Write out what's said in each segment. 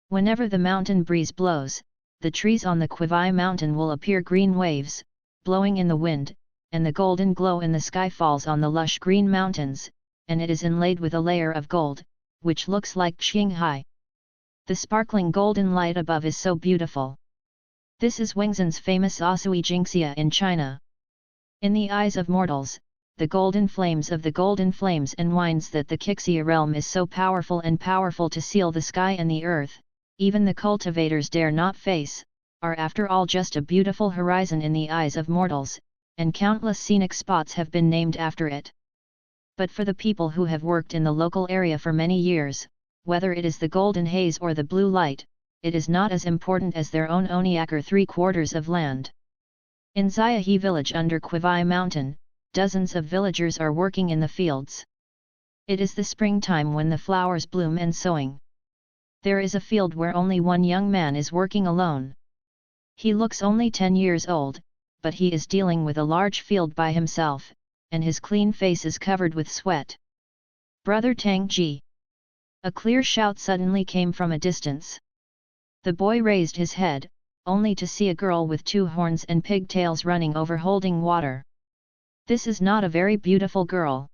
Whenever the mountain breeze blows, the trees on the Qivai mountain will appear green waves, blowing in the wind, and the golden glow in the sky falls on the lush green mountains, and it is inlaid with a layer of gold, which looks like Qinghai. The sparkling golden light above is so beautiful. This is Wengzhen's famous Asui Jingxia in China. In the eyes of mortals, the golden flames of the golden flames enwines that the Qixia realm is so powerful to seal the sky and the earth, even the cultivators dare not face, are after all just a beautiful horizon in the eyes of mortals, and countless scenic spots have been named after it. But for the people who have worked in the local area for many years, whether it is the golden haze or the blue light, it is not as important as their own Oniakar 3/4 of land. In Xiahe village under Qivai mountain, dozens of villagers are working in the fields. It is the springtime when the flowers bloom and sowing. There is a field where only one young man is working alone. He looks only 10 years old, but he is dealing with a large field by himself, and his clean face is covered with sweat. "Brother Tang Ji!" A clear shout suddenly came from a distance. The boy raised his head, only to see a girl with 2 horns and pigtails running over holding water. This is not a very beautiful girl.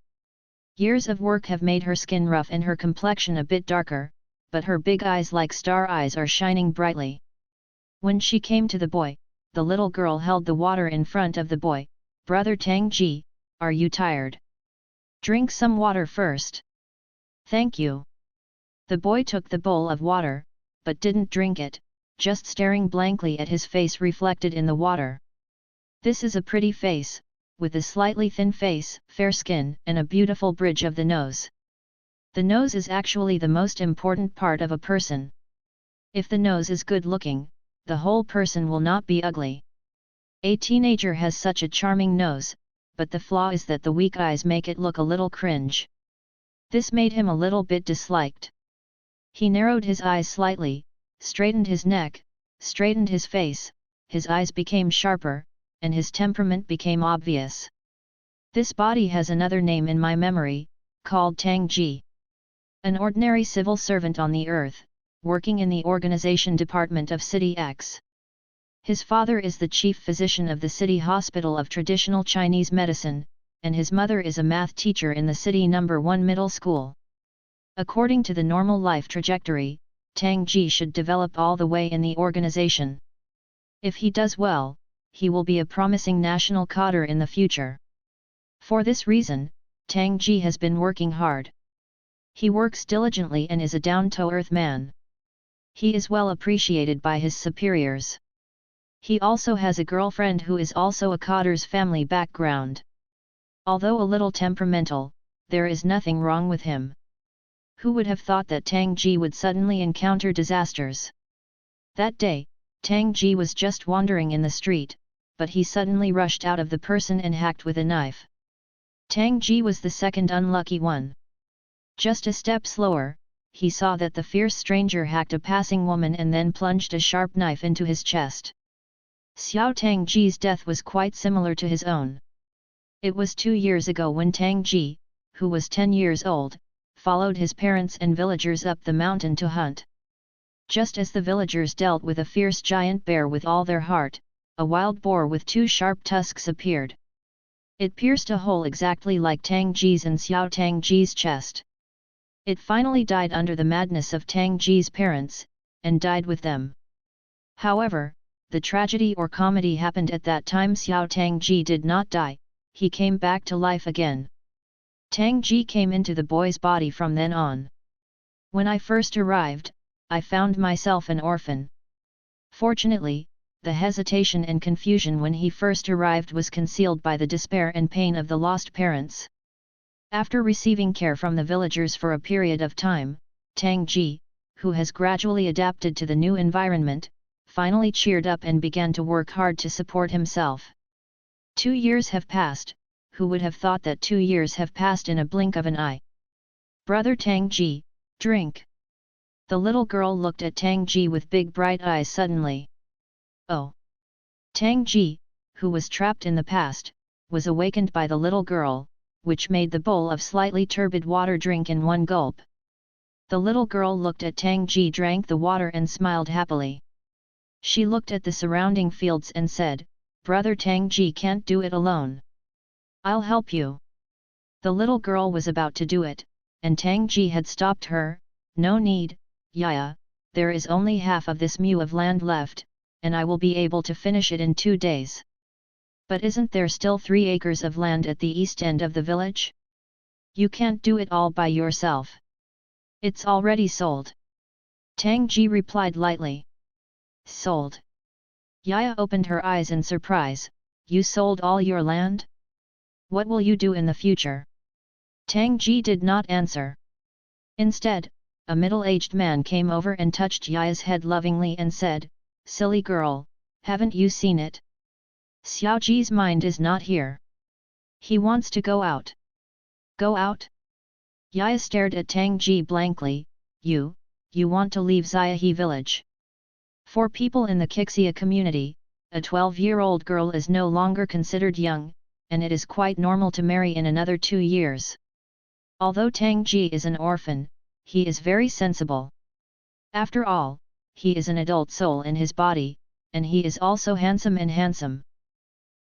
Years of work have made her skin rough and her complexion a bit darker, but her big eyes like star eyes are shining brightly. When she came to the boy, the little girl held the water in front of the boy. "Brother Tang Ji, are you tired? Drink some water first." "Thank you." The boy took the bowl of water, but didn't drink it, just staring blankly at his face reflected in the water. This is a pretty face, with a slightly thin face, fair skin, and a beautiful bridge of the nose. The nose is actually the most important part of a person. If the nose is good looking, the whole person will not be ugly. A teenager has such a charming nose, but the flaw is that the weak eyes make it look a little cringe. This made him a little bit disliked. He narrowed his eyes slightly, straightened his neck, straightened his face, his eyes became sharper, and his temperament became obvious. This body has another name in my memory, called Tang Ji. An ordinary civil servant on the earth, working in the organization department of City X. His father is the chief physician of the City Hospital of Traditional Chinese Medicine, and his mother is a math teacher in the City No. 1 Middle School. According to the normal life trajectory, Tang Ji should develop all the way in the organization. If he does well, he will be a promising national cadre in the future. For this reason, Tang Ji has been working hard. He works diligently and is a down-to-earth man. He is well appreciated by his superiors. He also has a girlfriend who is also a cadre's family background. Although a little temperamental, there is nothing wrong with him. Who would have thought that Tang Ji would suddenly encounter disasters? That day, Tang Ji was just wandering in the street, but he suddenly rushed out of the person and hacked with a knife. Tang Ji was the second unlucky one. Just a step slower, he saw that the fierce stranger hacked a passing woman and then plunged a sharp knife into his chest. Xiao Tang Ji's death was quite similar to his own. It was 2 years ago when Tang Ji, who was 10 years old, followed his parents and villagers up the mountain to hunt. Just as the villagers dealt with a fierce giant bear with all their heart, a wild boar with 2 sharp tusks appeared. It pierced a hole exactly like Tang Ji's and Xiao Tang Ji's chest. It finally died under the madness of Tang Ji's parents, and died with them. However, the tragedy or comedy happened at that time. Xiao Tang Ji did not die, he came back to life again. Tang Ji came into the boy's body from then on. When I first arrived, I found myself an orphan. Fortunately, the hesitation and confusion when he first arrived was concealed by the despair and pain of the lost parents. After receiving care from the villagers for a period of time, Tang Ji, who has gradually adapted to the new environment, finally cheered up and began to work hard to support himself. 2 years have passed. Who would have thought that 2 years have passed in a blink of an eye? "Brother Tang Ji, drink." The little girl looked at Tang Ji with big bright eyes suddenly. Oh! Tang Ji, who was trapped in the past, was awakened by the little girl, which made the bowl of slightly turbid water drink in one gulp. The little girl looked at Tang Ji, drank the water and smiled happily. She looked at the surrounding fields and said, "Brother Tang Ji can't do it alone. I'll help you." The little girl was about to do it, and Tang Ji had stopped her. "No need, Yaya, there is only half of this mu of land left, and I will be able to finish it in 2 days. But isn't there still 3 acres of land at the east end of the village? You can't do it all by yourself. It's already sold." Tang Ji replied lightly. "Sold?" Yaya opened her eyes in surprise. "You sold all your land? What will you do in the future?" Tang Ji did not answer. Instead, a middle-aged man came over and touched Yaya's head lovingly and said, "Silly girl, haven't you seen it? Xiaoji's mind is not here. He wants to go out." "Go out?" Yaya stared at Tang Ji blankly. You want to leave Xiaohe village?" For people in the Qixia community, a 12-year-old girl is no longer considered young, and it is quite normal to marry in another 2 years. Although Tang Ji is an orphan, he is very sensible. After all, he is an adult soul in his body, and he is also handsome.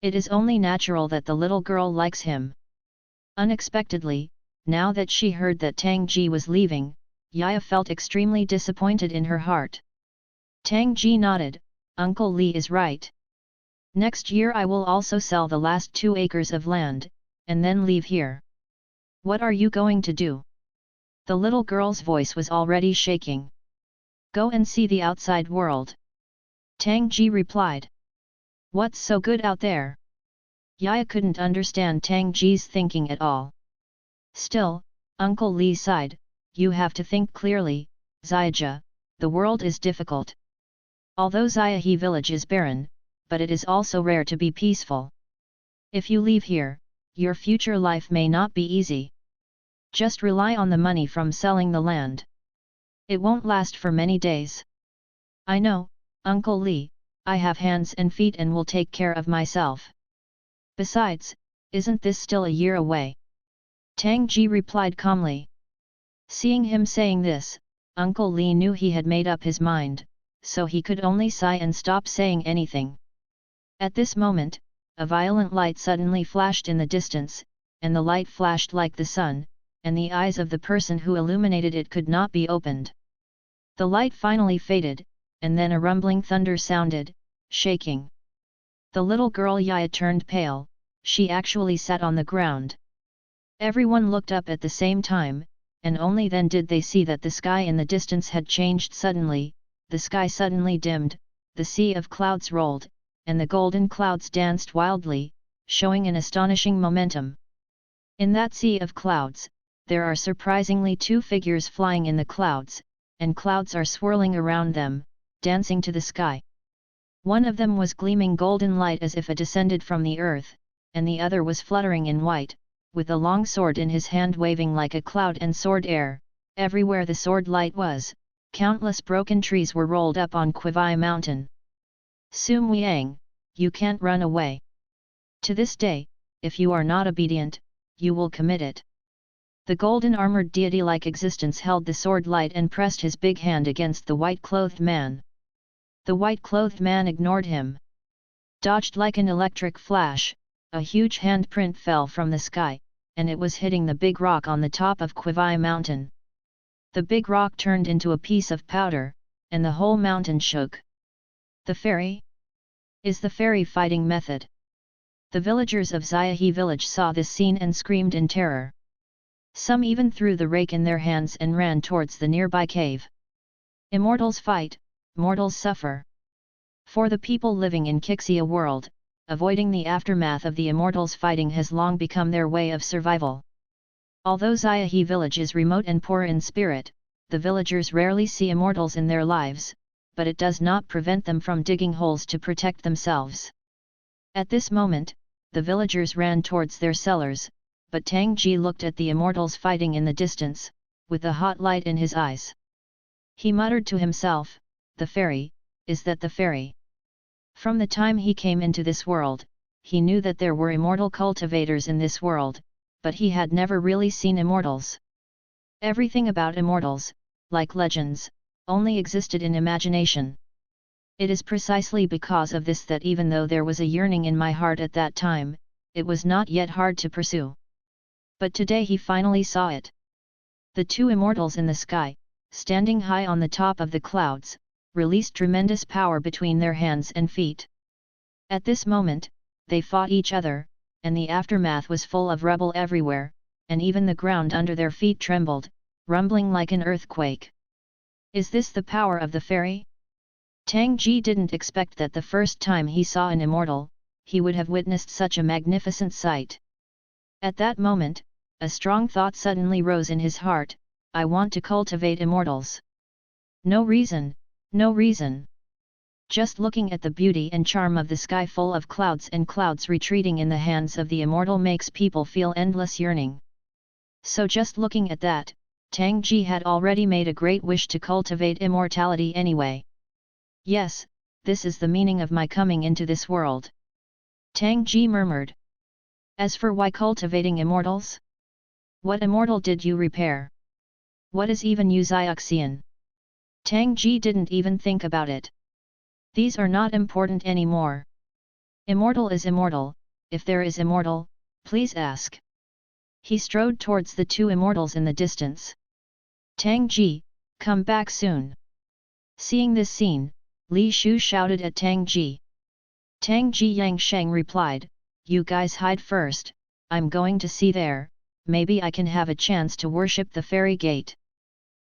It is only natural that the little girl likes him. Unexpectedly, now that she heard that Tang Ji was leaving, Yaya felt extremely disappointed in her heart. Tang Ji nodded. "Uncle Li is right. Next year I will also sell the last 2 acres of land, and then leave here." "What are you going to do?" The little girl's voice was already shaking. "Go and see the outside world." Tang Ji replied. "What's so good out there?" Yaya couldn't understand Tang Ji's thinking at all. Still, Uncle Li sighed. "You have to think clearly, Xiaoji, the world is difficult. Although Xiaohe village is barren, but it is also rare to be peaceful. If you leave here, your future life may not be easy. Just rely on the money from selling the land. It won't last for many days." "I know, Uncle Li, I have hands and feet and will take care of myself. Besides, isn't this still a year away?" Tang Ji replied calmly. Seeing him saying this, Uncle Li knew he had made up his mind, so he could only sigh and stop saying anything. At this moment, a violent light suddenly flashed in the distance, and the light flashed like the sun, and the eyes of the person who illuminated it could not be opened. The light finally faded, and then a rumbling thunder sounded, shaking. The little girl Yaya turned pale. She actually sat on the ground. Everyone looked up at the same time, and only then did they see that the sky in the distance had changed suddenly. The sky suddenly dimmed, the sea of clouds rolled, and the golden clouds danced wildly, showing an astonishing momentum. In that sea of clouds, there are surprisingly 2 figures flying in the clouds, and clouds are swirling around them, dancing to the sky. One of them was gleaming golden light as if it descended from the earth, and the other was fluttering in white, with a long sword in his hand waving like a cloud and sword air. Everywhere the sword light was, countless broken trees were rolled up on Qivai mountain. "Sum Wiang, you can't run away. To this day, if you are not obedient, you will commit it." The golden armored deity-like existence held the sword light and pressed his big hand against the white-clothed man. The white-clothed man ignored him. Dodged like an electric flash, a huge handprint fell from the sky, and it was hitting the big rock on the top of Qivai mountain. The big rock turned into a piece of powder, and the whole mountain shook. "The fairy? Is the fairy fighting method?" The villagers of Xiaohe village saw this scene and screamed in terror. Some even threw the rake in their hands and ran towards the nearby cave. Immortals fight, mortals suffer. For the people living in Qixia world, avoiding the aftermath of the immortals fighting has long become their way of survival. Although Xiaohe village is remote and poor in spirit, the villagers rarely see immortals in their lives, but it does not prevent them from digging holes to protect themselves. At this moment, the villagers ran towards their cellars, but Tang Ji looked at the immortals fighting in the distance, with a hot light in his eyes. He muttered to himself, "The fairy, is that the fairy?" From the time he came into this world, he knew that there were immortal cultivators in this world, but he had never really seen immortals. Everything about immortals, like legends, only existed in imagination. It is precisely because of this that even though there was a yearning in my heart at that time, it was not yet hard to pursue. But today he finally saw it. The two immortals in the sky, standing high on the top of the clouds, released tremendous power between their hands and feet. At this moment, they fought each other, and the aftermath was full of rubble everywhere, and even the ground under their feet trembled, rumbling like an earthquake. Is this the power of the fairy? Tang Ji didn't expect that the first time he saw an immortal, he would have witnessed such a magnificent sight. At that moment, a strong thought suddenly rose in his heart: I want to cultivate immortals. No reason, no reason. Just looking at the beauty and charm of the sky full of clouds and clouds retreating in the hands of the immortal makes people feel endless yearning. So just looking at that, Tang Ji had already made a great wish to cultivate immortality anyway. Yes, this is the meaning of my coming into this world. Tang Ji murmured. As for why cultivating immortals? What immortal did you repair? What is even Yuxian? Tang Ji didn't even think about it. These are not important anymore. Immortal is immortal. If there is immortal, please ask. He strode towards the two immortals in the distance. Tang Ji, come back soon. Seeing this scene, Li Shu shouted at Tang Ji. Tang Ji Yangsheng replied, you guys hide first, I'm going to see there, maybe I can have a chance to worship the fairy gate.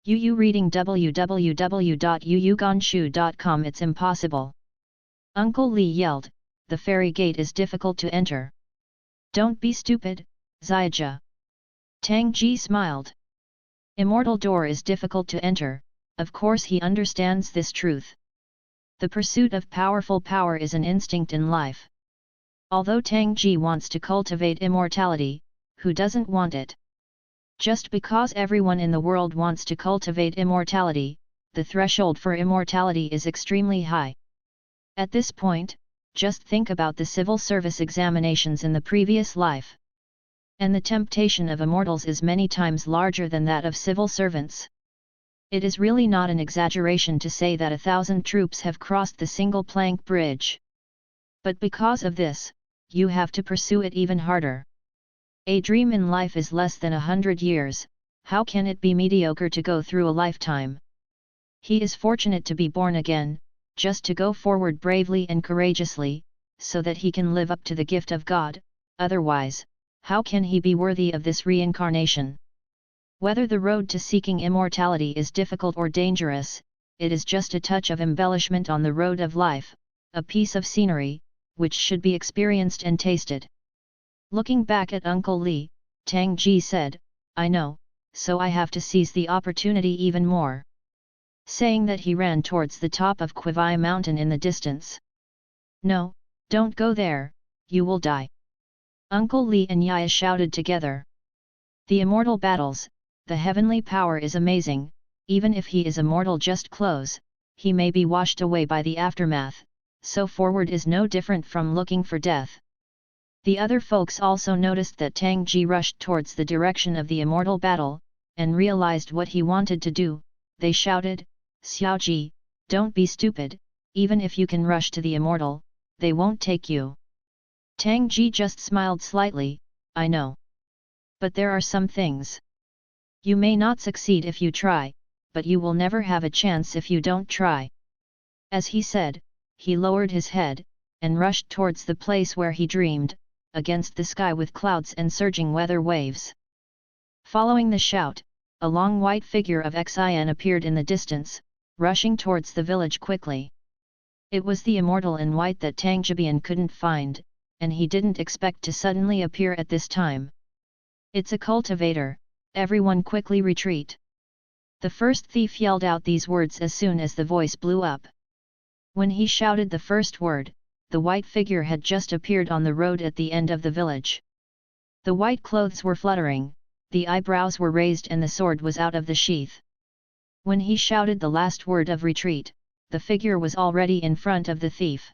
Yu reading www.yuyuganshu.com. It's impossible. Uncle Li yelled, the fairy gate is difficult to enter. Don't be stupid, Xiaojia. Tang Ji smiled. Immortal door is difficult to enter, of course he understands this truth. The pursuit of powerful power is an instinct in life. Although Tang Ji wants to cultivate immortality, who doesn't want it? Just because everyone in the world wants to cultivate immortality, the threshold for immortality is extremely high. At this point, just think about the civil service examinations in the previous life. And the temptation of immortals is many times larger than that of civil servants. It is really not an exaggeration to say that 1,000 troops have crossed the single plank bridge. But because of this, you have to pursue it even harder. A dream in life is less than 100 years, how can it be mediocre to go through a lifetime? He is fortunate to be born again, just to go forward bravely and courageously, so that he can live up to the gift of God, otherwise, how can he be worthy of this reincarnation? Whether the road to seeking immortality is difficult or dangerous, it is just a touch of embellishment on the road of life, a piece of scenery, which should be experienced and tasted. Looking back at Uncle Li, Tang Ji said, I know, so I have to seize the opportunity even more. Saying that he ran towards the top of Qivai mountain in the distance. No, don't go there, you will die. Uncle Li and Yaya shouted together. The immortal battles, the heavenly power is amazing, even if he is immortal just close, he may be washed away by the aftermath, so forward is no different from looking for death. The other folks also noticed that Tang Ji rushed towards the direction of the immortal battle, and realized what he wanted to do. They shouted, Xiao Ji, don't be stupid, even if you can rush to the immortal, they won't take you. Tang Ji just smiled slightly, I know. But there are some things. You may not succeed if you try, but you will never have a chance if you don't try. As he said, he lowered his head, and rushed towards the place where he dreamed, against the sky with clouds and surging weather waves. Following the shout, a long white figure of Xian appeared in the distance, rushing towards the village quickly. It was the immortal in white that Tang Jibian couldn't find, and he didn't expect to suddenly appear at this time. It's a cultivator, everyone quickly retreat. The first thief yelled out these words as soon as the voice blew up. When he shouted the first word, the white figure had just appeared on the road at the end of the village. The white clothes were fluttering, the eyebrows were raised and the sword was out of the sheath. When he shouted the last word of retreat, the figure was already in front of the thief.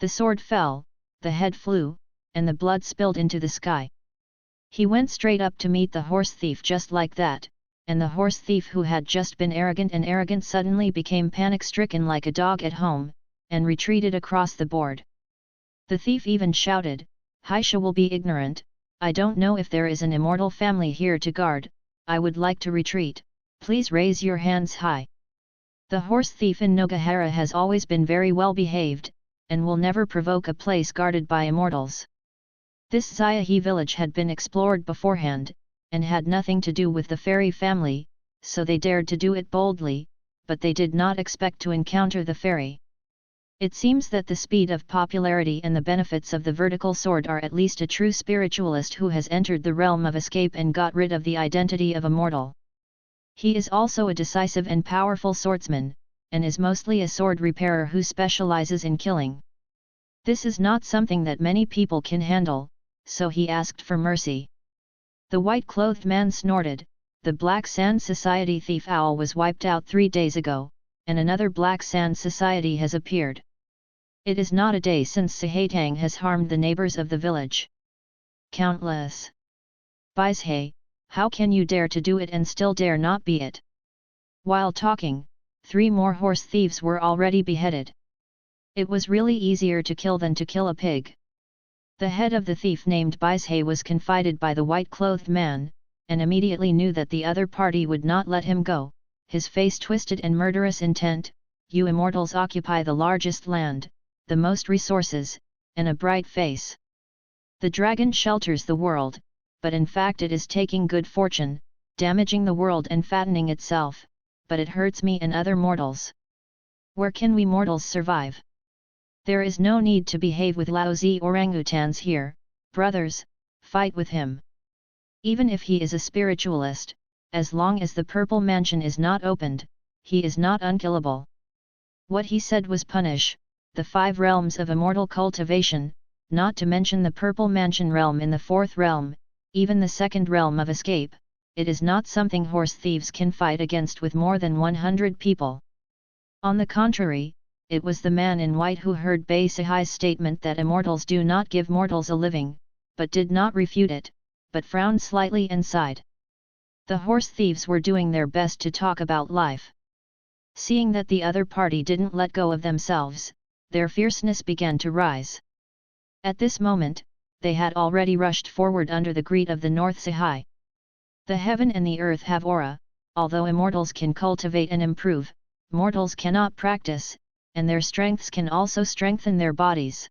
The sword fell, the head flew, and the blood spilled into the sky. He went straight up to meet the horse thief just like that, and the horse thief who had just been arrogant suddenly became panic-stricken like a dog at home, and retreated across the board. The thief even shouted, "Haisha will be ignorant, I don't know if there is an immortal family here to guard, I would like to retreat, please raise your hands high." The horse thief in Nogahara has always been very well behaved, and will never provoke a place guarded by immortals. This Xiahe village had been explored beforehand, and had nothing to do with the fairy family, so they dared to do it boldly, but they did not expect to encounter the fairy. It seems that the speed of popularity and the benefits of the vertical sword are at least a true spiritualist who has entered the realm of escape and got rid of the identity of a mortal. He is also a decisive and powerful swordsman, and is mostly a sword repairer who specializes in killing. This is not something that many people can handle, so he asked for mercy. The white-clothed man snorted, "The Black Sand Society thief owl was wiped out 3 days ago, and another Black Sand Society has appeared. It is not a day since Sahatang has harmed the neighbors of the village. Countless. Baishe, how can you dare to do it and still dare not be it?" While talking, 3 more horse thieves were already beheaded. It was really easier to kill than to kill a pig. The head of the thief named Baishe was confided by the white-clothed man, and immediately knew that the other party would not let him go, his face twisted in murderous intent. "You immortals occupy the largest land, the most resources, and a bright face. The dragon shelters the world, but in fact it is taking good fortune, damaging the world and fattening itself, but it hurts me and other mortals. Where can we mortals survive? There is no need to behave with lousy orangutans here, brothers, fight with him. Even if he is a spiritualist, as long as the purple mansion is not opened, he is not unkillable." What he said was punish the 5 realms of immortal cultivation, not to mention the purple mansion realm in the 4th realm, even the 2nd realm of escape. It is not something horse thieves can fight against with more than 100 people. On the contrary, it was the man in white who heard Baisai's statement that immortals do not give mortals a living, but did not refute it, but frowned slightly and sighed. The horse thieves were doing their best to talk about life. Seeing that the other party didn't let go of themselves, their fierceness began to rise. At this moment, they had already rushed forward under the greet of the North Sahai. The heaven and the earth have aura, although immortals can cultivate and improve, mortals cannot practice, and their strengths can also strengthen their bodies.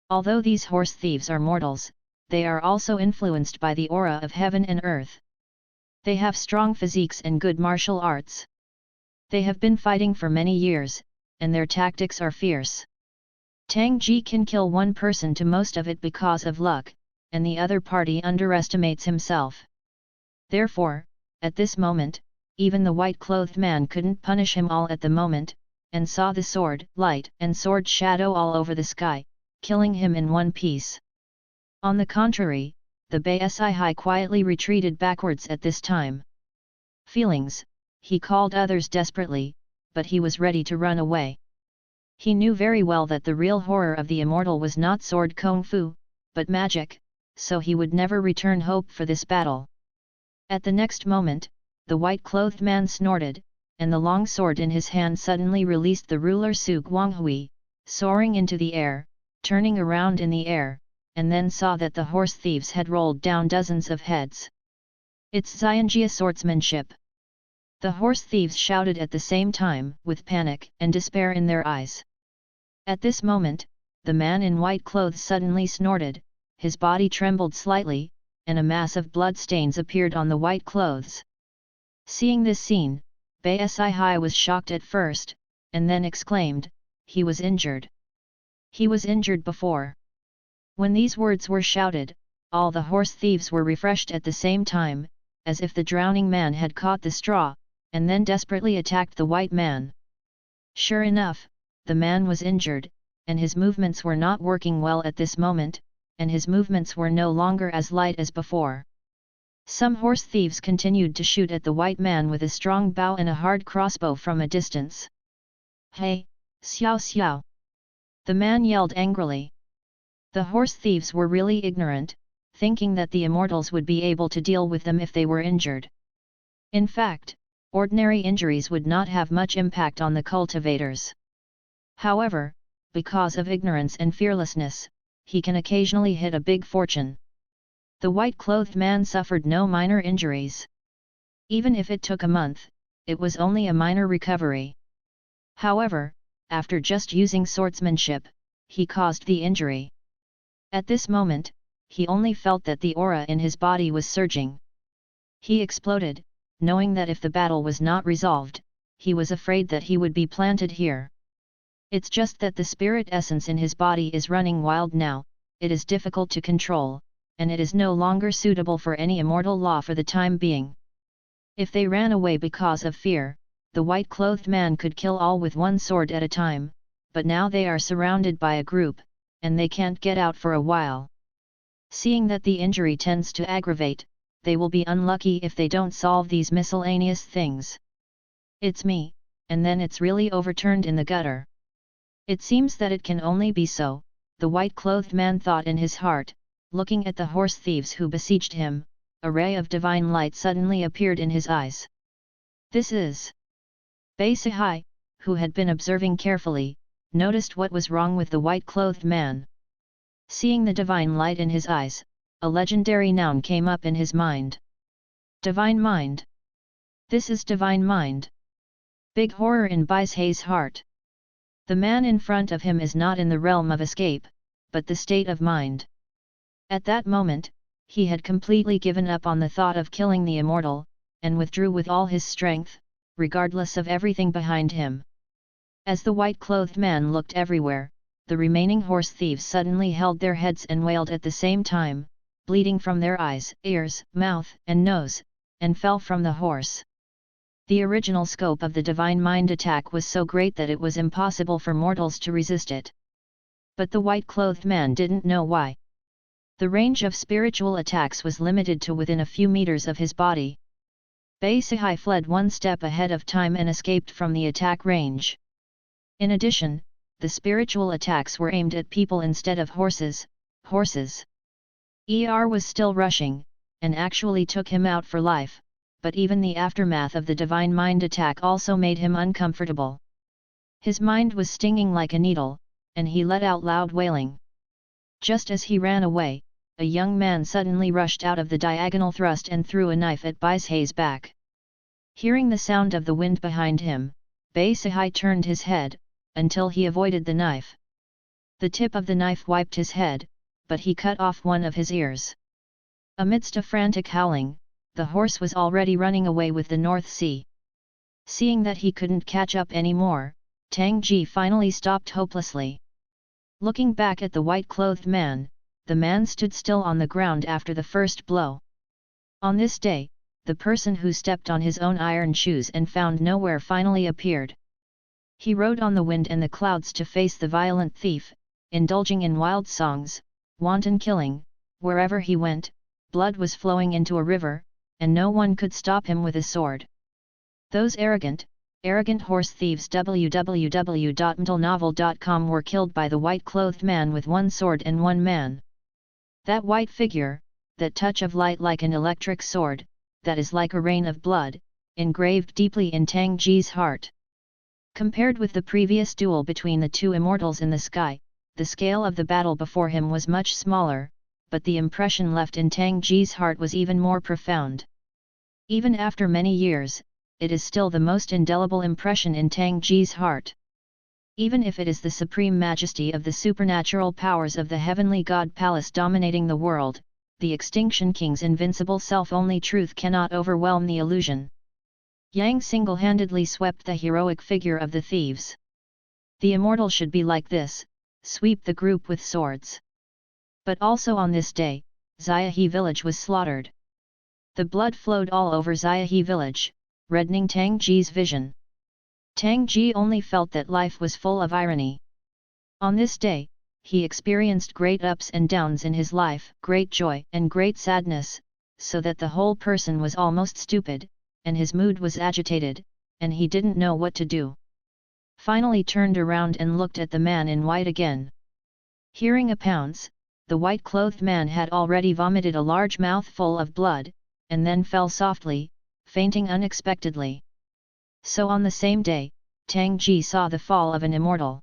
Although these horse thieves are mortals, they are also influenced by the aura of heaven and earth. They have strong physiques and good martial arts. They have been fighting for many years, and their tactics are fierce. Tang Ji can kill one person to most of it because of luck, and the other party underestimates himself. Therefore, at this moment, even the white-clothed man couldn't punish him all at the moment, and saw the sword, light and sword shadow all over the sky, killing him in one piece. On the contrary, the Baisai quietly retreated backwards at this time. Feelings, he called others desperately, but he was ready to run away. He knew very well that the real horror of the immortal was not sword kung fu, but magic, so he would never return hope for this battle. At the next moment, the white-clothed man snorted, and the long sword in his hand suddenly released the ruler Su Guanghui, soaring into the air, turning around in the air, and then saw that the horse thieves had rolled down dozens of heads. "It's Xianjia swordsmanship!" The horse thieves shouted at the same time, with panic and despair in their eyes. At this moment, the man in white clothes suddenly snorted, his body trembled slightly, and a mass of blood stains appeared on the white clothes. Seeing this scene, Baisai was shocked at first, and then exclaimed, "He was injured. He was injured before." When these words were shouted, all the horse thieves were refreshed at the same time, as if the drowning man had caught the straw, and then desperately attacked the white man. Sure enough, the man was injured, and his movements were not working well at this moment, and his movements were no longer as light as before. Some horse thieves continued to shoot at the white man with a strong bow and a hard crossbow from a distance. "Hey, Xiao Xiao!" the man yelled angrily. The horse thieves were really ignorant, thinking that the immortals would be able to deal with them if they were injured. In fact, ordinary injuries would not have much impact on the cultivators. However, because of ignorance and fearlessness, he can occasionally hit a big fortune. The white-clothed man suffered no minor injuries. Even if it took a month, it was only a minor recovery. However, after just using swordsmanship, he caused the injury. At this moment, he only felt that the aura in his body was surging. He exploded, knowing that if the battle was not resolved, he was afraid that he would be planted here. It's just that the spirit essence in his body is running wild now, it is difficult to control, and it is no longer suitable for any immortal law for the time being. If they ran away because of fear, the white-clothed man could kill all with one sword at a time, but now they are surrounded by a group, and they can't get out for a while. Seeing that the injury tends to aggravate, they will be unlucky if they don't solve these miscellaneous things. It's me, and then it's really overturned in the gutter. It seems that it can only be so, the white-clothed man thought in his heart, looking at the horse thieves who besieged him. A ray of divine light suddenly appeared in his eyes. This is Baisahai, who had been observing carefully, noticed what was wrong with the white-clothed man. Seeing the divine light in his eyes, a legendary noun came up in his mind. Divine mind. This is divine mind. Big horror in Baisahai's heart. The man in front of him is not in the realm of escape, but the state of mind. At that moment, he had completely given up on the thought of killing the immortal, and withdrew with all his strength, regardless of everything behind him. As the white-clothed man looked everywhere, the remaining horse thieves suddenly held their heads and wailed at the same time, bleeding from their eyes, ears, mouth, and nose, and fell from the horse. The original scope of the divine mind attack was so great that it was impossible for mortals to resist it. But the white-clothed man didn't know why. The range of spiritual attacks was limited to within a few meters of his body. Baisahai fled one step ahead of time and escaped from the attack range. In addition, the spiritual attacks were aimed at people instead of horses. Was still rushing, and actually took him out for life, but even the aftermath of the divine mind attack also made him uncomfortable. His mind was stinging like a needle, and he let out loud wailing. Just as he ran away, a young man suddenly rushed out of the diagonal thrust and threw a knife at Baisahai's back. Hearing the sound of the wind behind him, Baisahai turned his head, until he avoided the knife. The tip of the knife wiped his head, but he cut off one of his ears. Amidst a frantic howling, the horse was already running away with the North Sea. Seeing that he couldn't catch up anymore, Tang Ji finally stopped hopelessly. Looking back at the white-clothed man, the man stood still on the ground after the first blow. On this day, the person who stepped on his own iron shoes and found nowhere finally appeared. He rode on the wind and the clouds to face the violent thief, indulging in wild songs, wanton killing. Wherever he went, blood was flowing into a river, and no one could stop him with a sword. Those arrogant horse thieves www.mtlnovel.com were killed by the white-clothed man with one sword and one man. That white figure, that touch of light like an electric sword, that is like a rain of blood, engraved deeply in Tang Ji's heart. Compared with the previous duel between the two immortals in the sky, the scale of the battle before him was much smaller, but the impression left in Tang Ji's heart was even more profound. Even after many years, it is still the most indelible impression in Tang Ji's heart. Even if it is the supreme majesty of the supernatural powers of the heavenly god palace dominating the world, the Extinction King's invincible self-only truth cannot overwhelm the illusion. Yang single-handedly swept the heroic figure of the thieves. The immortal should be like this, sweep the group with swords. But also on this day, Xiahe village was slaughtered. The blood flowed all over Xiahe village, reddening Tang Ji's vision. Tang Ji only felt that life was full of irony. On this day, he experienced great ups and downs in his life, great joy and great sadness, so that the whole person was almost stupid, and his mood was agitated, and he didn't know what to do. Finally turned around and looked at the man in white again. Hearing a pounce, the white-clothed man had already vomited a large mouthful of blood, and then fell softly, fainting unexpectedly. So on the same day, Tang Ji saw the fall of an immortal.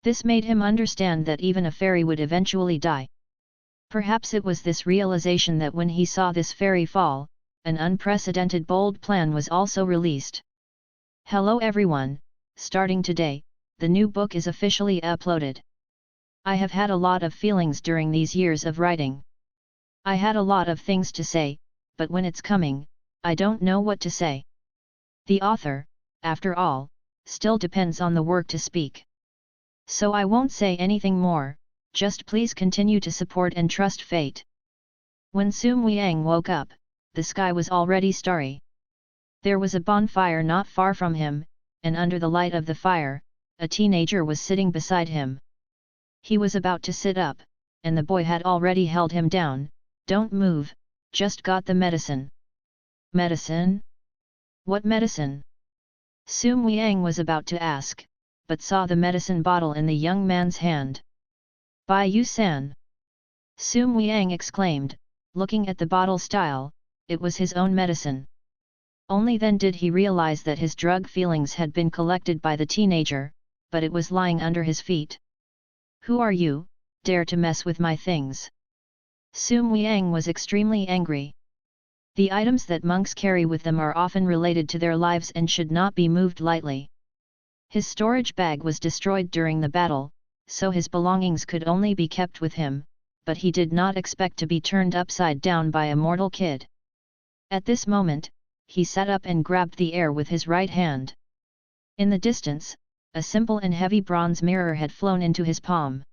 This made him understand that even a fairy would eventually die. Perhaps it was this realization that when he saw this fairy fall, an unprecedented bold plan was also released. Hello everyone, starting today, the new book is officially uploaded. I have had a lot of feelings during these years of writing. I had a lot of things to say, but when it's coming, I don't know what to say. The author, after all, still depends on the work to speak. So I won't say anything more, just please continue to support and trust fate. When Sum Wiang woke up, the sky was already starry. There was a bonfire not far from him, and under the light of the fire, a teenager was sitting beside him. He was about to sit up, and the boy had already held him down. Don't move, just got the medicine. Medicine? What medicine? Sum Wiang was about to ask, but saw the medicine bottle in the young man's hand. Bai Yu-san! Sum Wiang exclaimed, looking at the bottle style, it was his own medicine. Only then did he realize that his drug feelings had been collected by the teenager, but it was lying under his feet. Who are you, dare to mess with my things? Sum Wiang was extremely angry. The items that monks carry with them are often related to their lives and should not be moved lightly. His storage bag was destroyed during the battle, so his belongings could only be kept with him, but he did not expect to be turned upside down by a mortal kid. At this moment, he sat up and grabbed the air with his right hand. In the distance, a simple and heavy bronze mirror had flown into his palm.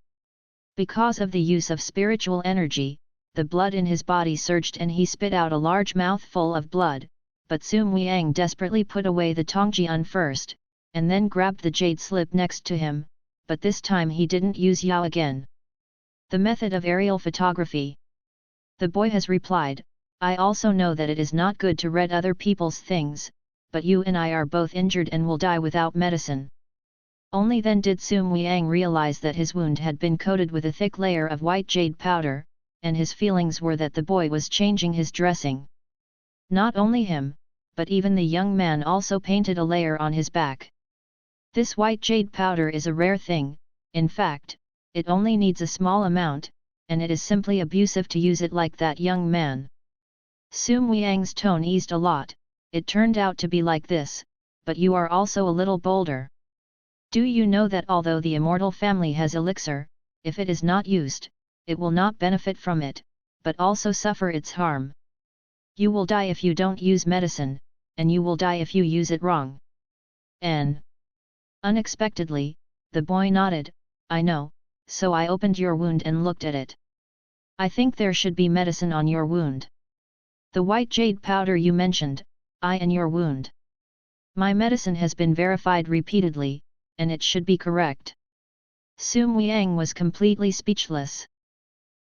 Because of the use of spiritual energy, the blood in his body surged and he spit out a large mouthful of blood, but Sum Wiang desperately put away the tongjian first, and then grabbed the jade slip next to him, but this time he didn't use Yao again. The method of aerial photography. The boy has replied, I also know that it is not good to read other people's things, but you and I are both injured and will die without medicine. Only then did Sum Wiang realize that his wound had been coated with a thick layer of white jade powder, and his feelings were that the boy was changing his dressing. Not only him, but even the young man also painted a layer on his back. This white jade powder is a rare thing, in fact, it only needs a small amount, and it is simply abusive to use it like that young man. Sum Wiang's tone eased a lot, it turned out to be like this, but you are also a little bolder. Do you know that although the immortal family has elixir, if it is not used, it will not benefit from it, but also suffer its harm. You will die if you don't use medicine, and you will die if you use it wrong. Unexpectedly, the boy nodded, I know, so I opened your wound and looked at it. I think there should be medicine on your wound. The white jade powder you mentioned, in your wound. My medicine has been verified repeatedly, and it should be correct. Sum Wiang was completely speechless.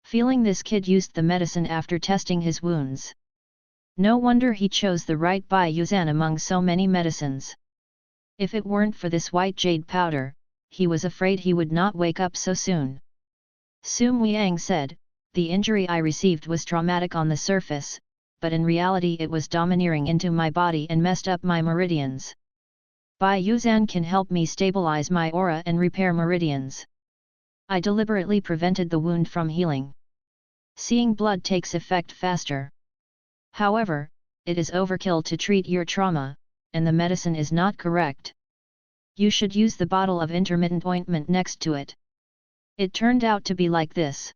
Feeling this kid used the medicine after testing his wounds. No wonder he chose the right Bai Yuzan among so many medicines. If it weren't for this white jade powder, he was afraid he would not wake up so soon. Sum Wiang said, the injury I received was traumatic on the surface, but in reality it was domineering into my body and messed up my meridians. Bai Yuzan can help me stabilize my aura and repair meridians. I deliberately prevented the wound from healing. Seeing blood takes effect faster. However, it is overkill to treat your trauma, and the medicine is not correct. You should use the bottle of intermittent ointment next to it. It turned out to be like this.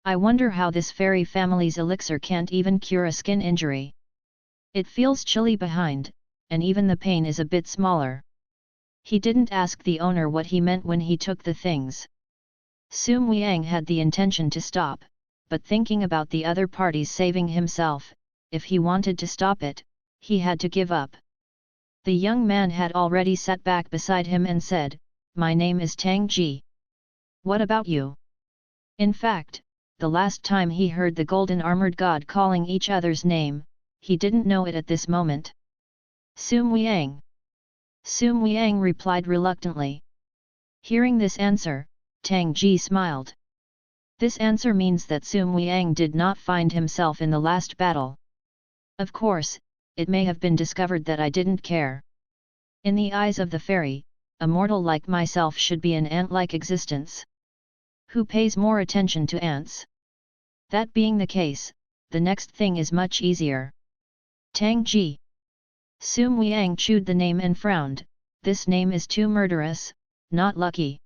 I wonder how this fairy family's elixir can't even cure a skin injury. It feels chilly behind, and even the pain is a bit smaller. He didn't ask the owner what he meant when he took the things. Sum Wiang had the intention to stop, but thinking about the other parties saving himself, if he wanted to stop it, he had to give up. The young man had already sat back beside him and said, My name is Tang Ji. What about you? In fact, the last time he heard the golden armored god calling each other's name, he didn't know it at this moment. Sum Wiang. Sum Wiang replied reluctantly. Hearing this answer, Tang Ji smiled. This answer means that Sum Wiang did not find himself in the last battle. Of course, it may have been discovered that I didn't care. In the eyes of the fairy, a mortal like myself should be an ant-like existence. Who pays more attention to ants? That being the case, the next thing is much easier. Tang Ji. Sum Wiang chewed the name and frowned. This name is too murderous, not lucky.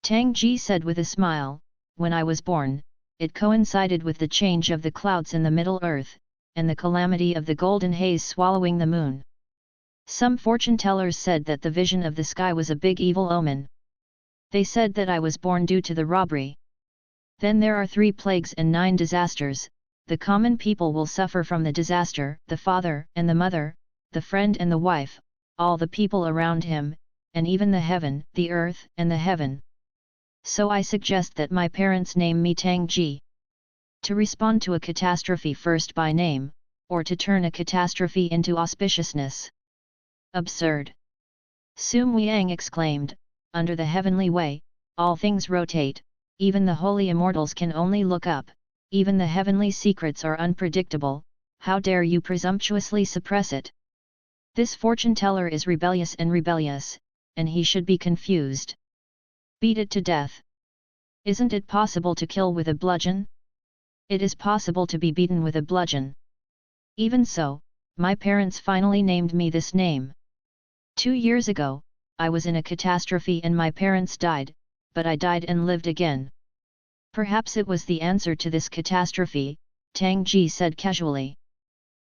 Tang Ji said with a smile, when I was born, it coincided with the change of the clouds in the Middle Earth, and the calamity of the golden haze swallowing the moon. Some fortune-tellers said that the vision of the sky was a big evil omen. They said that I was born due to the robbery. Then there are 3 plagues and 9 disasters. The common people will suffer from the disaster, the father and the mother, the friend and the wife, all the people around him, and even the heaven, the earth and the heaven. So I suggest that my parents name me Tang Ji. To respond to a catastrophe first by name, or to turn a catastrophe into auspiciousness. Absurd! Sum Wiang exclaimed, under the heavenly way, all things rotate, even the holy immortals can only look up, even the heavenly secrets are unpredictable, how dare you presumptuously suppress it? This fortune-teller is rebellious, and he should be confused. Beat it to death. Isn't it possible to kill with a bludgeon? It is possible to be beaten with a bludgeon. Even so, my parents finally named me this name. 2 years ago, I was in a catastrophe and my parents died, but I died and lived again. Perhaps it was the answer to this catastrophe, Tang Ji said casually.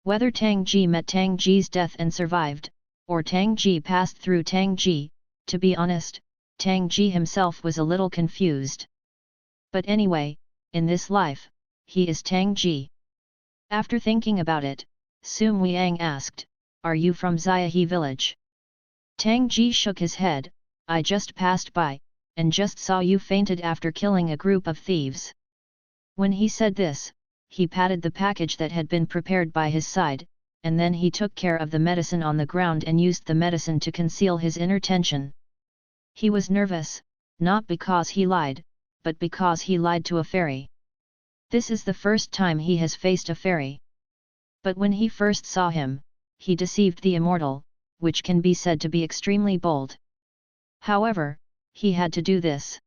Whether Tang Ji met Tang Ji's death and survived, or Tang Ji passed through Tang Ji, to be honest, Tang Ji himself was a little confused. But anyway, in this life, he is Tang Ji. After thinking about it, Sum Wiang asked, are you from Xiahe village? Tang Ji shook his head, I just passed by, and just saw you fainted after killing a group of thieves. When he said this, he patted the package that had been prepared by his side, and then he took care of the medicine on the ground and used the medicine to conceal his inner tension. He was nervous, not because he lied, but because he lied to a fairy. This is the first time he has faced a fairy. But when he first saw him, he deceived the immortal, which can be said to be extremely bold. However, he had to do this.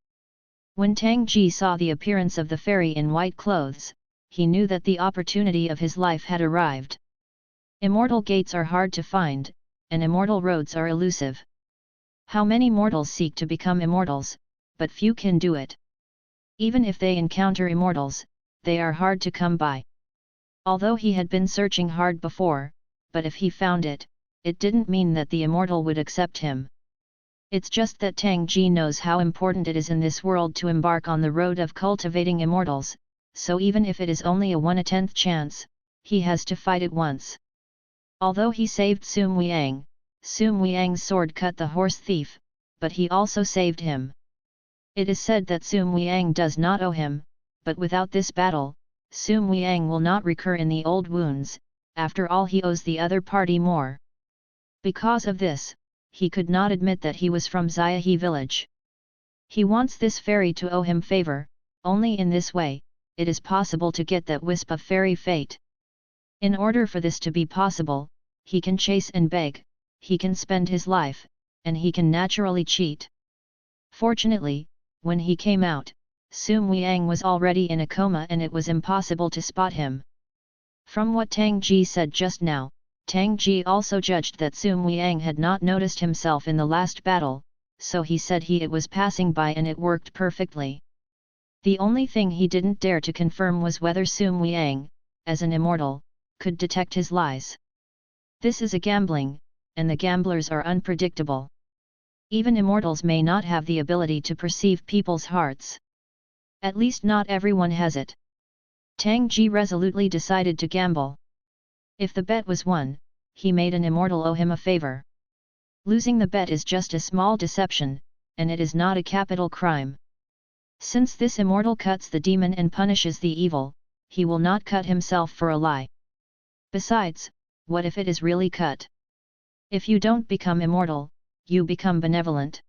When Tang Ji saw the appearance of the fairy in white clothes, he knew that the opportunity of his life had arrived. Immortal gates are hard to find, and immortal roads are elusive. How many mortals seek to become immortals, but few can do it. Even if they encounter immortals, they are hard to come by. Although he had been searching hard before, but if he found it, it didn't mean that the immortal would accept him. It's just that Tang Ji knows how important it is in this world to embark on the road of cultivating immortals, so even if it is only a 1/10th chance, he has to fight it once. Although he saved Sum Wiang's sword cut the horse thief, but he also saved him. It is said that Sum Wiang does not owe him, but without this battle, Sum Wiang will not recur in the old wounds, after all he owes the other party more. Because of this, he could not admit that he was from Xiahe village. He wants this fairy to owe him favor, only in this way, it is possible to get that wisp of fairy fate. In order for this to be possible, he can chase and beg, he can spend his life, and he can naturally cheat. Fortunately, when he came out, Sum Wiang was already in a coma and it was impossible to spot him. From what Tang Ji said just now, Tang Ji also judged that Sum Wiang had not noticed himself in the last battle, so he said it was passing by and it worked perfectly. The only thing he didn't dare to confirm was whether Sum Wiang, as an immortal, could detect his lies. This is a gambling, and the gamblers are unpredictable. Even immortals may not have the ability to perceive people's hearts. At least not everyone has it. Tang Ji resolutely decided to gamble. If the bet was won, he made an immortal owe him a favor. Losing the bet is just a small deception, and it is not a capital crime. Since this immortal cuts the demon and punishes the evil, he will not cut himself for a lie. Besides, what if it is really cut? If you don't become immortal, you become benevolent.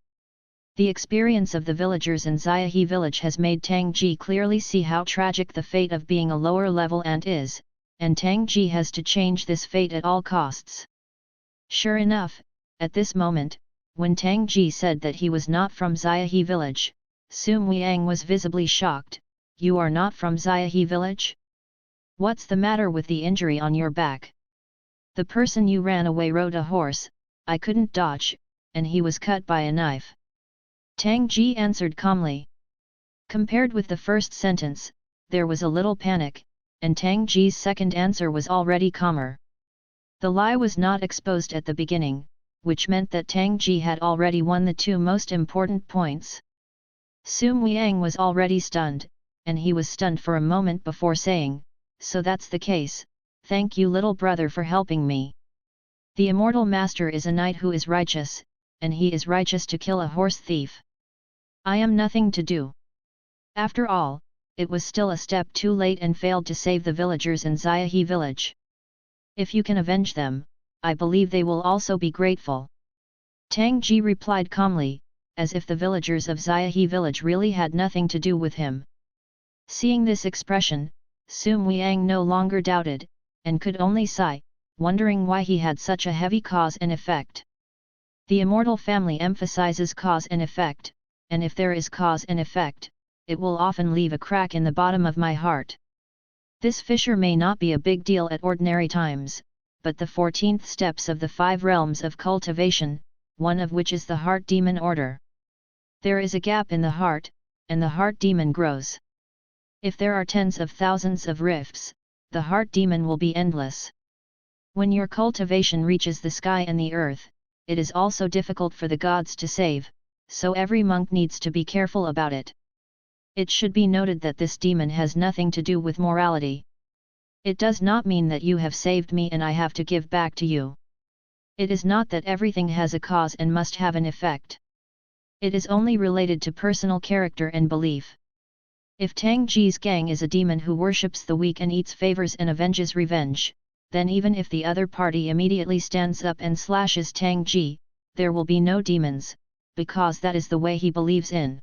The experience of the villagers in Xiahe village has made Tang Ji clearly see how tragic the fate of being a lower level ant is, and Tang Ji has to change this fate at all costs. Sure enough, at this moment, when Tang Ji said that he was not from Xiahe village, Sum Wiang was visibly shocked. You are not from Xiahe village? What's the matter with the injury on your back? The person you ran away rode a horse, I couldn't dodge, and he was cut by a knife. Tang Ji answered calmly. Compared with the first sentence, there was a little panic, and Tang Ji's second answer was already calmer. The lie was not exposed at the beginning, which meant that Tang Ji had already won the two most important points. Sum Wiang was already stunned, and he was stunned for a moment before saying, "So that's the case, thank you little brother for helping me. The Immortal Master is a knight who is righteous, and he is righteous to kill a horse thief. I am nothing to do." After all, it was still a step too late and failed to save the villagers in Xiahe village. If you can avenge them, I believe they will also be grateful. Tang Ji replied calmly, as if the villagers of Xiahe village really had nothing to do with him. Seeing this expression, Sum Wiang no longer doubted, and could only sigh, wondering why he had such a heavy cause and effect. The Immortal family emphasizes cause and effect, and if there is cause and effect, it will often leave a crack in the bottom of my heart. This fissure may not be a big deal at ordinary times, but the 14th steps of the 5 realms of cultivation, one of which is the heart demon order. There is a gap in the heart, and the heart demon grows. If there are tens of thousands of rifts, the heart demon will be endless. When your cultivation reaches the sky and the earth, it is also difficult for the gods to save, so every monk needs to be careful about it. It should be noted that this demon has nothing to do with morality. It does not mean that you have saved me and I have to give back to you. It is not that everything has a cause and must have an effect. It is only related to personal character and belief. If Tang Ji's gang is a demon who worships the weak and eats favors and avenges revenge, then even if the other party immediately stands up and slashes Tang Ji, there will be no demons, because that is the way he believes in.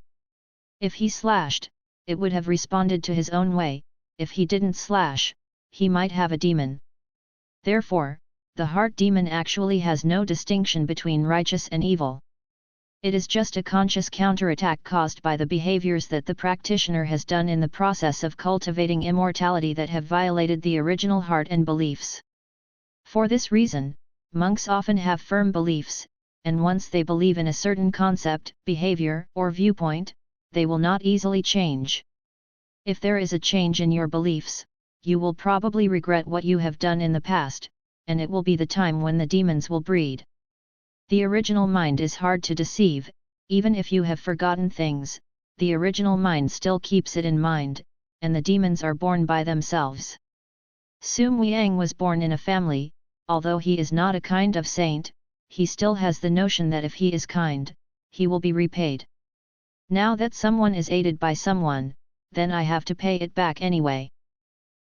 If he slashed, it would have responded to his own way. If he didn't slash, he might have a demon. Therefore, the heart demon actually has no distinction between righteous and evil. It is just a conscious counterattack caused by the behaviors that the practitioner has done in the process of cultivating immortality that have violated the original heart and beliefs. For this reason, monks often have firm beliefs, and once they believe in a certain concept, behavior, or viewpoint, they will not easily change. If there is a change in your beliefs, you will probably regret what you have done in the past, and it will be the time when the demons will breed. The original mind is hard to deceive. Even if you have forgotten things, the original mind still keeps it in mind, and the demons are born by themselves. Sum Wiang was born in a family. Although he is not a kind of saint, he still has the notion that if he is kind, he will be repaid. Now that someone is aided by someone, then I have to pay it back anyway.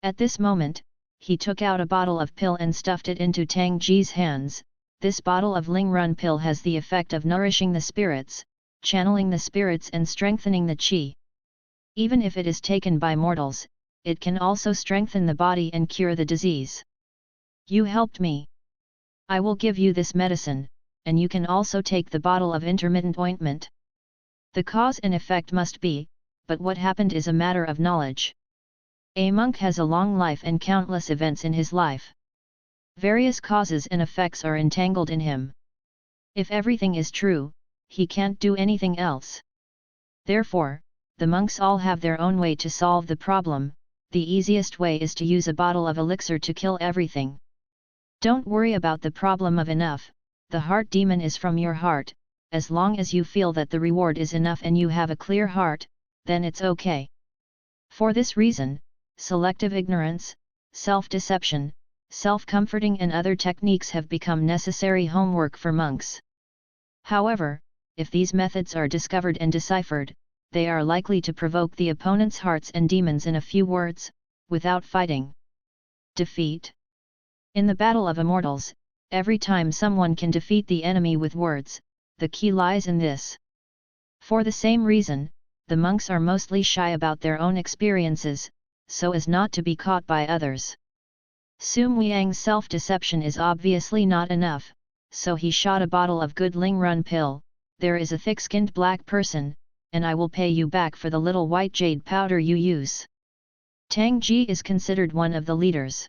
At this moment, he took out a bottle of pill and stuffed it into Tang Ji's hands. This bottle of Ling Run pill has the effect of nourishing the spirits, channeling the spirits and strengthening the qi. Even if it is taken by mortals, it can also strengthen the body and cure the disease. You helped me. I will give you this medicine, and you can also take the bottle of intermittent ointment. The cause and effect must be, but what happened is a matter of knowledge. A monk has a long life and countless events in his life. Various causes and effects are entangled in him. If everything is true, he can't do anything else. Therefore, the monks all have their own way to solve the problem. The easiest way is to use a bottle of elixir to kill everything. Don't worry about the problem of enough. The heart demon is from your heart. As long as you feel that the reward is enough and you have a clear heart, then it's okay. For this reason, selective ignorance, self-deception, self-comforting and other techniques have become necessary homework for monks. However, if these methods are discovered and deciphered, they are likely to provoke the opponent's hearts and demons in a few words, without fighting. Defeat. In the battle of immortals, every time someone can defeat the enemy with words, the key lies in this. For the same reason, the monks are mostly shy about their own experiences, so as not to be caught by others. Sum Liang's self-deception is obviously not enough, so he shot a bottle of good Ling Run pill. There is a thick-skinned black person, and I will pay you back for the little white jade powder you use. Tang Ji is considered one of the leaders.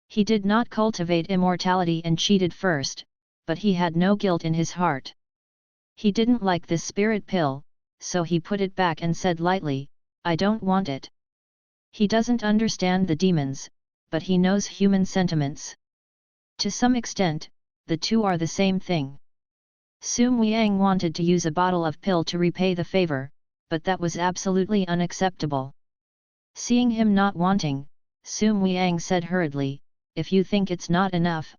He did not cultivate immortality and cheated first, but he had no guilt in his heart. He didn't like this spirit pill, so he put it back and said lightly, I don't want it. He doesn't understand the demons, but he knows human sentiments. To some extent, the two are the same thing. Sum Liang wanted to use a bottle of pill to repay the favor, but that was absolutely unacceptable. Seeing him not wanting, Sum Liang said hurriedly, if you think it's not enough,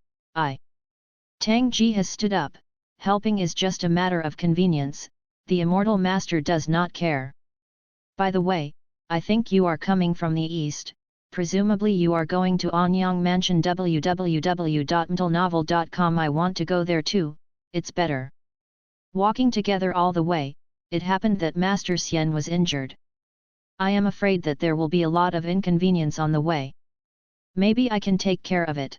Tang Ji has stood up, helping is just a matter of convenience, the immortal master does not care. By the way, I think you are coming from the east, presumably you are going to Anyang Mansion www.mtlnovel.com. I want to go there too, it's better. Walking together all the way, it happened that Master Xian was injured. I am afraid that there will be a lot of inconvenience on the way. Maybe I can take care of it.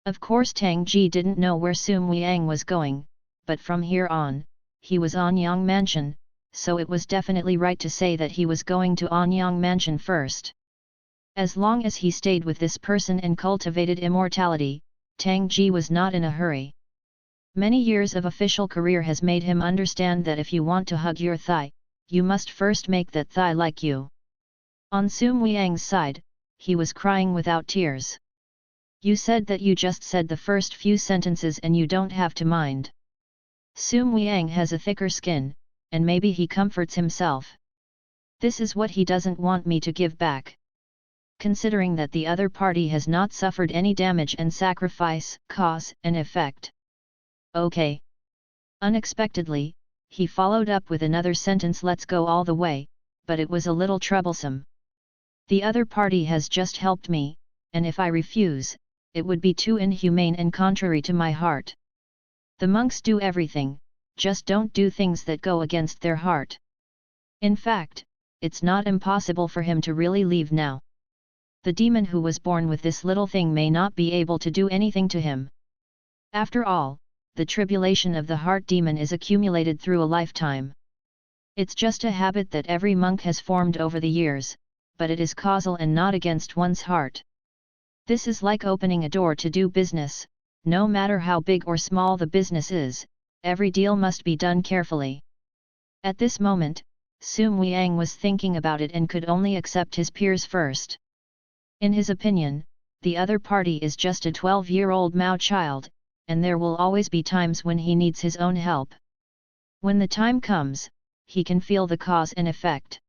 Of course Tang Ji didn't know where Sum Liang was going, but from here on, he was Anyang Mansion, so it was definitely right to say that he was going to Anyang Mansion first. As long as he stayed with this person and cultivated immortality, Tang Ji was not in a hurry. Many years of official career has made him understand that if you want to hug your thigh, you must first make that thigh like you. On Sum Liang's side, he was crying without tears. You said that you just said the first few sentences and you don't have to mind. Sum Liang has a thicker skin, and maybe he comforts himself. This is what he doesn't want me to give back. Considering that the other party has not suffered any damage and sacrifice, cause and effect. Okay. Unexpectedly, he followed up with another sentence, let's go all the way, but it was a little troublesome. The other party has just helped me, and if I refuse, it would be too inhumane and contrary to my heart. The monks do everything, just don't do things that go against their heart. In fact, it's not impossible for him to really leave now. The demon who was born with this little thing may not be able to do anything to him. After all, the tribulation of the heart demon is accumulated through a lifetime. It's just a habit that every monk has formed over the years, but it is causal and not against one's heart. This is like opening a door to do business, no matter how big or small the business is, every deal must be done carefully. At this moment, Sum Liang was thinking about it and could only accept his peers first. In his opinion, the other party is just a 12-year-old Mao child, and there will always be times when he needs his own help. When the time comes, he can feel the cause and effect.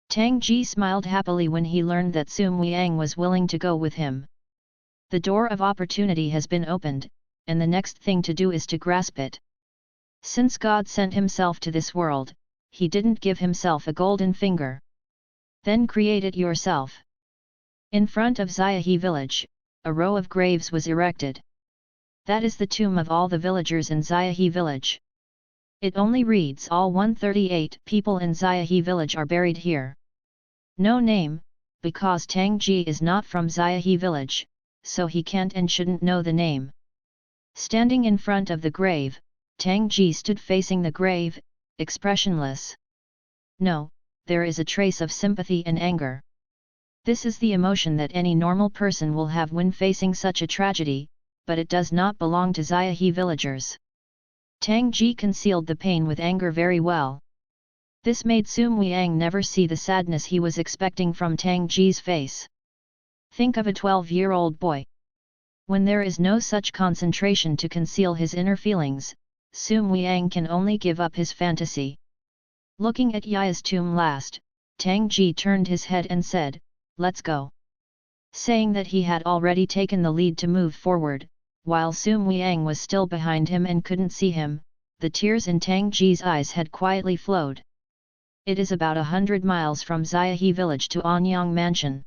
Tang Ji smiled happily when he learned that Sum Liang was willing to go with him. The door of opportunity has been opened, and the next thing to do is to grasp it. Since God sent himself to this world, he didn't give himself a golden finger. Then create it yourself. In front of Xiahe village, a row of graves was erected. That is the tomb of all the villagers in Xiahe village. It only reads all 138 people in Xiahe village are buried here. No name, because Tang Ji is not from Xiahe village, so he can't and shouldn't know the name. Standing in front of the grave, Tang Ji stood facing the grave, expressionless. No, there is a trace of sympathy and anger. This is the emotion that any normal person will have when facing such a tragedy, but it does not belong to Xiahe villagers. Tang Ji concealed the pain with anger very well. This made Sum Liang never see the sadness he was expecting from Tang Ji's face. Think of a 12-year-old boy. When there is no such concentration to conceal his inner feelings, Sum Liang can only give up his fantasy. Looking at Yaya's tomb last, Tang Ji turned his head and said, let's go. Saying that he had already taken the lead to move forward, while Sum Liang was still behind him and couldn't see him, the tears in Tang Ji's eyes had quietly flowed. It is about 100 miles from Xiahe village to Anyang Mansion.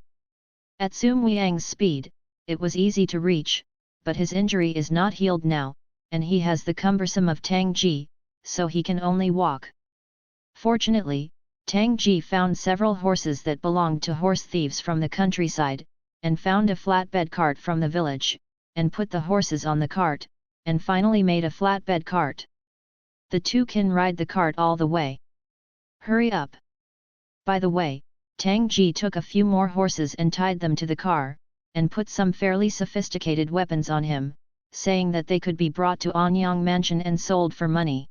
At Sum Liang's speed, it was easy to reach, but his injury is not healed now, and he has the cumbersome of Tang Ji, so he can only walk. Fortunately, Tang Ji found several horses that belonged to horse thieves from the countryside, and found a flatbed cart from the village, and put the horses on the cart, and finally made a flatbed cart. The two can ride the cart all the way. Hurry up! By the way, Tang Ji took a few more horses and tied them to the car, and put some fairly sophisticated weapons on him, saying that they could be brought to Anyang Mansion and sold for money.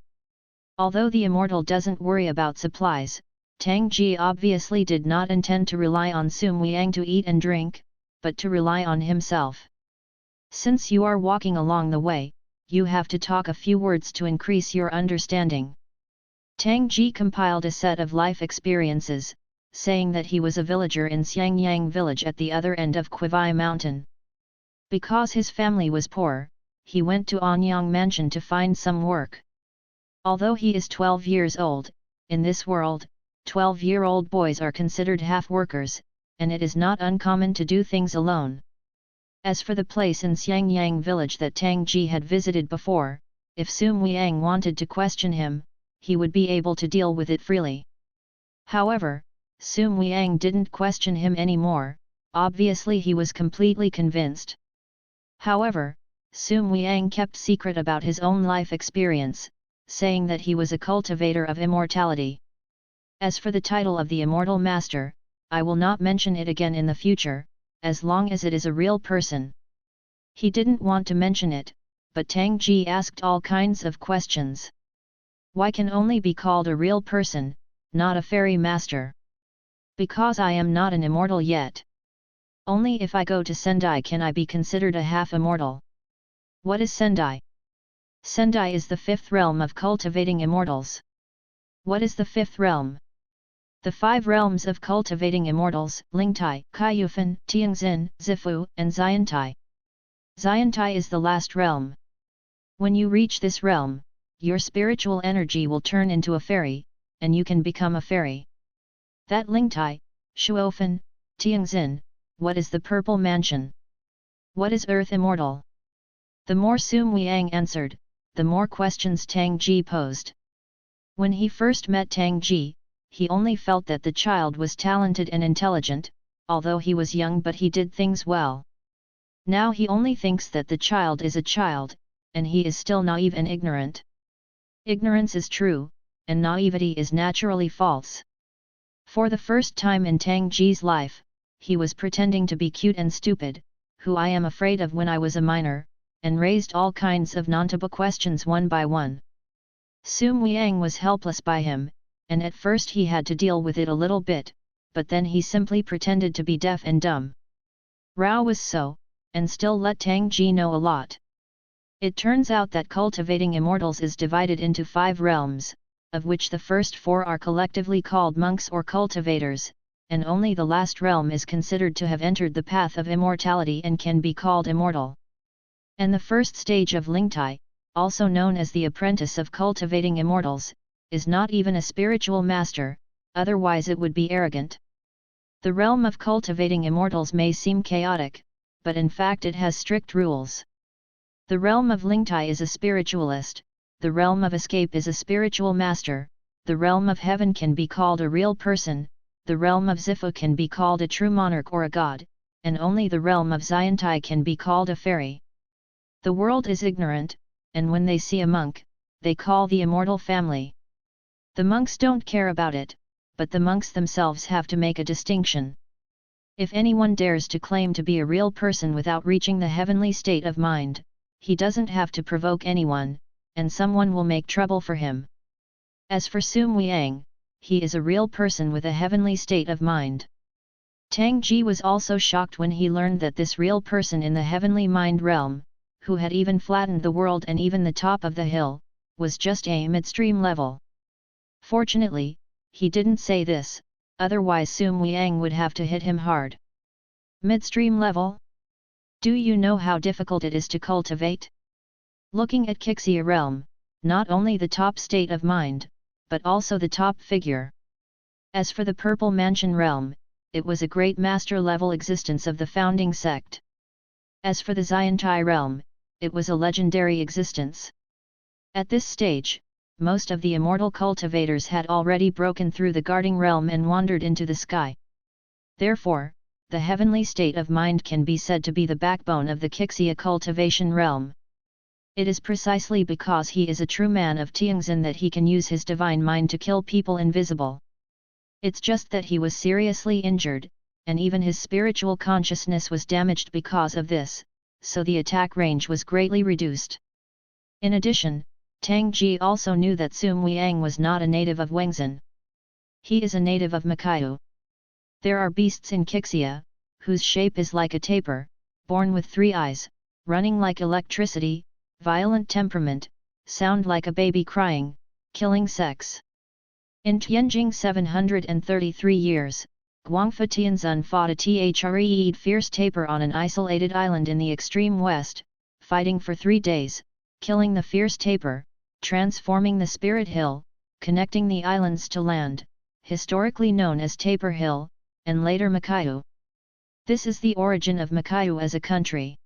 Although the Immortal doesn't worry about supplies, Tang Ji obviously did not intend to rely on Sum Wiang to eat and drink, but to rely on himself. Since you are walking along the way, you have to talk a few words to increase your understanding. Tang Ji compiled a set of life experiences, saying that he was a villager in Xiangyang village at the other end of Qivai Mountain. Because his family was poor, he went to Anyang Mansion to find some work. Although he is 12 years old, in this world, 12-year-old boys are considered half-workers, and it is not uncommon to do things alone. As for the place in Xiangyang village that Tang Ji had visited before, if Sum Wiang wanted to question him, he would be able to deal with it freely. However, Sum Wiang didn't question him anymore, obviously he was completely convinced. However, Sum Wiang kept secret about his own life experience, saying that he was a cultivator of immortality. As for the title of the Immortal Master, I will not mention it again in the future, as long as it is a real person. He didn't want to mention it, but Tang Ji asked all kinds of questions. Why can only be called a real person, not a fairy master? Because I am not an immortal yet. Only if I go to Sendai can I be considered a half-immortal. What is Sendai? Sendai is the fifth realm of cultivating immortals. What is the fifth realm? The 5 realms of cultivating immortals, Lingtai, Kaiyufen, Tianxin, Zifu, and Xiantai. Xiantai is the last realm. When you reach this realm, your spiritual energy will turn into a fairy, and you can become a fairy. That Lingtai, Shuofen, Tianxin, what is the Purple Mansion? What is Earth Immortal? The more Sum Wiang answered, the more questions Tang Ji posed. When he first met Tang Ji, he only felt that the child was talented and intelligent, although he was young but he did things well. Now he only thinks that the child is a child, and he is still naive and ignorant. Ignorance is true, and naivety is naturally false. For the first time in Tang Ji's life, he was pretending to be cute and stupid, who I am afraid of when I was a minor, and raised all kinds of non-taboo questions one by one. Sum Wiang was helpless by him, and at first he had to deal with it a little bit, but then he simply pretended to be deaf and dumb. Rao was so, and still let Tang Ji know a lot. It turns out that cultivating immortals is divided into 5 realms, of which the first 4 are collectively called monks or cultivators, and only the last realm is considered to have entered the path of immortality and can be called immortal. And the first stage of Lingtai, also known as the apprentice of cultivating immortals, is not even a spiritual master, otherwise it would be arrogant. The realm of cultivating immortals may seem chaotic, but in fact it has strict rules. The realm of Lingtai is a spiritualist, the realm of escape is a spiritual master, the realm of heaven can be called a real person, the realm of Zifu can be called a true monarch or a god, and only the realm of Xiantai can be called a fairy. The world is ignorant, and when they see a monk, they call the immortal family. The monks don't care about it, but the monks themselves have to make a distinction. If anyone dares to claim to be a real person without reaching the heavenly state of mind, he doesn't have to provoke anyone, and someone will make trouble for him. As for Sum Wiang, he is a real person with a heavenly state of mind. Tang Ji was also shocked when he learned that this real person in the heavenly mind realm, who had even flattened the world and even the top of the hill, was just a midstream level. Fortunately, he didn't say this, otherwise Sum Wiang would have to hit him hard. Midstream level? Do you know how difficult it is to cultivate? Looking at Qixia realm, not only the top state of mind, but also the top figure. As for the Purple Mansion realm, it was a great master level existence of the founding sect. As for the Xiantai realm, it was a legendary existence. At this stage, most of the immortal cultivators had already broken through the guarding realm and wandered into the sky. Therefore, the heavenly state of mind can be said to be the backbone of the Qixia cultivation realm. It is precisely because he is a true man of Tianxin that he can use his divine mind to kill people invisible. It's just that he was seriously injured, and even his spiritual consciousness was damaged because of this, so the attack range was greatly reduced. In addition, Tang Ji also knew that Sum Weiyang was not a native of Wengzhen. He is a native of Makayu. There are beasts in Qixia, whose shape is like a tapir, born with 3 eyes, running like electricity, violent temperament, sound like a baby crying, killing sex. In Tianjing 733 years, Guangfa Tianzun fought a threed fierce tapir on an isolated island in the extreme west, fighting for 3 days, killing the fierce tapir, transforming the Spirit Hill, connecting the islands to land, historically known as Tapir Hill, and later Makayu. This is the origin of Makayu as a country.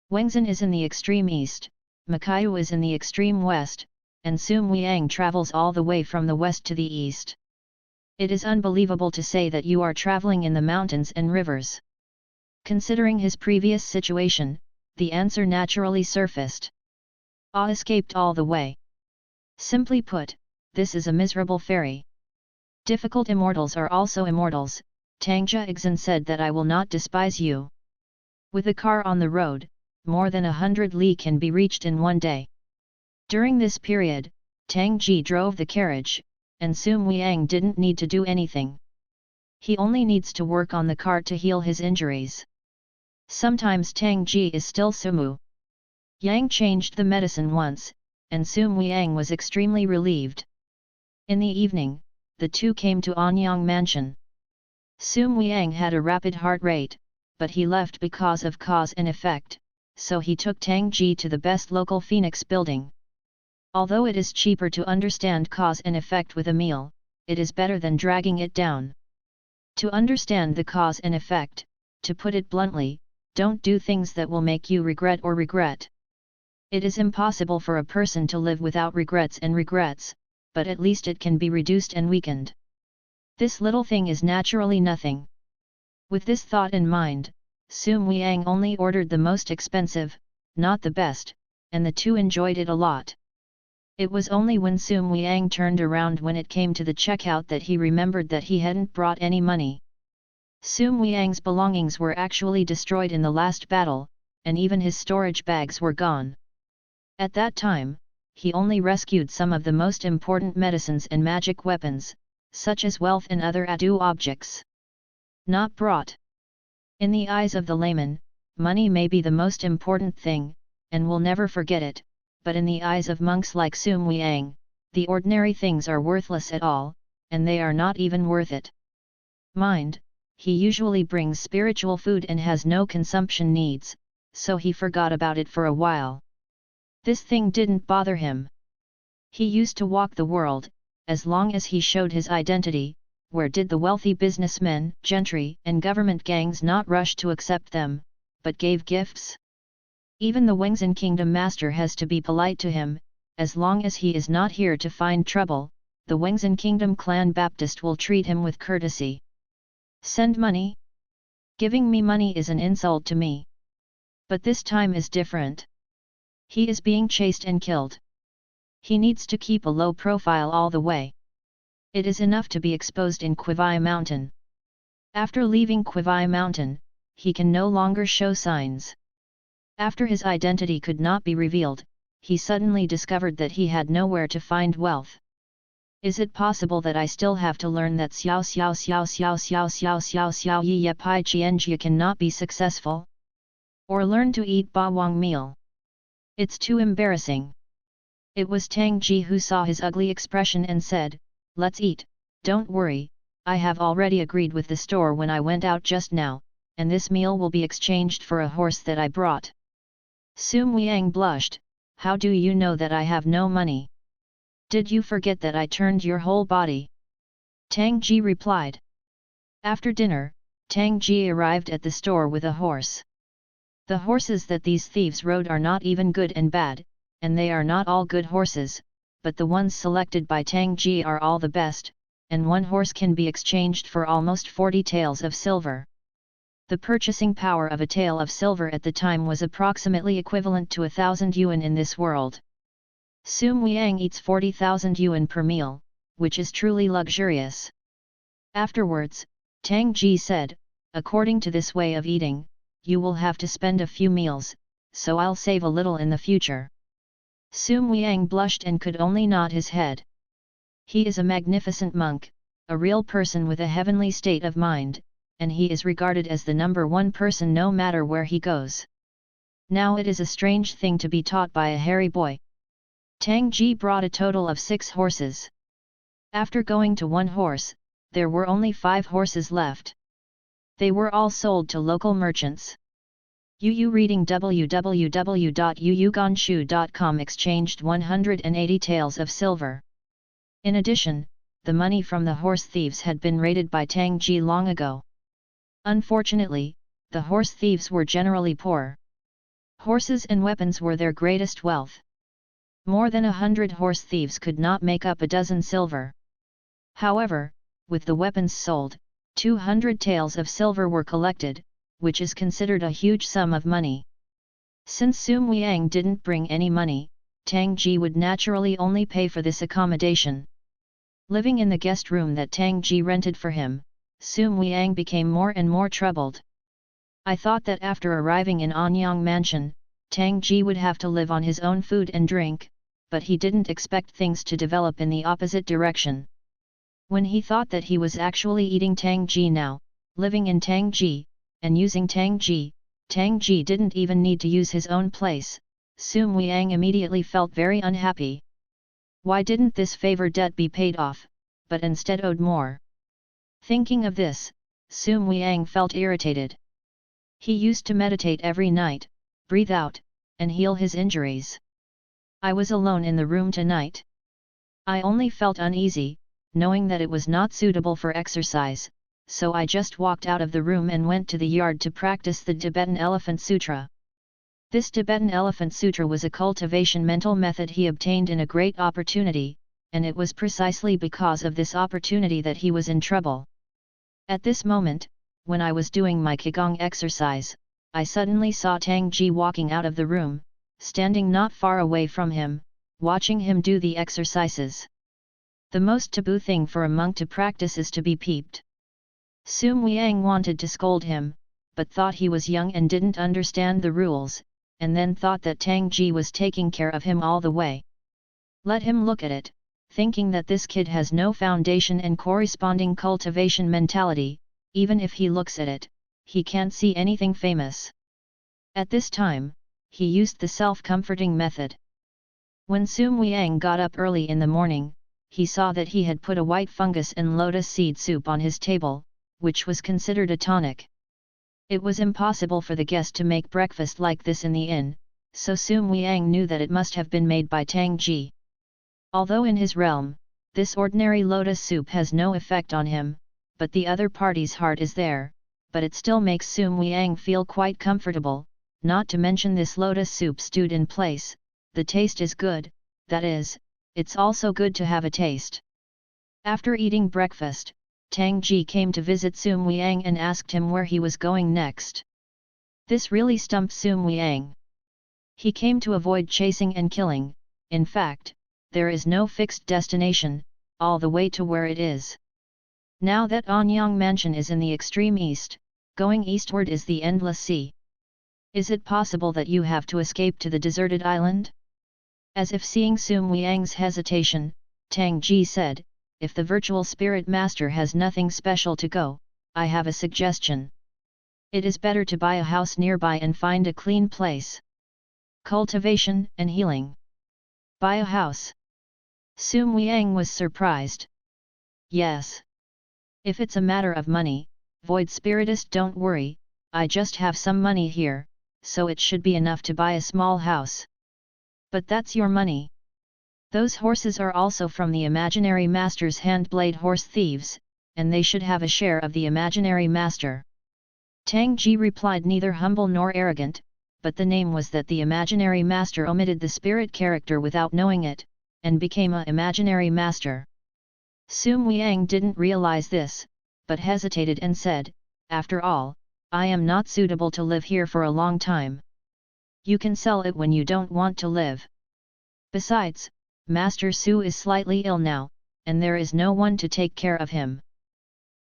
Wengzhen is in the extreme east, Makayu is in the extreme west, and Sum Weiyang travels all the way from the west to the east. It is unbelievable to say that you are traveling in the mountains and rivers. Considering his previous situation, the answer naturally surfaced. Ah escaped all the way. Simply put, this is a miserable ferry. Difficult immortals are also immortals, Tangja Ixin said that I will not despise you. With a car on the road, more than 100 li can be reached in 1 day. During this period, Tang Ji drove the carriage, and Sum Weiyang didn't need to do anything. He only needs to work on the car to heal his injuries. Sometimes Tang Ji is still Sumu. Yang changed the medicine once, and Sum Weiyang was extremely relieved. In the evening, the two came to Anyang Mansion. Sum Weiyang had a rapid heart rate, but he left because of cause and effect, so he took Tang Ji to the best local Phoenix building. Although it is cheaper to understand cause and effect with a meal, it is better than dragging it down. To understand the cause and effect, to put it bluntly, don't do things that will make you regret. It is impossible for a person to live without regrets, but at least it can be reduced and weakened. This little thing is naturally nothing. With this thought in mind, Sum Weiyang only ordered the most expensive, not the best, and the two enjoyed it a lot. It was only when Sum Weiyang turned around when it came to the checkout that he remembered that he hadn't brought any money. Sum Weiyang's belongings were actually destroyed in the last battle, and even his storage bags were gone. At that time, he only rescued some of the most important medicines and magic weapons, such as wealth and other adu objects. Not brought. In the eyes of the layman, money may be the most important thing, and will never forget it, but in the eyes of monks like Sum Weiyang, the ordinary things are worthless at all, and they are not even worth it. Mind, he usually brings spiritual food and has no consumption needs, so he forgot about it for a while. This thing didn't bother him. He used to walk the world, as long as he showed his identity. Where did the wealthy businessmen, gentry, and government gangs not rush to accept them, but gave gifts? Even the Wengzhen kingdom master has to be polite to him, as long as he is not here to find trouble, the Wengzhen kingdom clan Baptist will treat him with courtesy. Send money? Giving me money is an insult to me. But this time is different. He is being chased and killed. He needs to keep a low profile all the way. It is enough to be exposed in Qivai Mountain. After leaving Qivai Mountain, he can no longer show signs. After his identity could not be revealed, he suddenly discovered that he had nowhere to find wealth. Is it possible that I still have to learn that xiao xiao xiao xiao xiao xiao xiao xiao yi ya pai qianjia cannot be successful? Or learn to eat bawang meal? It's too embarrassing. It was Tang Ji who saw his ugly expression and said, "Let's eat, don't worry, I have already agreed with the store when I went out just now, and this meal will be exchanged for a horse that I brought." Sum Weiyang blushed, "How do you know that I have no money? Did you forget that I turned your whole body?" Tang Ji replied. After dinner, Tang Ji arrived at the store with a horse. The horses that these thieves rode are not even good and bad, and they are not all good horses, but the ones selected by Tang Ji are all the best, and one horse can be exchanged for almost 40 taels of silver. The purchasing power of a tael of silver at the time was approximately equivalent to 1,000 yuan in this world. Sum Weiyang eats 40,000 yuan per meal, which is truly luxurious. Afterwards, Tang Ji said, according to this way of eating, you will have to spend a few meals, so I'll save a little in the future. Sum Weiyang blushed and could only nod his head. He is a magnificent monk, a real person with a heavenly state of mind, and he is regarded as the number one person no matter where he goes. Now it is a strange thing to be taught by a hairy boy. Tang Ji brought a total of 6 horses. After going to one horse, there were only 5 horses left. They were all sold to local merchants. Yu reading www.yuyuganshu.com exchanged 180 taels of silver. In addition, the money from the horse thieves had been raided by Tang Ji long ago. Unfortunately, the horse thieves were generally poor. Horses and weapons were their greatest wealth. More than 100 horse thieves could not make up a dozen silver. However, with the weapons sold, 200 taels of silver were collected, which is considered a huge sum of money. Since Sum Weiyang didn't bring any money, Tang Ji would naturally only pay for this accommodation. Living in the guest room that Tang Ji rented for him, Sum Weiyang became more and more troubled. I thought that after arriving in Anyang Mansion, Tang Ji would have to live on his own food and drink, but he didn't expect things to develop in the opposite direction. When he thought that he was actually eating Tang Ji now, living in Tang Ji, and using Tang Ji didn't even need to use his own place, Sum Weiyang immediately felt very unhappy. Why didn't this favor debt be paid off, but instead owed more? Thinking of this, Sum Weiyang felt irritated. He used to meditate every night, breathe out, and heal his injuries. I was alone in the room tonight. I only felt uneasy, knowing that it was not suitable for exercise, so I just walked out of the room and went to the yard to practice the Tibetan Elephant Sutra. This Tibetan Elephant Sutra was a cultivation mental method he obtained in a great opportunity, and it was precisely because of this opportunity that he was in trouble. At this moment, when I was doing my Qigong exercise, I suddenly saw Tang Ji walking out of the room, standing not far away from him, watching him do the exercises. The most taboo thing for a monk to practice is to be peeped. Sum Weiyang wanted to scold him, but thought he was young and didn't understand the rules, and then thought that Tang Ji was taking care of him all the way. Let him look at it, thinking that this kid has no foundation and corresponding cultivation mentality, even if he looks at it, he can't see anything famous. At this time, he used the self-comforting method. When Sum Weiyang got up early in the morning, he saw that he had put a white fungus and lotus seed soup on his table, which was considered a tonic. It was impossible for the guest to make breakfast like this in the inn, so Sum Weiyang knew that it must have been made by Tang Ji. Although in his realm, this ordinary lotus soup has no effect on him, but the other party's heart is there, but it still makes Sum Weiyang feel quite comfortable, not to mention this lotus soup stewed in place, the taste is good, that is, it's also good to have a taste. After eating breakfast, Tang Ji came to visit Sum Weiyang and asked him where he was going next. This really stumped Sum Weiyang. He came to avoid chasing and killing, in fact, there is no fixed destination, all the way to where it is. Now that Anyang Mansion is in the extreme east, going eastward is the endless sea. Is it possible that you have to escape to the deserted island? As if seeing Sum Weiyang's hesitation, Tang Ji said, if the virtual spirit master has nothing special to go, I have a suggestion. It is better to buy a house nearby and find a clean place. Cultivation and healing. Buy a house. Sum Weiyang was surprised. Yes. If it's a matter of money, void spiritist, don't worry, I just have some money here, so it should be enough to buy a small house. But that's your money. Those horses are also from the imaginary master's handblade horse thieves, and they should have a share of the imaginary master. Tang Ji replied, neither humble nor arrogant, but the name was that the imaginary master omitted the spirit character without knowing it, and became a imaginary master. Sum Weiyang didn't realize this, but hesitated and said, after all, I am not suitable to live here for a long time. You can sell it when you don't want to live. Besides, Master Su is slightly ill now, and there is no one to take care of him.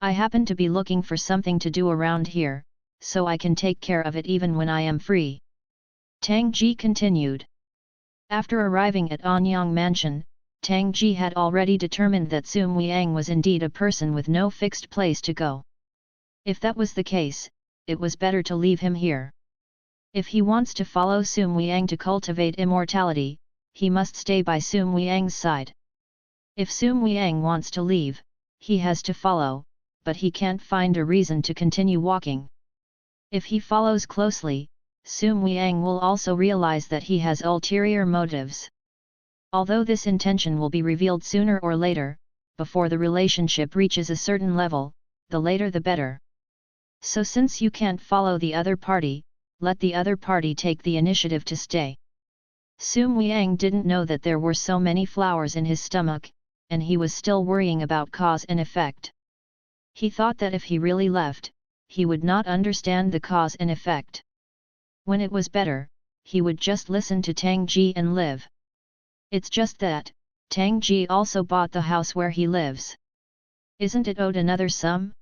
I happen to be looking for something to do around here, so I can take care of it even when I am free. Tang Ji continued. After arriving at Anyang Mansion, Tang Ji had already determined that Sum Wiang was indeed a person with no fixed place to go. If that was the case, it was better to leave him here. If he wants to follow Sum Wiang to cultivate immortality, he must stay by Sum Wiang's side. If Sum Wiang wants to leave, he has to follow, but he can't find a reason to continue walking. If he follows closely, Sum Wiang will also realize that he has ulterior motives. Although this intention will be revealed sooner or later, before the relationship reaches a certain level, the later the better. So since you can't follow the other party, let the other party take the initiative to stay. Sum Wiang didn't know that there were so many flowers in his stomach, and he was still worrying about cause and effect. He thought that if he really left, he would not understand the cause and effect. When it was better, he would just listen to Tang Ji and live. It's just that, Tang Ji also bought the house where he lives. Isn't it owed another sum?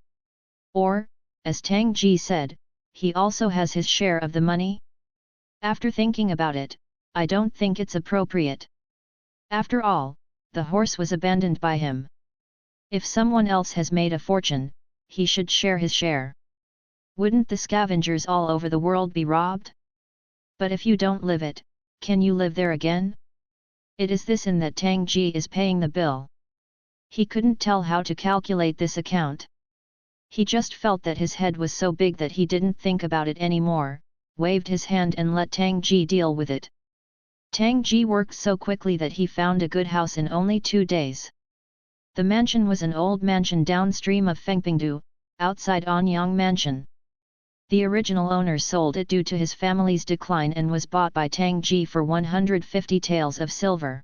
Or, as Tang Ji said, he also has his share of the money? After thinking about it, I don't think it's appropriate. After all, the horse was abandoned by him. If someone else has made a fortune, he should share his share. Wouldn't the scavengers all over the world be robbed? But if you don't live it, can you live there again? It is this in that Tang Ji is paying the bill. He couldn't tell how to calculate this account. He just felt that his head was so big that he didn't think about it anymore, waved his hand and let Tang Ji deal with it. Tang Ji worked so quickly that he found a good house in only 2 days. The mansion was an old mansion downstream of Fengpingdu, outside Anyang Mansion. The original owner sold it due to his family's decline and was bought by Tang Ji for 150 taels of silver.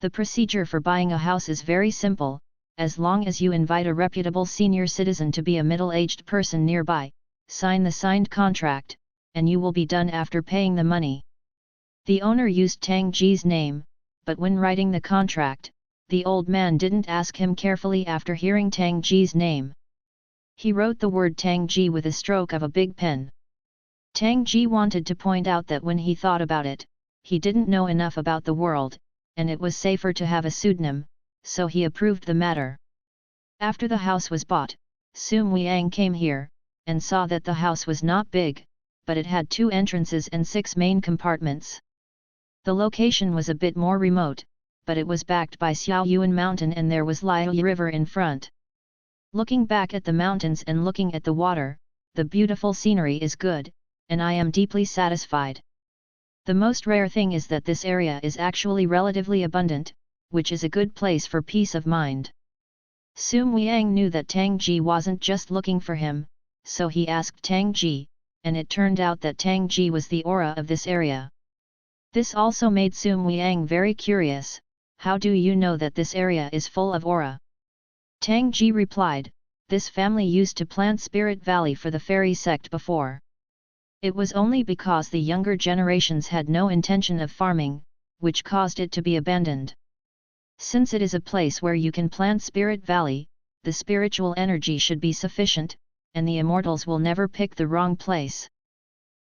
The procedure for buying a house is very simple, as long as you invite a reputable senior citizen to be a middle-aged person nearby, sign the signed contract, and you will be done after paying the money. The owner used Tang Ji's name, but when writing the contract, the old man didn't ask him carefully after hearing Tang Ji's name. He wrote the word Tang Ji with a stroke of a big pen. Tang Ji wanted to point out that when he thought about it, he didn't know enough about the world, and it was safer to have a pseudonym, so he approved the matter. After the house was bought, Sum Wiang came here, and saw that the house was not big, but it had 2 entrances and 6 main compartments. The location was a bit more remote, but it was backed by Xiaoyuan Mountain and there was Liaoyi River in front. Looking back at the mountains and looking at the water, the beautiful scenery is good, and I am deeply satisfied. The most rare thing is that this area is actually relatively abundant, which is a good place for peace of mind. Sum Wiang knew that Tang Ji wasn't just looking for him, so he asked Tang Ji, and it turned out that Tang Ji was the aura of this area. This also made Sum Wiang very curious. How do you know that this area is full of aura? Tang Ji replied, this family used to plant Spirit Valley for the fairy sect before. It was only because the younger generations had no intention of farming, which caused it to be abandoned. Since it is a place where you can plant Spirit Valley, the spiritual energy should be sufficient, and the immortals will never pick the wrong place.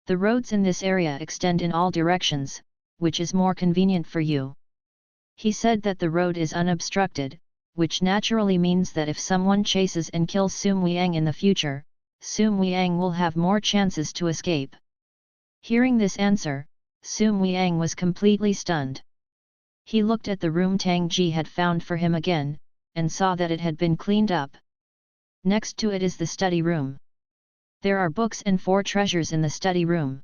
The roads in this area extend in all directions, which is more convenient for you. He said that the road is unobstructed, which naturally means that if someone chases and kills Sum Wiang in the future, Sum Wiang will have more chances to escape. Hearing this answer, Sum Wiang was completely stunned. He looked at the room Tang Ji had found for him again, and saw that it had been cleaned up. Next to it is the study room. There are books and 4 treasures in the study room.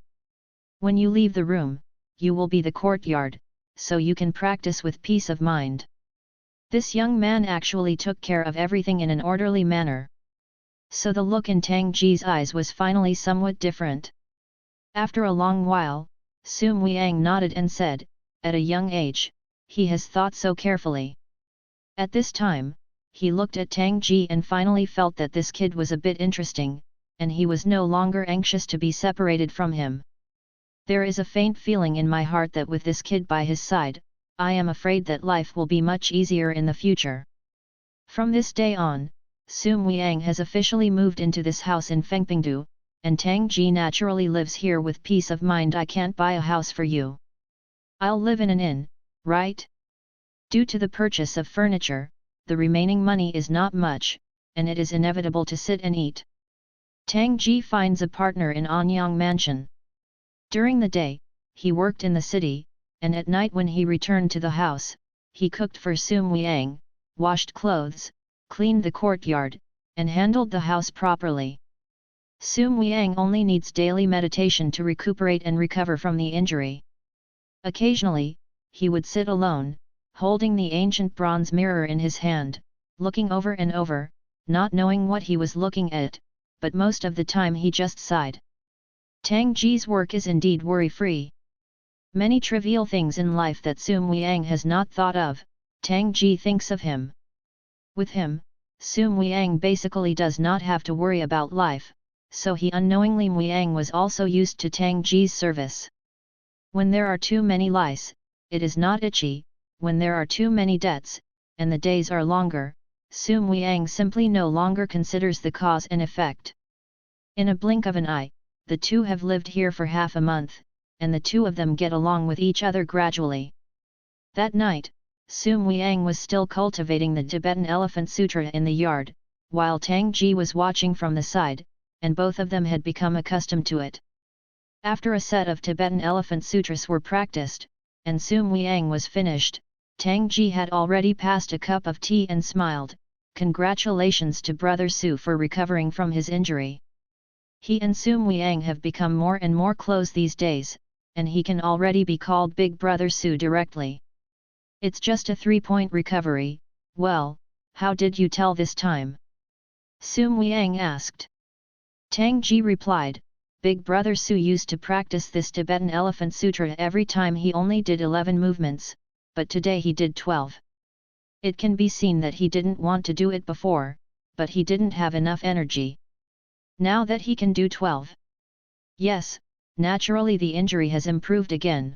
When you leave the room, you will be the courtyard, so you can practice with peace of mind. This young man actually took care of everything in an orderly manner. So the look in Tang Ji's eyes was finally somewhat different. After a long while, Sum Wiang nodded and said, at a young age, he has thought so carefully. At this time, he looked at Tang Ji and finally felt that this kid was a bit interesting, and he was no longer anxious to be separated from him. There is a faint feeling in my heart that with this kid by his side, I am afraid that life will be much easier in the future. From this day on, Sum Wiang has officially moved into this house in Fengpingdu, and Tang Ji naturally lives here with peace of mind. I can't buy a house for you. I'll live in an inn, right? Due to the purchase of furniture, the remaining money is not much, and it is inevitable to sit and eat. Tang Ji finds a partner in Anyang Mansion. During the day, he worked in the city, and at night when he returned to the house, he cooked for Sum Wiang, washed clothes, cleaned the courtyard, and handled the house properly. Sum Wiang only needs daily meditation to recuperate and recover from the injury. Occasionally, he would sit alone, holding the ancient bronze mirror in his hand, looking over and over, not knowing what he was looking at, but most of the time he just sighed. Tang Ji's work is indeed worry-free. Many trivial things in life that Sum Wiang has not thought of, Tang Ji thinks of him. With him, Sum Wiang basically does not have to worry about life, so he unknowingly Wiang was also used to Tang Ji's service. When there are too many lice, it is not itchy. When there are too many debts, and the days are longer, Sum Wiang simply no longer considers the cause and effect. In a blink of an eye, the two have lived here for half a month, and the two of them get along with each other gradually. That night, Sum Wiang was still cultivating the Tibetan Elephant Sutra in the yard, while Tang Ji was watching from the side, and both of them had become accustomed to it. After a set of Tibetan Elephant Sutras were practiced, and Sum Wiang was finished, Tang Ji had already passed a cup of tea and smiled. Congratulations to Brother Su for recovering from his injury. He and Sum Wiang have become more and more close these days, and he can already be called Big Brother Su directly. It's just a 3-point recovery. Well, how did you tell this time? Sum Wiang asked. Tang Ji replied, Big Brother Su used to practice this Tibetan Elephant Sutra every time. He only did 11 movements, but today he did 12. It can be seen that he didn't want to do it before, but he didn't have enough energy. Now that he can do 12. Yes, naturally the injury has improved again.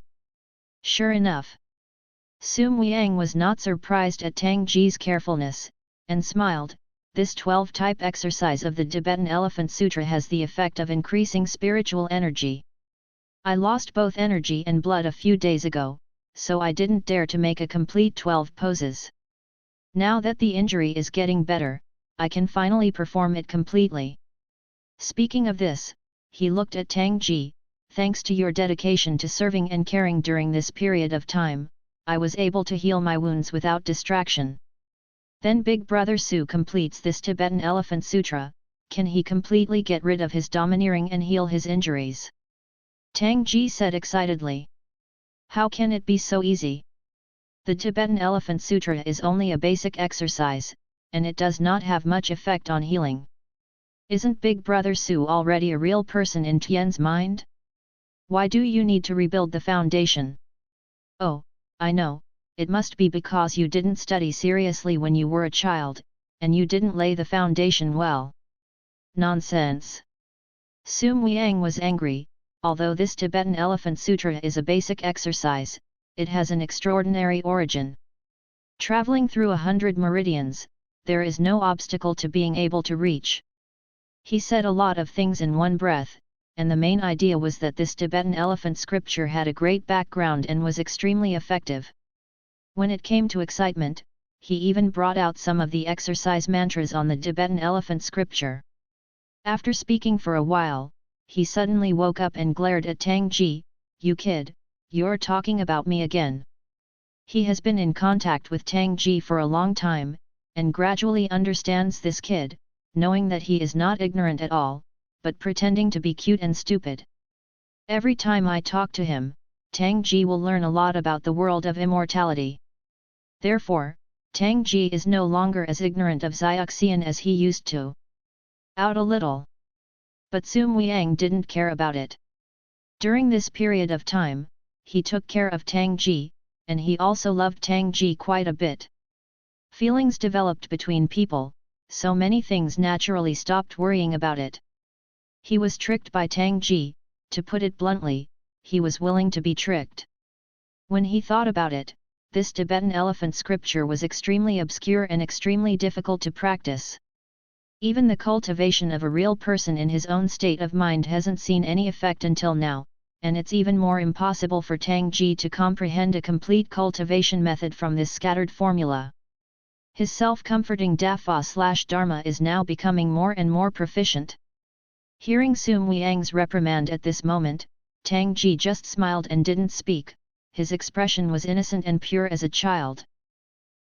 Sure enough. Sum Wiang was not surprised at Tang Ji's carefulness, and smiled. This 12-type exercise of the Tibetan Elephant Sutra has the effect of increasing spiritual energy. I lost both energy and blood a few days ago, so I didn't dare to make a complete 12 poses. Now that the injury is getting better, I can finally perform it completely. Speaking of this, he looked at Tang Ji. Thanks to your dedication to serving and caring during this period of time, I was able to heal my wounds without distraction. Then Big Brother Su completes this Tibetan Elephant Sutra. Can he completely get rid of his domineering and heal his injuries? Tang Ji said excitedly. How can it be so easy? The Tibetan Elephant Sutra is only a basic exercise, and it does not have much effect on healing. Isn't Big Brother Su already a real person in Tian's mind? Why do you need to rebuild the foundation? Oh, I know, it must be because you didn't study seriously when you were a child, and you didn't lay the foundation well. Nonsense! Sum Wiang was angry. Although this Tibetan Elephant Sutra is a basic exercise, it has an extraordinary origin. Traveling through 100 meridians, there is no obstacle to being able to reach. He said a lot of things in one breath, and the main idea was that this Tibetan elephant scripture had a great background and was extremely effective. When it came to excitement, he even brought out some of the exercise mantras on the Tibetan elephant scripture. After speaking for a while, he suddenly woke up and glared at Tang Ji. You kid, you're talking about me again. He has been in contact with Tang Ji for a long time, and gradually understands this kid, knowing that he is not ignorant at all, but pretending to be cute and stupid. Every time I talk to him, Tang Ji will learn a lot about the world of immortality. Therefore, Tang Ji is no longer as ignorant of Xiaoxian as he used to. Out a little. But Sum Wiang didn't care about it. During this period of time, he took care of Tang Ji, and he also loved Tang Ji quite a bit. Feelings developed between people, so many things naturally stopped worrying about it. He was tricked by Tang Ji, to put it bluntly, he was willing to be tricked. When he thought about it, this Tibetan elephant scripture was extremely obscure and extremely difficult to practice. Even the cultivation of a real person in his own state of mind hasn't seen any effect until now, and it's even more impossible for Tang Ji to comprehend a complete cultivation method from this scattered formula. His self-comforting Dafa/Dharma is now becoming more and more proficient. Hearing Sum Liang's reprimand at this moment, Tang Ji just smiled and didn't speak. His expression was innocent and pure as a child.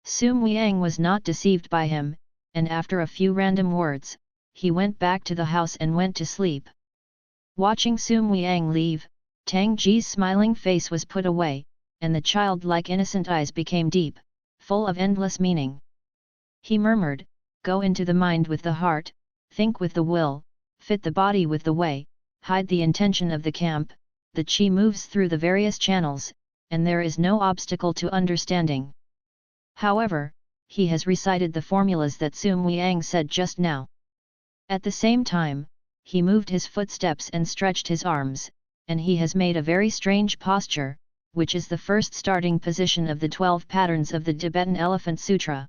Sum Liang was not deceived by him, and after a few random words, he went back to the house and went to sleep. Watching Sum Liang leave, Tang Ji's smiling face was put away, and the childlike innocent eyes became deep, full of endless meaning. He murmured, "Go into the mind with the heart, think with the will, fit the body with the way, hide the intention of the camp, the qi moves through the various channels, and there is no obstacle to understanding." However, he has recited the formulas that Sum Liang said just now. At the same time, he moved his footsteps and stretched his arms, and he has made a very strange posture, which is the first starting position of the 12 patterns of the Tibetan Elephant Sutra.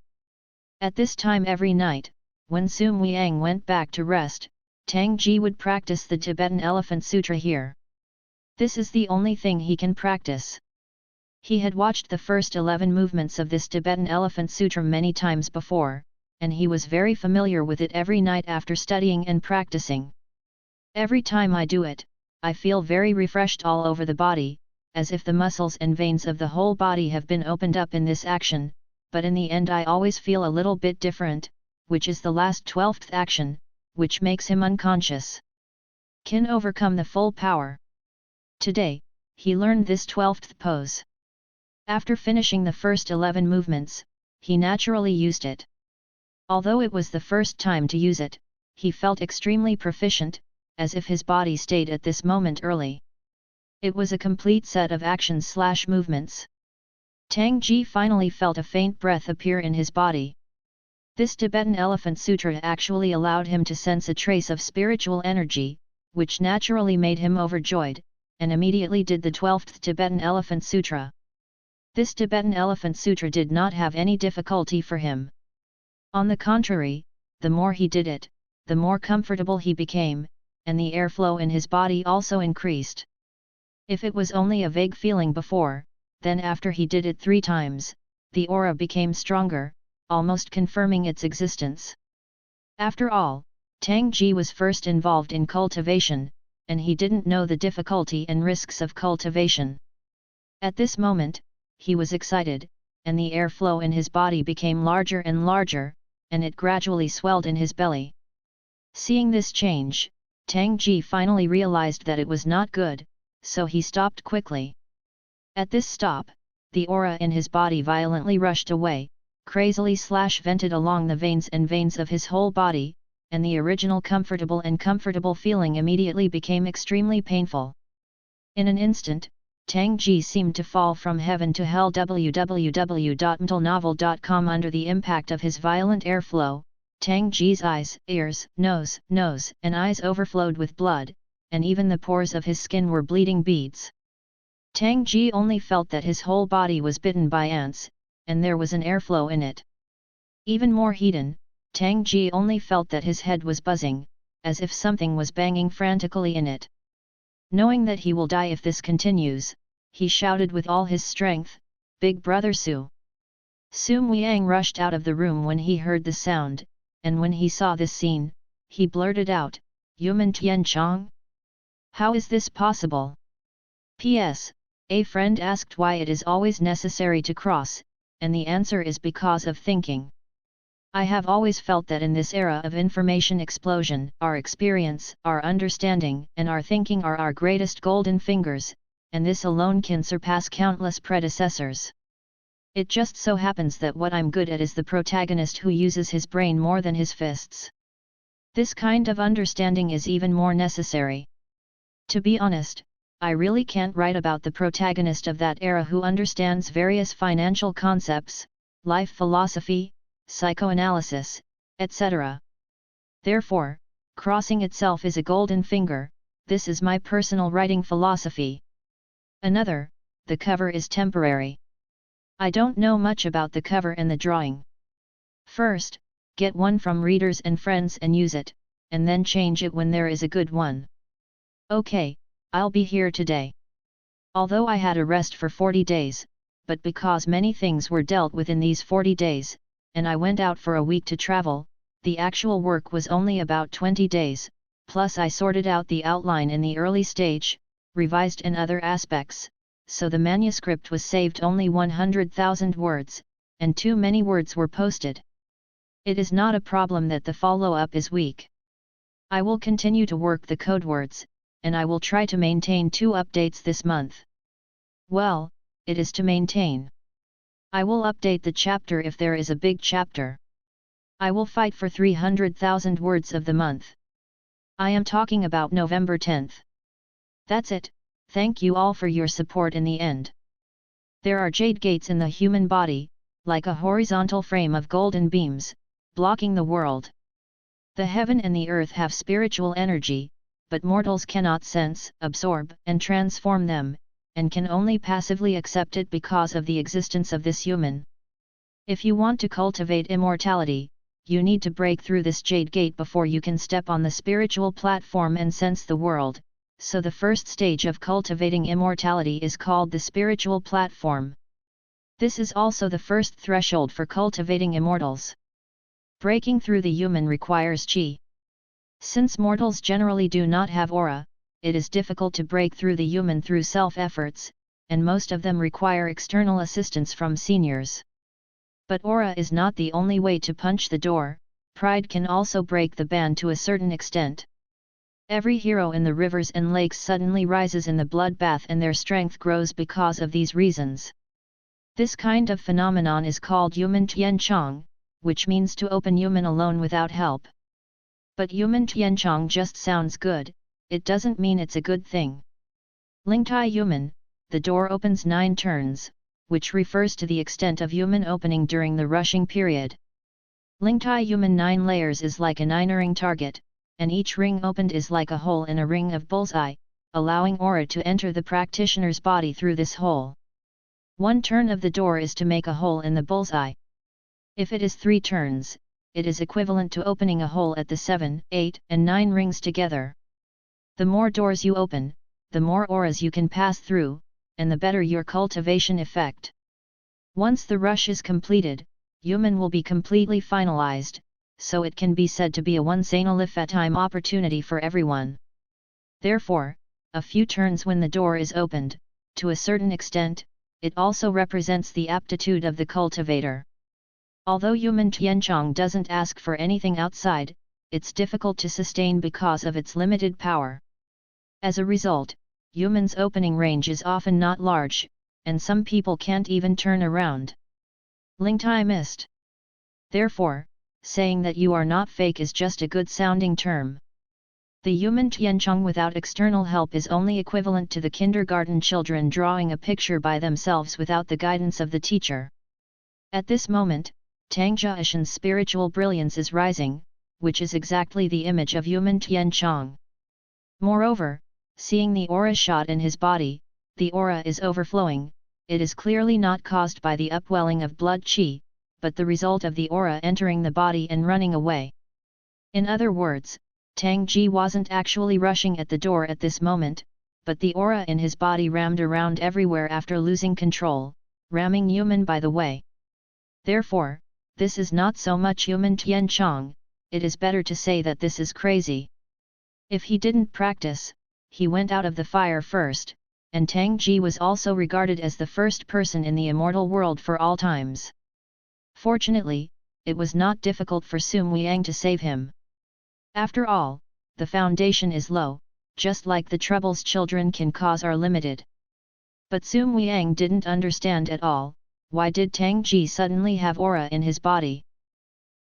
At this time every night, when Sum Liang went back to rest, Tang Ji would practice the Tibetan Elephant Sutra here. This is the only thing he can practice. He had watched the first 11 movements of this Tibetan Elephant Sutra many times before, and he was very familiar with it every night after studying and practicing. Every time I do it, I feel very refreshed all over the body, as if the muscles and veins of the whole body have been opened up in this action, but in the end I always feel a little bit different, which is the last 12th action, which makes him unconscious. Can overcome the full power. Today, he learned this 12th pose. After finishing the first 11 movements, he naturally used it. Although it was the first time to use it, he felt extremely proficient, as if his body stayed at this moment early. It was a complete set of actions/movements. Tang Ji finally felt a faint breath appear in his body. This Tibetan Elephant Sutra actually allowed him to sense a trace of spiritual energy, which naturally made him overjoyed, and immediately did the 12th Tibetan Elephant Sutra. This Tibetan Elephant Sutra did not have any difficulty for him. On the contrary, the more he did it, the more comfortable he became, and the airflow in his body also increased. If it was only a vague feeling before, then after he did it 3 times, the aura became stronger, almost confirming its existence. After all, Tang Ji was first involved in cultivation, and he didn't know the difficulty and risks of cultivation. At this moment, he was excited, and the airflow in his body became larger and larger, and it gradually swelled in his belly. Seeing this change, Tang Ji finally realized that it was not good, so he stopped quickly. At this stop, the aura in his body violently rushed away, crazily/vented along the veins of his whole body, and the original comfortable feeling immediately became extremely painful. In an instant, Tang Ji seemed to fall from heaven to hell. www.mtalnovel.com. Under the impact of his violent airflow, Tang Ji's eyes, ears, nose, and eyes overflowed with blood, and even the pores of his skin were bleeding beads. Tang Ji only felt that his whole body was bitten by ants, and there was an airflow in it. Even more heated, Tang Ji only felt that his head was buzzing, as if something was banging frantically in it. Knowing that he will die if this continues, he shouted with all his strength, "Big Brother Su!" Sum Liang rushed out of the room when he heard the sound, and when he saw this scene, he blurted out, "Yuman Tian Chong? How is this possible?" P.S. A friend asked why it is always necessary to cross, and the answer is because of thinking. I have always felt that in this era of information explosion, our experience, our understanding, and our thinking are our greatest golden fingers, and this alone can surpass countless predecessors. It just so happens that what I'm good at is the protagonist who uses his brain more than his fists. This kind of understanding is even more necessary. To be honest, I really can't write about the protagonist of that era who understands various financial concepts, life philosophy, psychoanalysis, etc. Therefore, crossing itself is a golden finger, this is my personal writing philosophy. Another, the cover is temporary. I don't know much about the cover and the drawing. First, get one from readers and friends and use it, and then change it when there is a good one. Okay, I'll be here today. Although I had a rest for 40 days, but because many things were dealt with in these 40 days, and I went out for a week to travel, the actual work was only about 20 days, plus I sorted out the outline in the early stage, revised in other aspects, so the manuscript was saved only 100,000 words, and too many words were posted. It is not a problem that the follow-up is weak. I will continue to work the code words, and I will try to maintain 2 updates this month. Well, it is to maintain. I will update the chapter if there is a big chapter. I will fight for 300,000 words of the month. I am talking about November 10th. That's it, thank you all for your support in the end. There are jade gates in the human body, like a horizontal frame of golden beams, blocking the world. The heaven and the earth have spiritual energy, but mortals cannot sense, absorb, and transform them, and can only passively accept it because of the existence of this human. If you want to cultivate immortality, you need to break through this jade gate before you can step on the spiritual platform and sense the world, so the first stage of cultivating immortality is called the spiritual platform. This is also the first threshold for cultivating immortals. Breaking through the human requires chi. Since mortals generally do not have aura, it is difficult to break through the human through self-efforts, and most of them require external assistance from seniors. But aura is not the only way to punch the door, pride can also break the band to a certain extent. Every hero in the rivers and lakes suddenly rises in the bloodbath and their strength grows because of these reasons. This kind of phenomenon is called human tianchang, which means to open human alone without help. But human tianchang just sounds good, it doesn't mean it's a good thing. Lingtai human, the door opens 9 turns, which refers to the extent of human opening during the rushing period. Lingtai human 9 layers is like a 9-ring target, and each ring opened is like a hole in a ring of bullseye, allowing aura to enter the practitioner's body through this hole. 1 turn of the door is to make a hole in the bullseye. If it is 3 turns, it is equivalent to opening a hole at the 7, 8, and 9 rings together. The more doors you open, the more auras you can pass through, and the better your cultivation effect. Once the rush is completed, human will be completely finalized, so it can be said to be a once in a lifetime opportunity for everyone. Therefore, a few turns when the door is opened, to a certain extent, it also represents the aptitude of the cultivator. Although human tianchang doesn't ask for anything outside, it's difficult to sustain because of its limited power. As a result, human's opening range is often not large, and some people can't even turn around. Lingtai missed. Therefore, saying that you are not fake is just a good sounding term. The human tianchang without external help is only equivalent to the kindergarten children drawing a picture by themselves without the guidance of the teacher. At this moment, Tang Jiashan's spiritual brilliance is rising, which is exactly the image of human tianchang. Moreover, seeing the aura shot in his body, the aura is overflowing, it is clearly not caused by the upwelling of blood qi, but the result of the aura entering the body and running away. In other words, Tang Ji wasn't actually rushing at the door at this moment, but the aura in his body rammed around everywhere after losing control, ramming human by the way. Therefore, this is not so much human tianchang, it is better to say that this is crazy. If he didn't practice, he went out of the fire first, and Tang Ji was also regarded as the first person in the immortal world for all times. Fortunately, it was not difficult for Sum Wiang to save him. After all, the foundation is low, just like the troubles children can cause are limited. But Sum Wiang didn't understand at all, why did Tang Ji suddenly have aura in his body?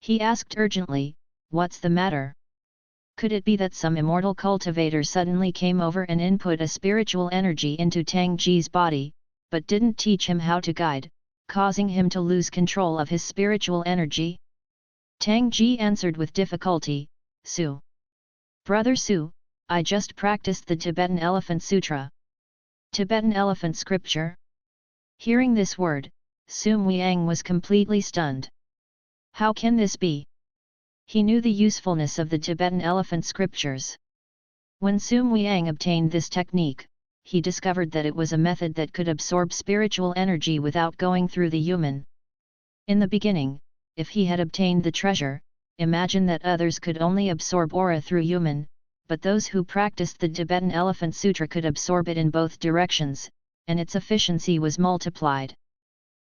He asked urgently, what's the matter? Could it be that some immortal cultivator suddenly came over and input a spiritual energy into Tang Ji's body, but didn't teach him how to guide, causing him to lose control of his spiritual energy? Tang Ji answered with difficulty, Su. Brother Su, I just practiced the Tibetan Elephant Sutra. Tibetan Elephant Scripture? Hearing this word, Su Muiang was completely stunned. How can this be? He knew the usefulness of the Tibetan Elephant Scriptures. When Su Muiang obtained this technique, he discovered that it was a method that could absorb spiritual energy without going through the human. In the beginning, if he had obtained the treasure, imagine that others could only absorb aura through human, but those who practiced the Tibetan Elephant Sutra could absorb it in both directions, and its efficiency was multiplied.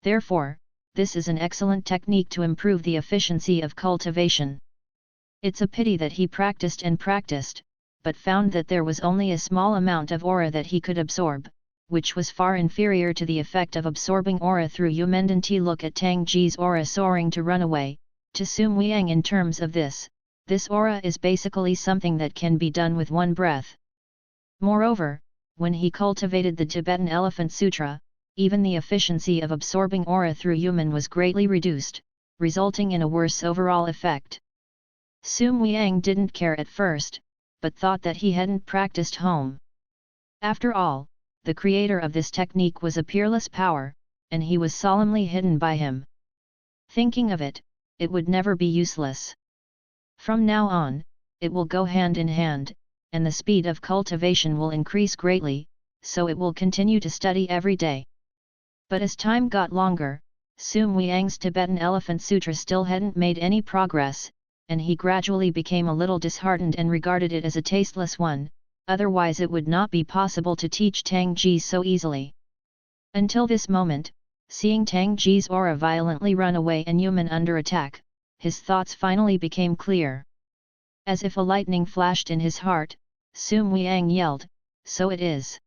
Therefore, this is an excellent technique to improve the efficiency of cultivation. It's a pity that he practiced and practiced, but found that there was only a small amount of aura that he could absorb, which was far inferior to the effect of absorbing aura through Yumendanti. Look at Tang Ji's aura soaring to run away. To Su Muiang, in terms of this aura is basically something that can be done with one breath. Moreover, when he cultivated the Tibetan Elephant Sutra, even the efficiency of absorbing aura through human was greatly reduced, resulting in a worse overall effect. Su Muiang didn't care at first, but thought that he hadn't practiced home. After all, the creator of this technique was a peerless power, and he was solemnly hidden by him. Thinking of it, it would never be useless. From now on, it will go hand in hand, and the speed of cultivation will increase greatly, so it will continue to study every day. But as time got longer, Su Muiang's Tibetan Elephant Sutra still hadn't made any progress, and he gradually became a little disheartened and regarded it as a tasteless one, otherwise it would not be possible to teach Tang Ji so easily. Until this moment, seeing Tang Ji's aura violently run away and human under attack, his thoughts finally became clear. As if a lightning flashed in his heart, Su Muiang yelled, "So it is!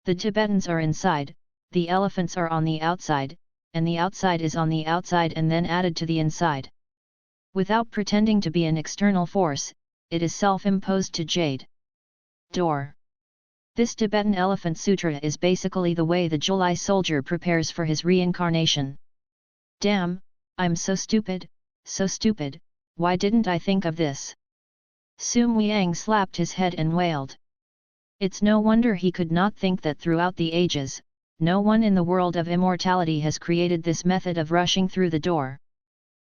The Tibetans are inside, the elephants are on the outside, and the outside is on the outside and then added to the inside. Without pretending to be an external force, it is self-imposed to jade. Door. This Tibetan Elephant Sutra is basically the way the Julai soldier prepares for his reincarnation. Damn, I'm so stupid, why didn't I think of this?" Su Muiang slapped his head and wailed. It's no wonder he could not think that throughout the ages, no one in the world of immortality has created this method of rushing through the door.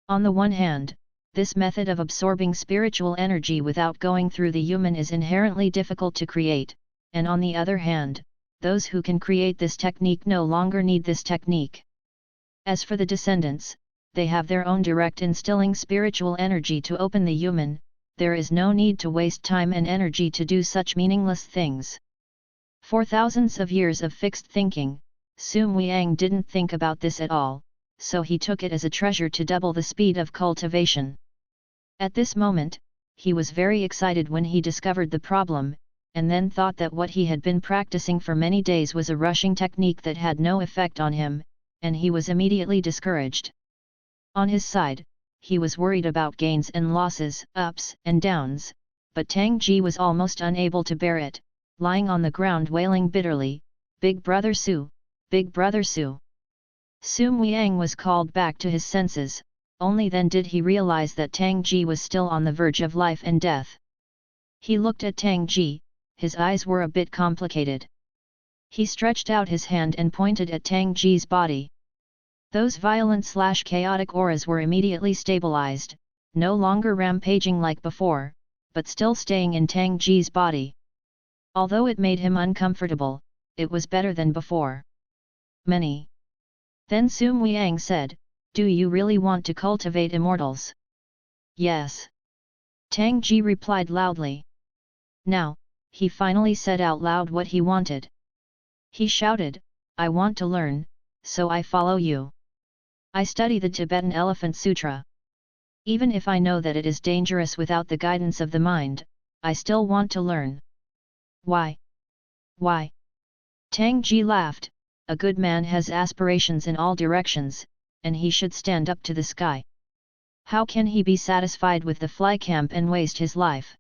On the one hand, this method of absorbing spiritual energy without going through the human is inherently difficult to create, and on the other hand, those who can create this technique no longer need this technique. As for the descendants, they have their own direct instilling spiritual energy to open the human. There is no need to waste time and energy to do such meaningless things. For thousands of years of fixed thinking, Su Muiang didn't think about this at all, so he took it as a treasure to double the speed of cultivation. At this moment, he was very excited when he discovered the problem, and then thought that what he had been practicing for many days was a rushing technique that had no effect on him, and he was immediately discouraged. On his side, he was worried about gains and losses, ups and downs, but Tang Ji was almost unable to bear it, lying on the ground wailing bitterly, "Big Brother Su! Big Brother Su!" Su Muiang was called back to his senses, only then did he realize that Tang Ji was still on the verge of life and death. He looked at Tang Ji, his eyes were a bit complicated. He stretched out his hand and pointed at Tang Ji's body. Those violent/chaotic auras were immediately stabilized, no longer rampaging like before, but still staying in Tang Ji's body. Although it made him uncomfortable, it was better than before. Many. Then Su Muiang said, "Do you really want to cultivate immortals?" "Yes." Tang Ji replied loudly. Now, he finally said out loud what he wanted. He shouted, "I want to learn, so I follow you. I study the Tibetan Elephant Sutra. Even if I know that it is dangerous without the guidance of the mind, I still want to learn." "Why? Why?" Tang Ji laughed, "A good man has aspirations in all directions, and he should stand up to the sky. How can he be satisfied with the fly camp and waste his life?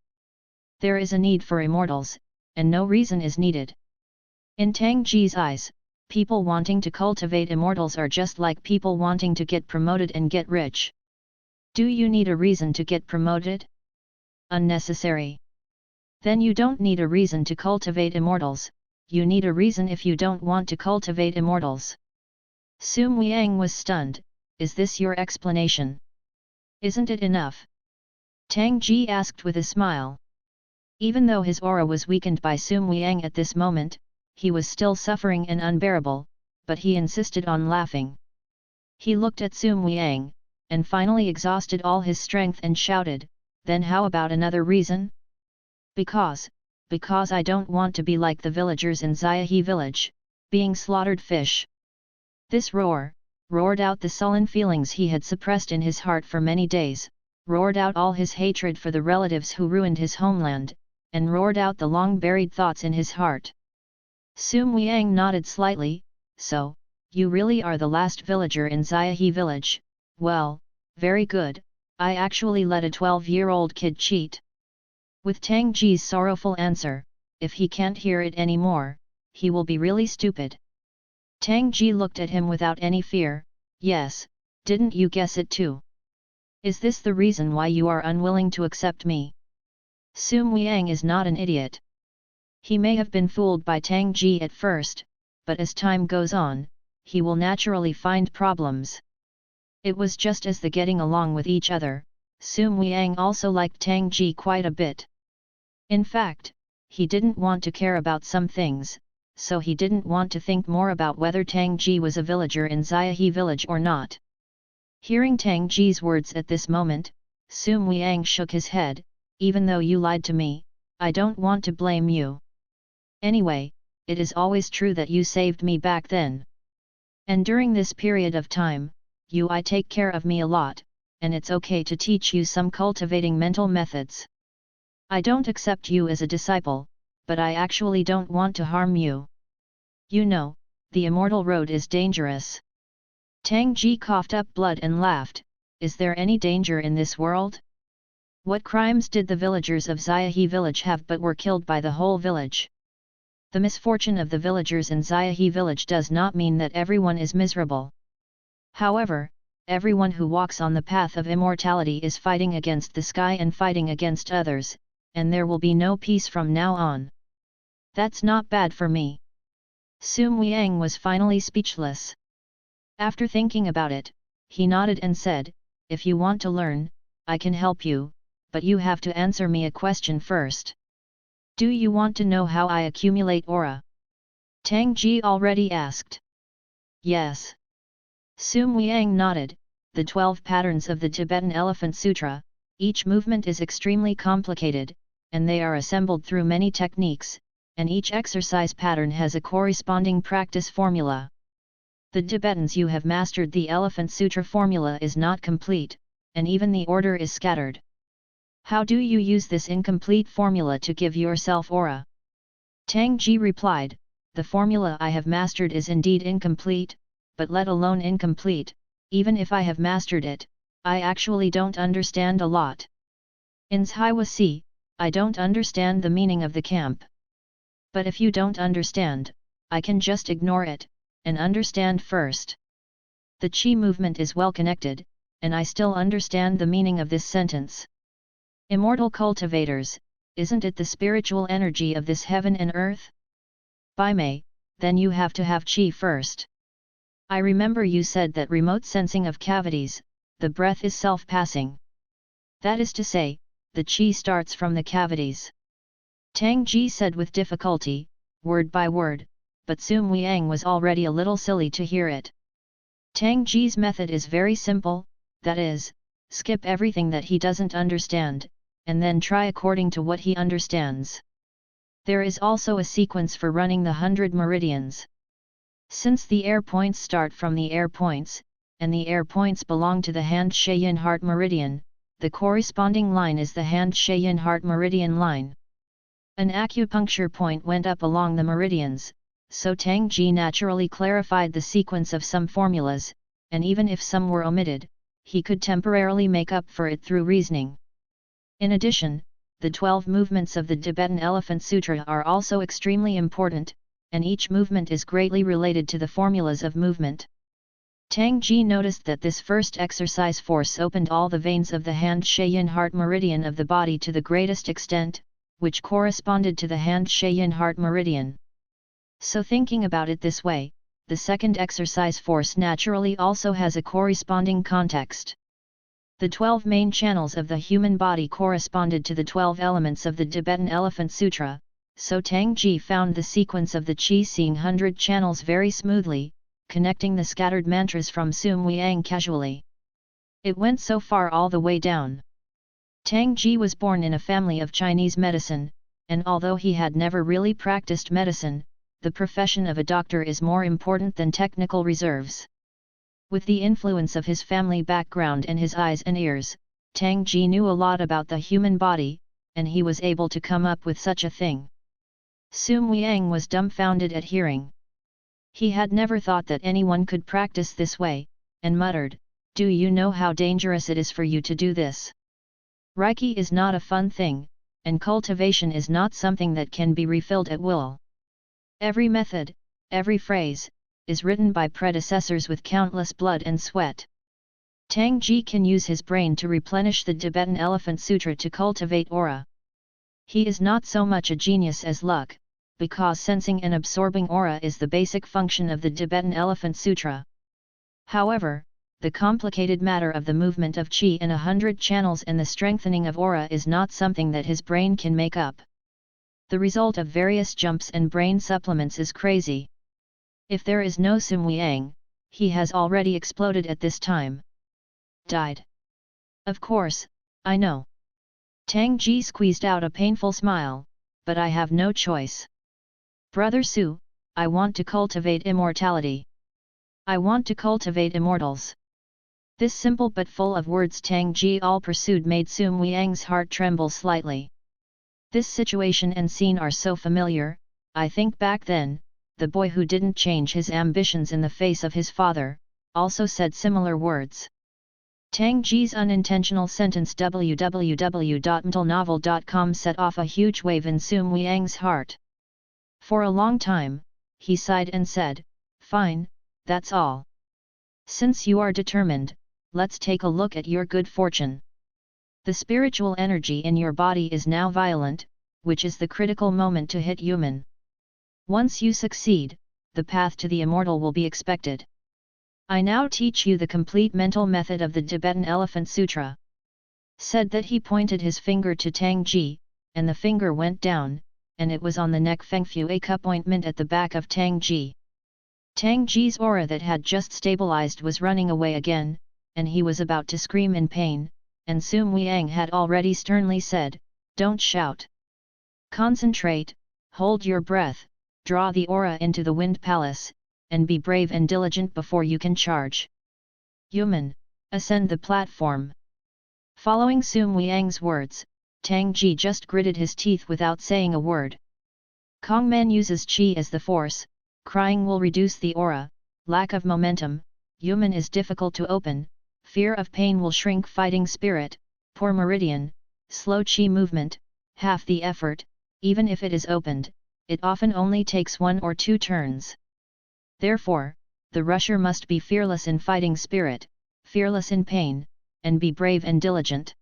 There is a need for immortals, and no reason is needed." In Tang Ji's eyes, people wanting to cultivate immortals are just like people wanting to get promoted and get rich. Do you need a reason to get promoted? Unnecessary. Then you don't need a reason to cultivate immortals, you need a reason if you don't want to cultivate immortals. Sum Wiang was stunned. Is this your explanation? Isn't it enough? Tang Ji asked with a smile. Even though his aura was weakened by Sum Wiang at this moment, he was still suffering and unbearable, but he insisted on laughing. He looked at Sum Wiang, and finally exhausted all his strength and shouted, "Then how about another reason?" Because I don't want to be like the villagers in Xiahe village, being slaughtered fish." This roared out the sullen feelings he had suppressed in his heart for many days, roared out all his hatred for the relatives who ruined his homeland, and roared out the long-buried thoughts in his heart. Sum Wiang nodded slightly. "So, you really are the last villager in Xiahe village. Well, very good, I actually let a 12-year-old kid cheat." With Tang Ji's sorrowful answer, if he can't hear it anymore, he will be really stupid. Tang Ji looked at him without any fear. "Yes, didn't you guess it too? Is this the reason why you are unwilling to accept me?" Sum Wiang is not an idiot. He may have been fooled by Tang Ji at first, but as time goes on, he will naturally find problems. It was just as the getting along with each other, Sum Wiang also liked Tang Ji quite a bit. In fact, he didn't want to care about some things, so he didn't want to think more about whether Tang Ji was a villager in Xiahe village or not. Hearing Tang Ji's words at this moment, Sum Wiang shook his head. "Even though you lied to me, I don't want to blame you. Anyway, it is always true that you saved me back then. And during this period of time, I take care of me a lot, and it's okay to teach you some cultivating mental methods. I don't accept you as a disciple, but I actually don't want to harm you. You know, the Immortal Road is dangerous." Tang Ji coughed up blood and laughed. "Is there any danger in this world? What crimes did the villagers of Xiahe village have but were killed by the whole village? The misfortune of the villagers in Xiahe village does not mean that everyone is miserable. However, everyone who walks on the path of immortality is fighting against the sky and fighting against others, and there will be no peace from now on. That's not bad for me." Sum Wiang was finally speechless. After thinking about it, he nodded and said, "If you want to learn, I can help you, but you have to answer me a question first. Do you want to know how I accumulate aura?" Tang Ji already asked. "Yes." Sum Wiang nodded. "The 12 patterns of the Tibetan Elephant Sutra, each movement is extremely complicated, and they are assembled through many techniques, and each exercise pattern has a corresponding practice formula. The Tibetans you have mastered the Elephant Sutra formula is not complete, and even the order is scattered. How do you use this incomplete formula to give yourself aura?" Tang Ji replied, "The formula I have mastered is indeed incomplete, but let alone incomplete, even if I have mastered it, I actually don't understand a lot. In Xiahe, I don't understand the meaning of the camp. But if you don't understand, I can just ignore it, and understand first. The Qi movement is well connected, and I still understand the meaning of this sentence. Immortal cultivators, isn't it the spiritual energy of this heaven and earth? By May, then you have to have Qi first. I remember you said that remote sensing of cavities, the breath is self-passing. That is to say, the Qi starts from the cavities." Tang Ji said with difficulty, word by word, but Sum Wiang was already a little silly to hear it. Tang Ji's method is very simple, that is, skip everything that he doesn't understand, and then try according to what he understands. There is also a sequence for running the 100 meridians. Since the air points start from the air points, and the air points belong to the hand Shayin heart meridian, the corresponding line is the hand Shayin heart meridian line. An acupuncture point went up along the meridians, so Tang Ji naturally clarified the sequence of some formulas, and even if some were omitted, he could temporarily make up for it through reasoning. In addition, the 12 movements of the Tibetan Elephant Sutra are also extremely important, and each movement is greatly related to the formulas of movement. Tang Ji noticed that this first exercise force opened all the veins of the hand Shayin heart meridian of the body to the greatest extent, which corresponded to the hand Shayin heart meridian. So thinking about it this way, the second exercise force naturally also has a corresponding context. The 12 main channels of the human body corresponded to the 12 elements of the Tibetan Elephant Sutra, so Tangji found the sequence of the Qi Xing 100 channels very smoothly, connecting the scattered mantras from Sum Wiang casually. It went so far all the way down. Tangji was born in a family of Chinese medicine, and although he had never really practiced medicine, the profession of a doctor is more important than technical reserves. With the influence of his family background and his eyes and ears, Tangji knew a lot about the human body, and he was able to come up with such a thing. Sum Wiang was dumbfounded at hearing. He had never thought that anyone could practice this way, and muttered, "Do you know how dangerous it is for you to do this? Reiki is not a fun thing, and cultivation is not something that can be refilled at will. Every method, every phrase, is written by predecessors with countless blood and sweat." Tangji can use his brain to replenish the Tibetan Elephant Sutra to cultivate aura. He is not so much a genius as luck, because sensing and absorbing aura is the basic function of the Tibetan Elephant Sutra. However, the complicated matter of the movement of Qi in 100 channels and the strengthening of aura is not something that his brain can make up. The result of various jumps and brain supplements is crazy. If there is no Sum Wiang, he has already exploded at this time. Died. Of course, I know. Tangji squeezed out a painful smile, but I have no choice. Brother Su, I want to cultivate immortality. I want to cultivate immortals. This simple but full of words Tangji all pursued made Sum Wiang's heart tremble slightly. This situation and scene are so familiar. I think back then, the boy who didn't change his ambitions in the face of his father, also said similar words. Tangji's unintentional sentence www.mentalnovel.com set off a huge wave in Sum Wiang's heart. For a long time, he sighed and said, "Fine, that's all. Since you are determined, let's take a look at your good fortune. The spiritual energy in your body is now violent, which is the critical moment to hit human. Once you succeed, the path to the immortal will be expected. I now teach you the complete mental method of the Tibetan Elephant Sutra." Said that he pointed his finger to Tangji, and the finger went down, and it was on the neck Fengfui cup ointment at the back of Tangji. Tangji's aura that had just stabilized was running away again, and he was about to scream in pain, and Sum Wiang had already sternly said, "Don't shout. Concentrate, hold your breath, draw the aura into the wind palace, and be brave and diligent before you can charge. Human, ascend the platform." Following Sum Wiang's words, Tangji just gritted his teeth without saying a word. Kongman uses Qi as the force, crying will reduce the aura, lack of momentum, human is difficult to open, fear of pain will shrink fighting spirit, poor meridian, slow Qi movement, half the effort, even if it is opened, it often only takes 1 or 2 turns. Therefore, the rusher must be fearless in fighting spirit, fearless in pain, and be brave and diligent.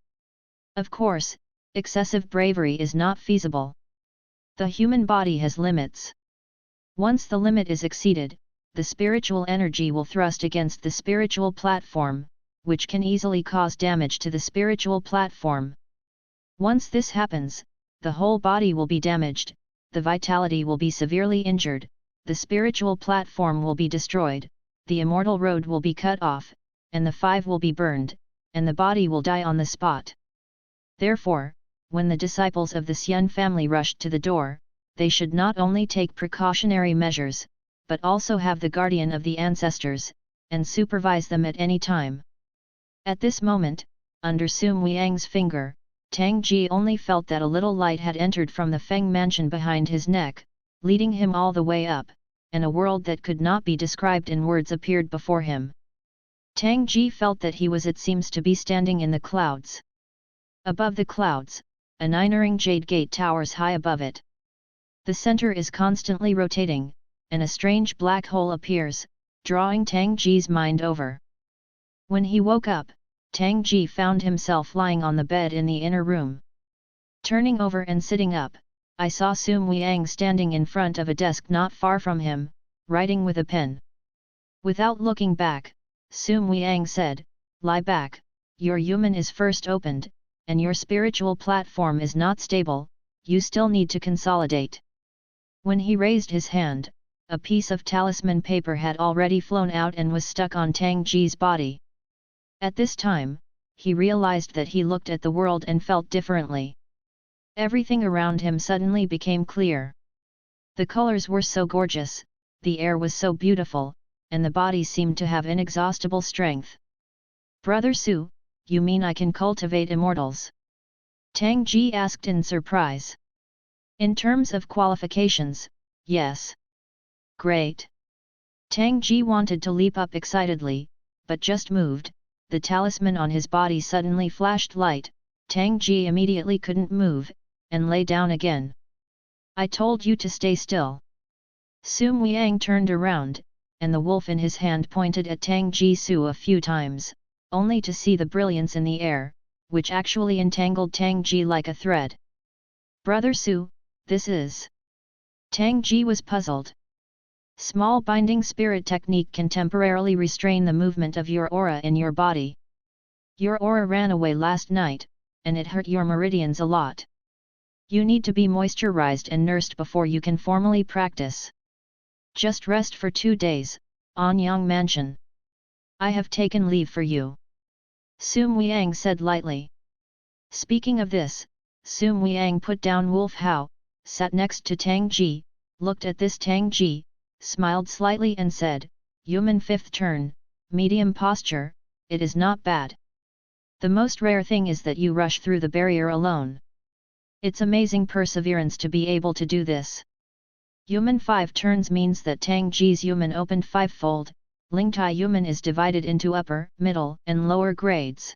Of course, excessive bravery is not feasible. The human body has limits. Once the limit is exceeded, the spiritual energy will thrust against the spiritual platform, which can easily cause damage to the spiritual platform. Once this happens, the whole body will be damaged, the vitality will be severely injured, the spiritual platform will be destroyed, the immortal road will be cut off, and the 5 will be burned, and the body will die on the spot. Therefore, when the disciples of the Xian family rushed to the door, they should not only take precautionary measures, but also have the guardian of the ancestors, and supervise them at any time. At this moment, under Sum Wiang's finger, Tangji only felt that a little light had entered from the Feng mansion behind his neck, leading him all the way up, and a world that could not be described in words appeared before him. Tangji felt that he was it seems to be standing in the clouds. Above the clouds, a 9-ring jade gate towers high above it. The center is constantly rotating, and a strange black hole appears, drawing Tangji's mind over. When he woke up, Tangji found himself lying on the bed in the inner room. Turning over and sitting up, I saw Sum Wiang standing in front of a desk not far from him, writing with a pen. Without looking back, Sum Wiang said, "Lie back, your human is first opened, and your spiritual platform is not stable, you still need to consolidate." When he raised his hand, a piece of talisman paper had already flown out and was stuck on Tang Ji's body. At this time, he realized that he looked at the world and felt differently. Everything around him suddenly became clear. The colors were so gorgeous, the air was so beautiful, and the body seemed to have inexhaustible strength. "Brother Su, you mean I can cultivate immortals?" Tang Ji asked in surprise. "In terms of qualifications, yes." "Great." Tang Ji wanted to leap up excitedly, but just moved, the talisman on his body suddenly flashed light, Tang Ji immediately couldn't move, and lay down again. "I told you to stay still." Sum Wiang turned around, and the wolf in his hand pointed at Tang Ji Su a few times, only to see the brilliance in the air, which actually entangled Tang Ji like a thread. "Brother Su, this is..." Tang Ji was puzzled. "Small binding spirit technique can temporarily restrain the movement of your aura in your body. Your aura ran away last night, and it hurt your meridians a lot. You need to be moisturized and nursed before you can formally practice. Just rest for 2 days, Anyang Mansion. I have taken leave for you." Sum Wiang said lightly. Speaking of this, Sum Wiang put down Wolf Hao, sat next to Tang Ji, looked at this Tang Ji, smiled slightly and said, "Human 5th turn, medium posture, it is not bad. The most rare thing is that you rush through the barrier alone. It's amazing perseverance to be able to do this." Human 5 turns means that Tang Ji's human opened 5-fold, Lingtai human is divided into upper, middle, and lower grades.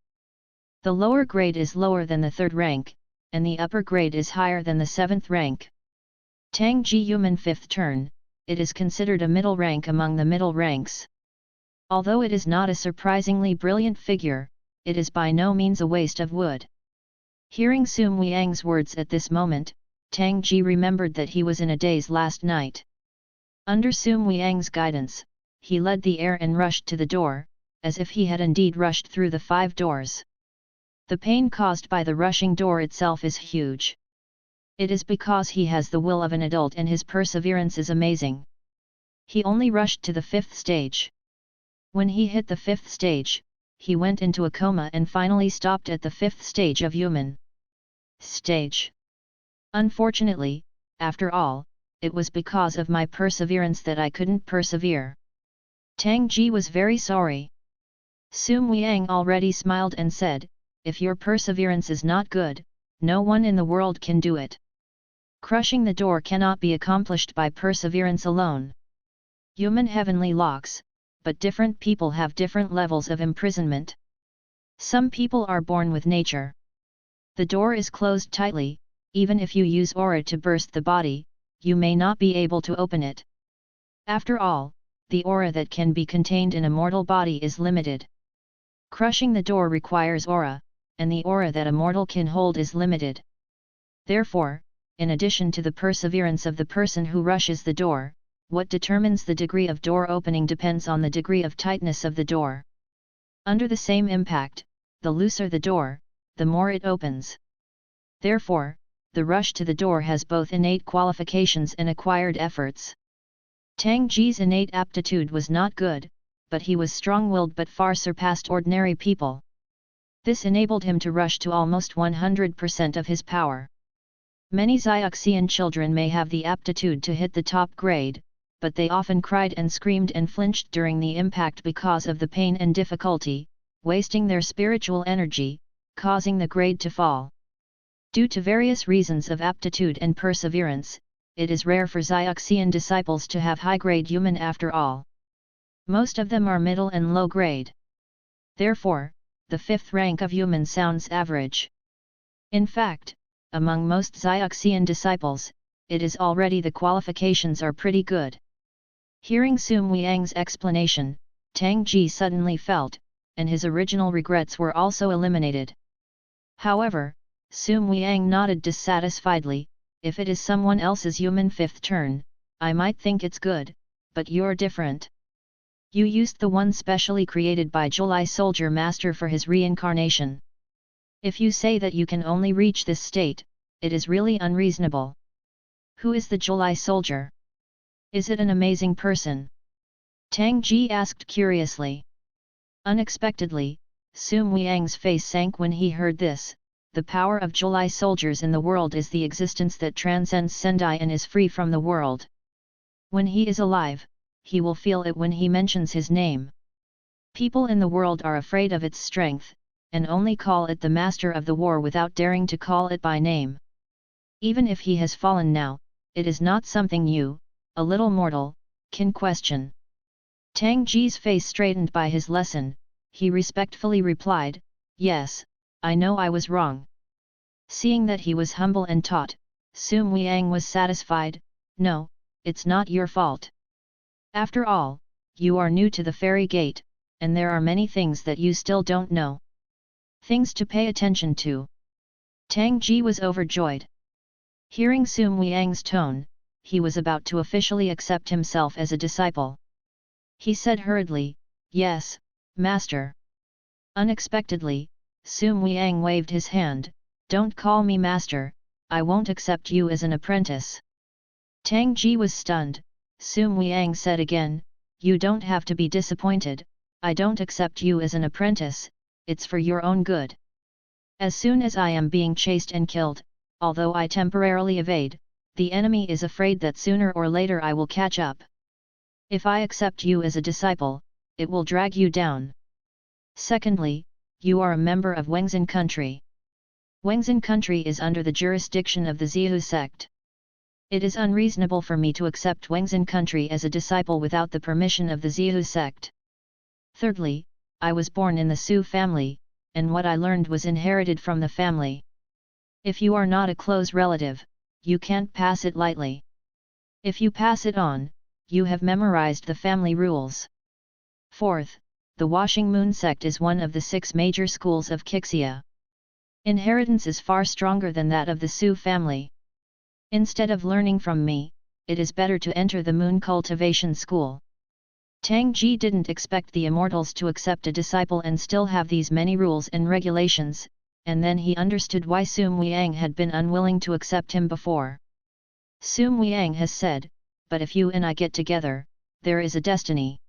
The lower grade is lower than the 3rd rank, and the upper grade is higher than the 7th rank. Tang Ji human 5th turn, it is considered a middle rank among the middle ranks. Although it is not a surprisingly brilliant figure, it is by no means a waste of wood. Hearing Sum Wiang's words at this moment, Tang Ji remembered that he was in a daze last night. Under Sum Wiang's guidance, he led the air and rushed to the door, as if he had indeed rushed through the 5 doors. The pain caused by the rushing door itself is huge. It is because he has the will of an adult and his perseverance is amazing. He only rushed to the 5th stage. When he hit the 5th stage, he went into a coma and finally stopped at the 5th stage of human stage. Unfortunately, after all, it was because of my perseverance that I couldn't persevere. Tang Ji was very sorry. Sum Wiang already smiled and said, "If your perseverance is not good, no one in the world can do it. Crushing the door cannot be accomplished by perseverance alone. Human heavenly locks, but different people have different levels of imprisonment. Some people are born with nature. The door is closed tightly, even if you use aura to burst the body, you may not be able to open it. After all, the aura that can be contained in a mortal body is limited. Crushing the door requires aura, and the aura that a mortal can hold is limited. Therefore, in addition to the perseverance of the person who rushes the door, what determines the degree of door opening depends on the degree of tightness of the door. Under the same impact, the looser the door, the more it opens. Therefore, the rush to the door has both innate qualifications and acquired efforts. Tang Ji's innate aptitude was not good, but he was strong-willed but far surpassed ordinary people. This enabled him to rush to almost 100% of his power. Many Xiaoxian children may have the aptitude to hit the top grade, but they often cried and screamed and flinched during the impact because of the pain and difficulty, wasting their spiritual energy, causing the grade to fall. Due to various reasons of aptitude and perseverance, it is rare for Xiaoxian disciples to have high-grade human after all. Most of them are middle and low grade. Therefore, the 5th rank of human sounds average. In fact, among most Xiaoxian disciples, it is already the qualifications are pretty good. Hearing Sum Wiang's explanation, Tang Ji suddenly felt, and his original regrets were also eliminated. However, Sun Liang nodded dissatisfiedly. If it is someone else's human fifth turn, I might think it's good, but you're different. You used the one specially created by July Soldier Master for his reincarnation. If you say that you can only reach this state, it is really unreasonable. Who is the July Soldier? Is it an amazing person? Tang Ji asked curiously. Unexpectedly, Sun Liang's face sank when he heard this. The power of July soldiers in the world is the existence that transcends Sendai and is free from the world. When he is alive, he will feel it when he mentions his name. People in the world are afraid of its strength, and only call it the master of the war without daring to call it by name. Even if he has fallen now, it is not something you, a little mortal, can question. Tang Ji's face straightened by his lesson. He respectfully replied, "Yes, I know I was wrong." Seeing that he was humble and taught, Sun Liang was satisfied. "No, it's not your fault. After all, you are new to the fairy gate, and there are many things that you still don't know. Things to pay attention to." Tang Ji was overjoyed. Hearing Sun Liang's tone, he was about to officially accept himself as a disciple. He said hurriedly, "Yes, Master." Unexpectedly, Sun Liang waved his hand. "Don't call me Master, I won't accept you as an apprentice." Tang Ji was stunned. Sun Liang said again, "You don't have to be disappointed, I don't accept you as an apprentice, it's for your own good. As soon as I am being chased and killed, although I temporarily evade, the enemy is afraid that sooner or later I will catch up. If I accept you as a disciple, it will drag you down. Secondly, you are a member of Wengzin country. Wengzin country is under the jurisdiction of the Zihu sect. It is unreasonable for me to accept Wengzin country as a disciple without the permission of the Zihu sect. Thirdly, I was born in the Su family, and what I learned was inherited from the family. If you are not a close relative, you can't pass it lightly. If you pass it on, you have memorized the family rules. Fourth, the Washing Moon sect is one of the 6 major schools of Qixia. Inheritance is far stronger than that of the Su family. Instead of learning from me, it is better to enter the Moon Cultivation School." Tang Ji didn't expect the immortals to accept a disciple and still have these many rules and regulations, and then he understood why Sun Liang had been unwilling to accept him before. Sun Liang has said, "But if you and I get together, there is a destiny.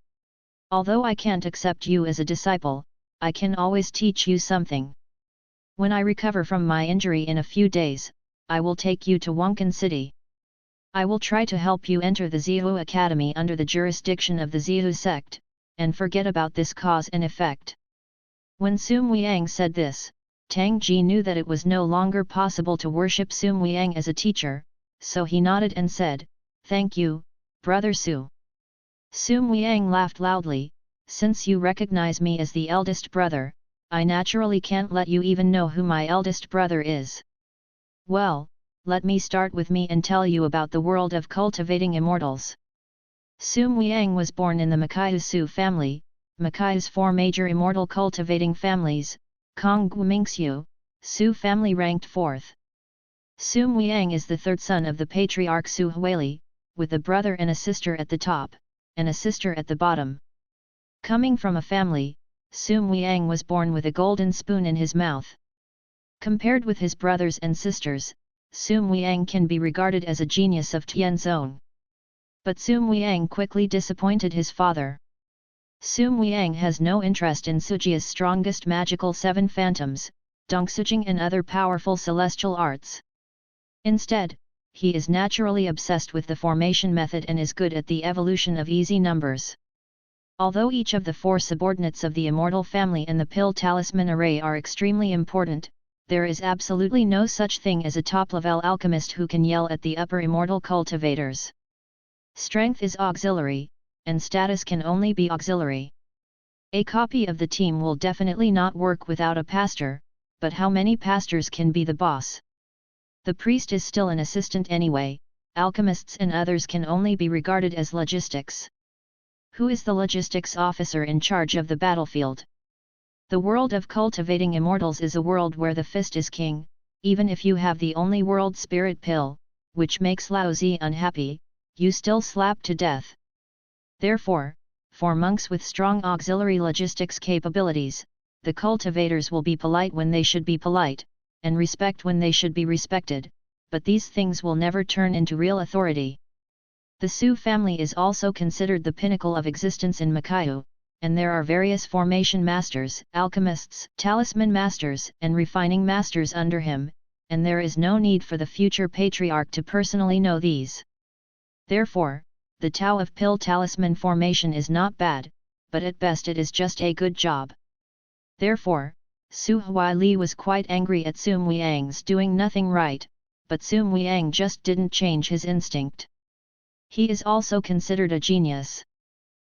Although I can't accept you as a disciple, I can always teach you something. When I recover from my injury in a few days, I will take you to Wonkan City. I will try to help you enter the Zihu Academy under the jurisdiction of the Zihu sect, and forget about this cause and effect." When Sun Liang said this, Tang Ji knew that it was no longer possible to worship Sun Liang as a teacher, so he nodded and said, "Thank you, Brother Su." Sun Liang laughed loudly, "Since you recognize me as the eldest brother, I naturally can't let you even know who my eldest brother is. Well, let me start with me and tell you about the world of cultivating immortals." Sun Liang was born in the Macaiu Su family. Macaiu's 4 major immortal cultivating families, Kong Gu Mingxiu, Su family ranked 4th. Sun Liang is the 3rd son of the patriarch Su Huili, with a brother and a sister at the top, and a sister at the bottom. Coming from a family, Sun Liang was born with a golden spoon in his mouth. Compared with his brothers and sisters, Sun Liang can be regarded as a genius of Tianzong. But Sun Liang quickly disappointed his father. Sun Liang has no interest in Sujia's strongest magical 7 phantoms, Dongsujing and other powerful celestial arts. Instead, he is naturally obsessed with the formation method and is good at the evolution of easy numbers. Although each of the 4 subordinates of the Immortal family and the Pill Talisman array are extremely important, there is absolutely no such thing as a top-level alchemist who can yell at the upper Immortal cultivators. Strength is auxiliary, and status can only be auxiliary. A copy of the team will definitely not work without a pastor, but how many pastors can be the boss? The priest is still an assistant anyway, alchemists and others can only be regarded as logistics. Who is the logistics officer in charge of the battlefield? The world of cultivating immortals is a world where the fist is king, even if you have the only world spirit pill, which makes Laozi unhappy, you still slap to death. Therefore, for monks with strong auxiliary logistics capabilities, the cultivators will be polite when they should be polite, and respect when they should be respected, but these things will never turn into real authority. The Su family is also considered the pinnacle of existence in Macau, and there are various formation masters, alchemists, talisman masters, and refining masters under him, and there is no need for the future patriarch to personally know these. Therefore, the Tao of Pill talisman formation is not bad, but at best it is just a good job. Therefore, Su Huaili was quite angry at Sum Weiyang's doing nothing right, but Sum Weiyang just didn't change his instinct. He is also considered a genius.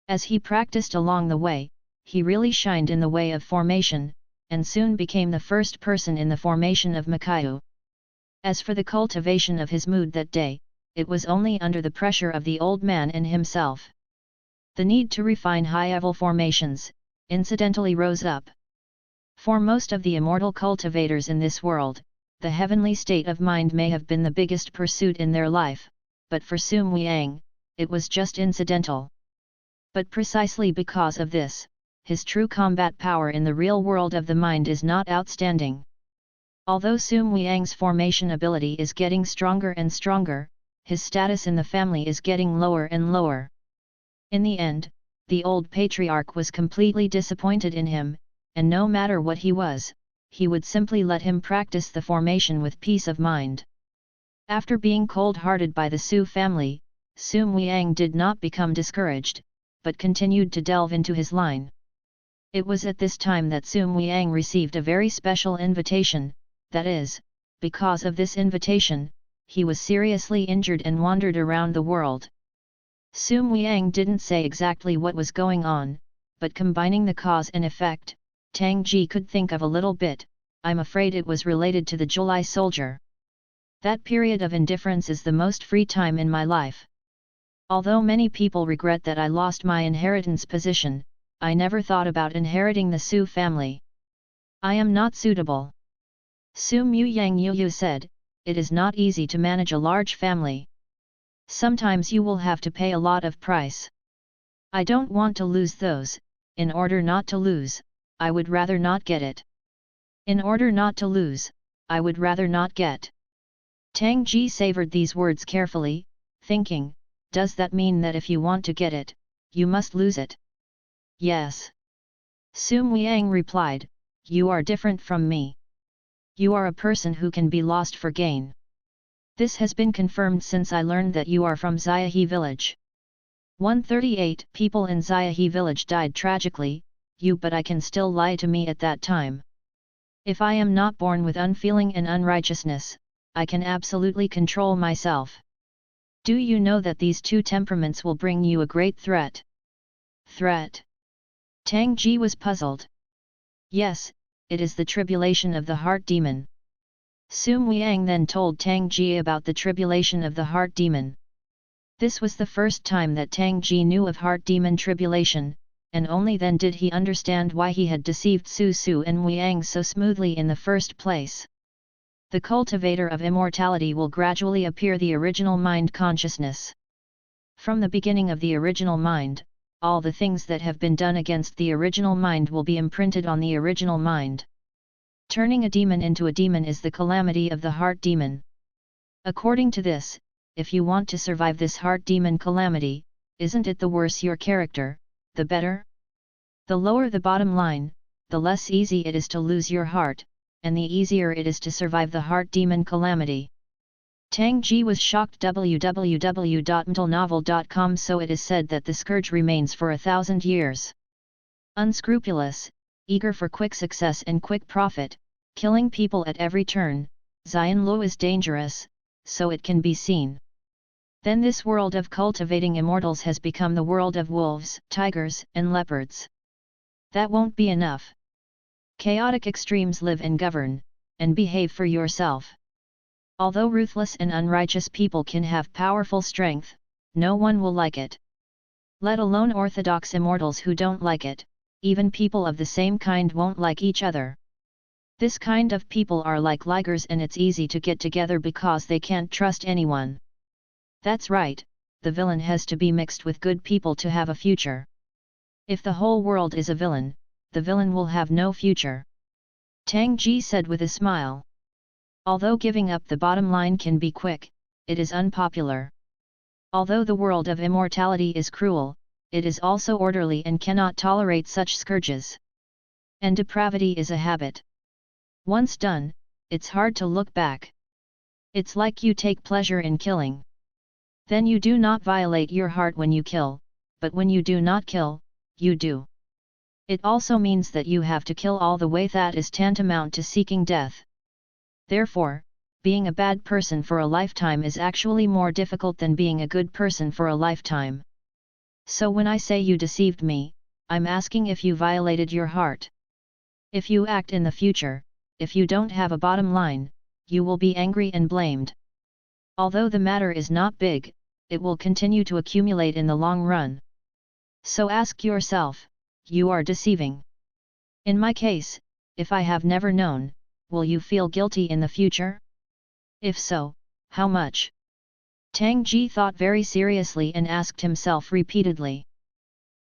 As he practiced along the way, he really shined in the way of formation, and soon became the first person in the formation of Macau. As for the cultivation of his mood that day, it was only under the pressure of the old man and himself. The need to refine high-level formations, incidentally rose up. For most of the immortal cultivators in this world, the heavenly state of mind may have been the biggest pursuit in their life, but for Sum Weiyang, it was just incidental. But precisely because of this, his true combat power in the real world of the mind is not outstanding. Although Sum Weiyang's formation ability is getting stronger and stronger, his status in the family is getting lower and lower. In the end, the old patriarch was completely disappointed in him, and no matter what he was, he would simply let him practice the formation with peace of mind. After being cold-hearted by the Su family, Sum Weiyang did not become discouraged, but continued to delve into his line. It was at this time that Sum Weiyang received a very special invitation, that is, because of this invitation, he was seriously injured and wandered around the world. Sum Weiyang didn't say exactly what was going on, but combining the cause and effect, Tang Ji could think of a little bit. I'm afraid it was related to the July soldier. That period of indifference is the most free time in my life. Although many people regret that I lost my inheritance position, I never thought about inheriting the Su family. I am not suitable. Su Muyang Yu said, it is not easy to manage a large family. Sometimes you will have to pay a lot of price. I don't want to lose those. In order not to lose, I would rather not get it. In order not to lose, I would rather not get. Tang Ji savored these words carefully, thinking, does that mean that if you want to get it, you must lose it? Yes. Sum Weiyang replied, you are different from me. You are a person who can be lost for gain. This has been confirmed since I learned that you are from Xiaohe village. 138 people in Xiaohe village died tragically, but I can still lie to me at that time. If I am not born with unfeeling and unrighteousness, I can absolutely control myself. Do you know that these two temperaments will bring you a great threat? Threat? Tang Ji was puzzled. Yes, it is the tribulation of the heart demon. Sum Weiyang then told Tang Ji about the tribulation of the heart demon. This was the first time that Tang Ji knew of heart demon tribulation, and only then did he understand why he had deceived Su and Weiyang so smoothly in the first place. The cultivator of immortality will gradually appear the original mind consciousness. From the beginning of the original mind, all the things that have been done against the original mind will be imprinted on the original mind. Turning a demon into a demon is the calamity of the heart demon. According to this, if you want to survive this heart demon calamity, isn't it the worse your character, the better? The lower the bottom line, the less easy it is to lose your heart, and the easier it is to survive the heart demon calamity. Tang Ji was shocked. www.mtalnovel.com. So it is said that the scourge remains for 1,000 years. Unscrupulous, eager for quick success and quick profit, killing people at every turn, Xian Luo is dangerous, so it can be seen. Then this world of cultivating immortals has become the world of wolves, tigers, and leopards. That won't be enough. Chaotic extremes live and govern, and behave for yourself. Although ruthless and unrighteous people can have powerful strength, no one will like it. Let alone orthodox immortals who don't like it, even people of the same kind won't like each other. This kind of people are like ligers, and it's easy to get together because they can't trust anyone. That's right, the villain has to be mixed with good people to have a future. If the whole world is a villain, the villain will have no future. Tang Ji said with a smile. Although giving up the bottom line can be quick, it is unpopular. Although the world of immortality is cruel, it is also orderly and cannot tolerate such scourges. And depravity is a habit. Once done, it's hard to look back. It's like you take pleasure in killing. Then you do not violate your heart when you kill, but when you do not kill, you do. It also means that you have to kill all the way, that is tantamount to seeking death. Therefore, being a bad person for a lifetime is actually more difficult than being a good person for a lifetime. So when I say you deceived me, I'm asking if you violated your heart. If you act in the future, if you don't have a bottom line, you will be angry and blamed. Although the matter is not big, it will continue to accumulate in the long run. So ask yourself, you are deceiving. In my case, if I have never known, will you feel guilty in the future? If so, how much? Tang Ji thought very seriously and asked himself repeatedly.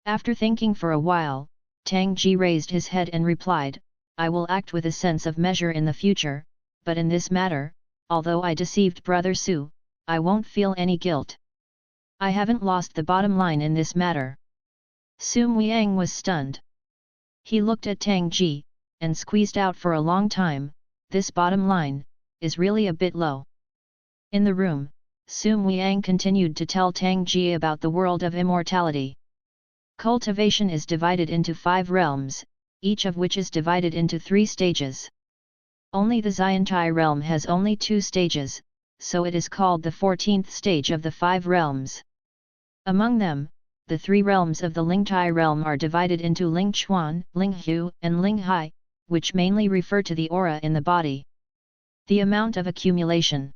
After thinking for a while, Tang Ji raised his head and replied, I will act with a sense of measure in the future, but in this matter, although I deceived Brother Su, I won't feel any guilt. I haven't lost the bottom line in this matter. Su Muiyang was stunned. He looked at Tang Ji, and squeezed out for a long time, this bottom line, is really a bit low. In the room, Su Muiyang continued to tell Tang Ji about the world of immortality. Cultivation is divided into 5 realms, each of which is divided into 3 stages. Only the Xiantai realm has only 2 stages, so it is called the 14th stage of the 5 realms. Among them, the 3 realms of the Lingtai realm are divided into Lingchuan, Linghu, and Linghai, which mainly refer to the aura in the body. The amount of accumulation.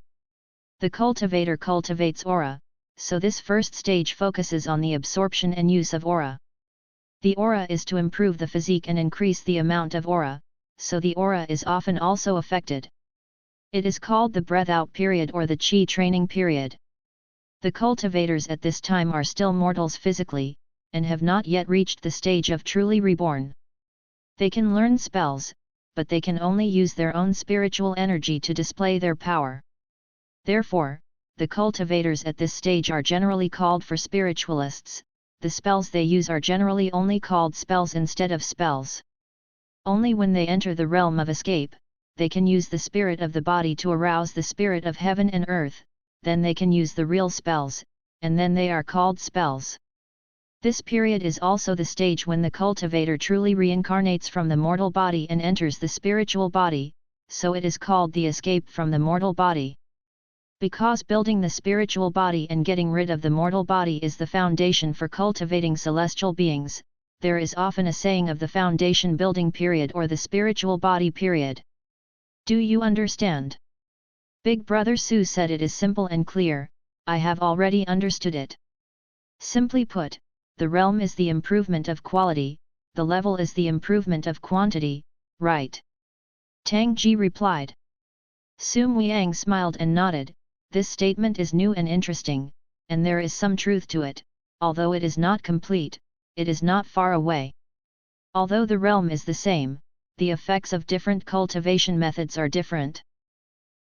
The cultivator cultivates aura, so this first stage focuses on the absorption and use of aura. The aura is to improve the physique and increase the amount of aura, so the aura is often also affected. It is called the breath-out period or the qi training period. The cultivators at this time are still mortals physically, and have not yet reached the stage of truly reborn. They can learn spells, but they can only use their own spiritual energy to display their power. Therefore, the cultivators at this stage are generally called for spiritualists. The spells they use are generally only called spells instead of spells. Only when they enter the realm of escape, they can use the spirit of the body to arouse the spirit of heaven and earth, then they can use the real spells, and then they are called spells. This period is also the stage when the cultivator truly reincarnates from the mortal body and enters the spiritual body, so it is called the escape from the mortal body. Because building the spiritual body and getting rid of the mortal body is the foundation for cultivating celestial beings, there is often a saying of the foundation building period or the spiritual body period. Do you understand? Big Brother Su said, it is simple and clear, I have already understood it. Simply put, the realm is the improvement of quality, the level is the improvement of quantity, right? Tang Ji replied. Su Muiyang smiled and nodded. This statement is new and interesting, and there is some truth to it, although it is not complete, it is not far away. Although the realm is the same, the effects of different cultivation methods are different.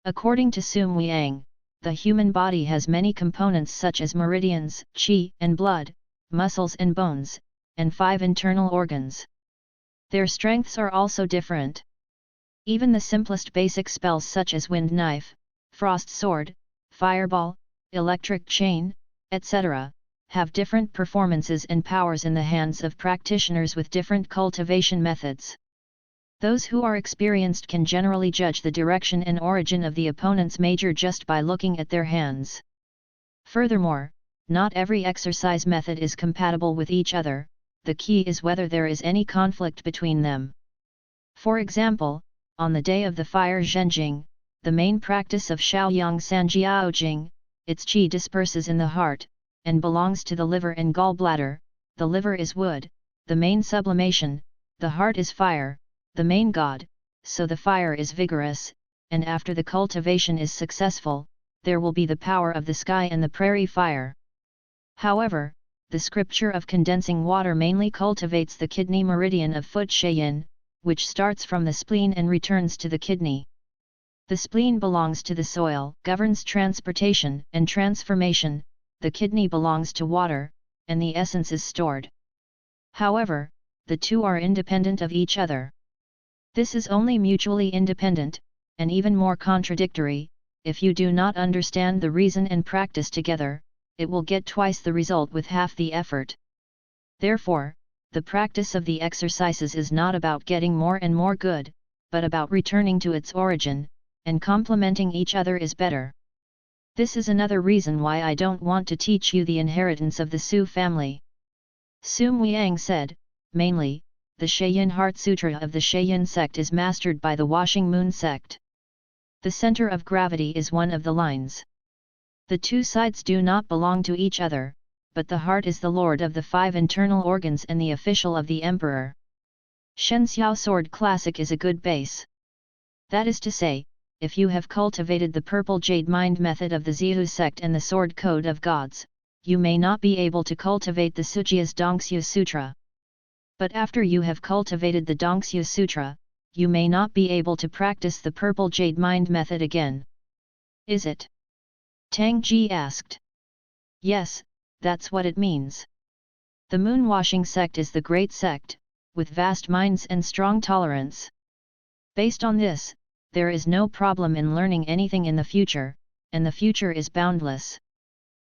According to Su Muiyang, the human body has many components such as meridians, qi and blood, muscles and bones, and 5 internal organs. Their strengths are also different. Even the simplest basic spells such as wind knife, frost sword, fireball, electric chain, etc., have different performances and powers in the hands of practitioners with different cultivation methods. Those who are experienced can generally judge the direction and origin of the opponent's major just by looking at their hands. Furthermore, not every exercise method is compatible with each other, the key is whether there is any conflict between them. For example, on the day of the fire Zhenjing, the main practice of Shaoyang Sanjiaojing, its qi disperses in the heart, and belongs to the liver and gallbladder. The liver is wood, the main sublimation, the heart is fire, the main god, so the fire is vigorous, and after the cultivation is successful, there will be the power of the sky and the prairie fire. However, the scripture of condensing water mainly cultivates the kidney meridian of foot Sheyin, which starts from the spleen and returns to the kidney. The spleen belongs to the soil, governs transportation and transformation, the kidney belongs to water, and the essence is stored. However, the two are independent of each other. This is only mutually independent, and even more contradictory. If you do not understand the reason and practice together, it will get twice the result with half the effort. Therefore, the practice of the exercises is not about getting more and more good, but about returning to its origin, and complementing each other is better. This is another reason why I don't want to teach you the inheritance of the Su family. Su Muiyang said, mainly, the Sheyin Heart Sutra of the Sheyin sect is mastered by the Washing Moon sect. The center of gravity is one of the lines. The two sides do not belong to each other, but the heart is the lord of the 5 internal organs and the official of the emperor. Shenxiao Sword Classic is a good base. That is to say, if you have cultivated the purple jade mind method of the Zihu sect and the sword code of gods, you may not be able to cultivate the Sujia's Dongshu Sutra. But after you have cultivated the Dongshu Sutra, you may not be able to practice the purple jade mind method again. Is it? Tang Ji asked. Yes, that's what it means. The moon-washing sect is the great sect, with vast minds and strong tolerance. Based on this, there is no problem in learning anything in the future, and the future is boundless.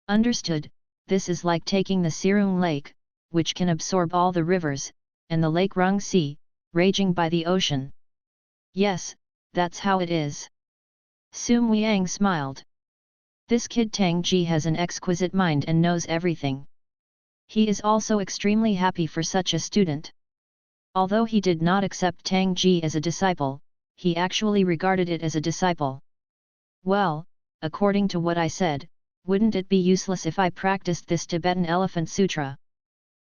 Understood, this is like taking the Sirung Lake, which can absorb all the rivers, and the Lake Rung Sea, raging by the ocean. Yes, that's how it is. Su Muiyang smiled. This kid Tang Ji has an exquisite mind and knows everything. He is also extremely happy for such a student. Although he did not accept Tang Ji as a disciple, he actually regarded it as a disciple. Well, according to what I said, wouldn't it be useless if I practiced this Tibetan Elephant Sutra?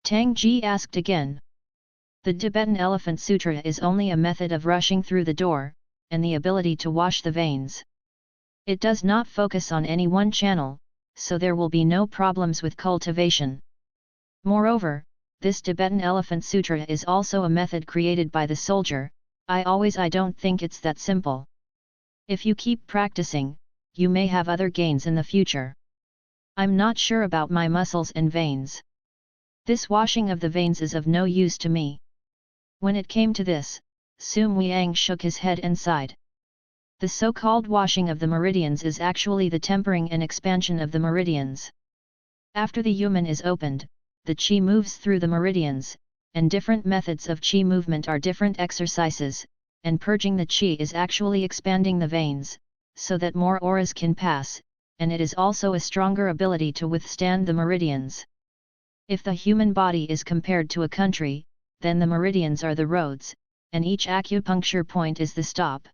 Tang Ji asked again. The Tibetan Elephant Sutra is only a method of rushing through the door, and the ability to wash the veins. It does not focus on any one channel, so there will be no problems with cultivation. Moreover, this Tibetan Elephant Sutra is also a method created by the soldier. I don't think it's that simple. If you keep practicing, you may have other gains in the future. I'm not sure about my muscles and veins. This washing of the veins is of no use to me. When it came to this, Su Muiyang shook his head and sighed. The so-called washing of the meridians is actually the tempering and expansion of the meridians. After the yumen is opened, the qi moves through the meridians, and different methods of qi movement are different exercises, and purging the qi is actually expanding the veins, so that more auras can pass, and it is also a stronger ability to withstand the meridians. If the human body is compared to a country, then the meridians are the roads, and each acupuncture point is the stop.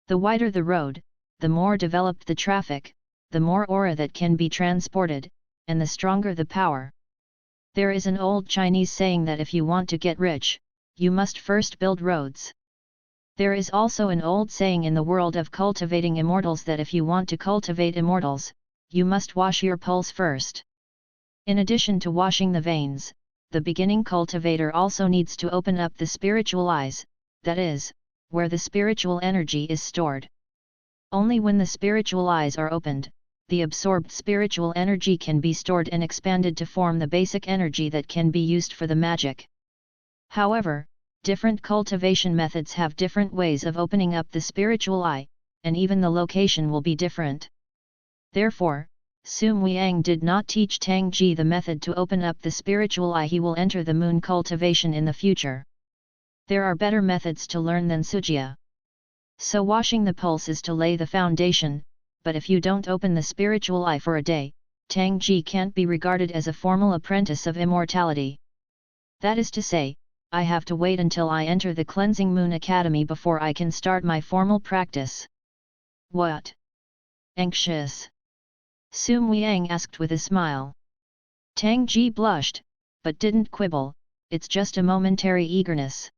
The wider the road, the more developed the traffic, the more aura that can be transported, and the stronger the power. There is an old Chinese saying that if you want to get rich, you must first build roads. There is also an old saying in the world of cultivating immortals that if you want to cultivate immortals, you must wash your pulse first. In addition to washing the veins, the beginning cultivator also needs to open up the spiritual eyes, that is, where the spiritual energy is stored. Only when the spiritual eyes are opened, the absorbed spiritual energy can be stored and expanded to form the basic energy that can be used for the magic. However, different cultivation methods have different ways of opening up the spiritual eye, and even the location will be different. Therefore, Su Muiyang did not teach Tang Ji the method to open up the spiritual eye. He will enter the moon cultivation in the future. There are better methods to learn than Sujia. So washing the pulse is to lay the foundation, but if you don't open the spiritual eye for a day, Tang Ji can't be regarded as a formal apprentice of immortality. That is to say, I have to wait until I enter the Cleansing Moon Academy before I can start my formal practice. What? Anxious? Su Muiyang asked with a smile. Tang Ji blushed, but didn't quibble. It's just a momentary eagerness.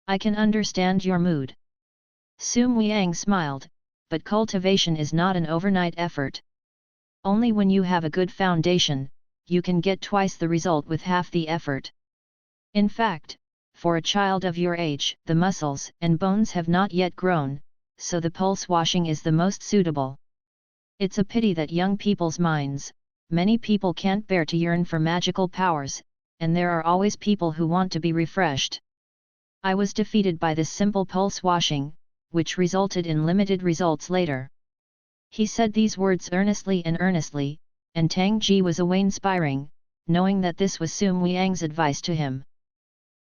I can understand your mood. Sum Wiang smiled, but cultivation is not an overnight effort. Only when you have a good foundation, you can get twice the result with half the effort. In fact, for a child of your age, the muscles and bones have not yet grown, so the pulse washing is the most suitable. It's a pity that young people's minds, many people can't bear to yearn for magical powers, and there are always people who want to be refreshed. I was defeated by this simple pulse washing, which resulted in limited results later. He said these words earnestly, and Tang Ji was awe-inspiring, knowing that this was Sum Wiang's advice to him.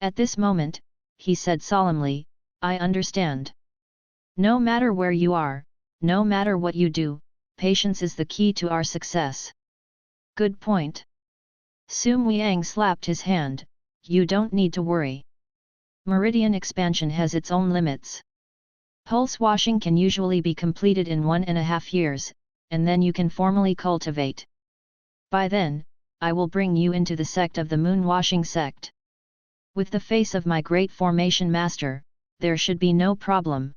At this moment, he said solemnly, I understand. No matter where you are, no matter what you do, patience is the key to our success. Good point. Sum Wiang slapped his hand, you don't need to worry. Meridian expansion has its own limits. Pulse washing can usually be completed in 1.5 years, and then you can formally cultivate. By then, I will bring you into the sect of the moon washing sect. With the face of my great formation master, there should be no problem.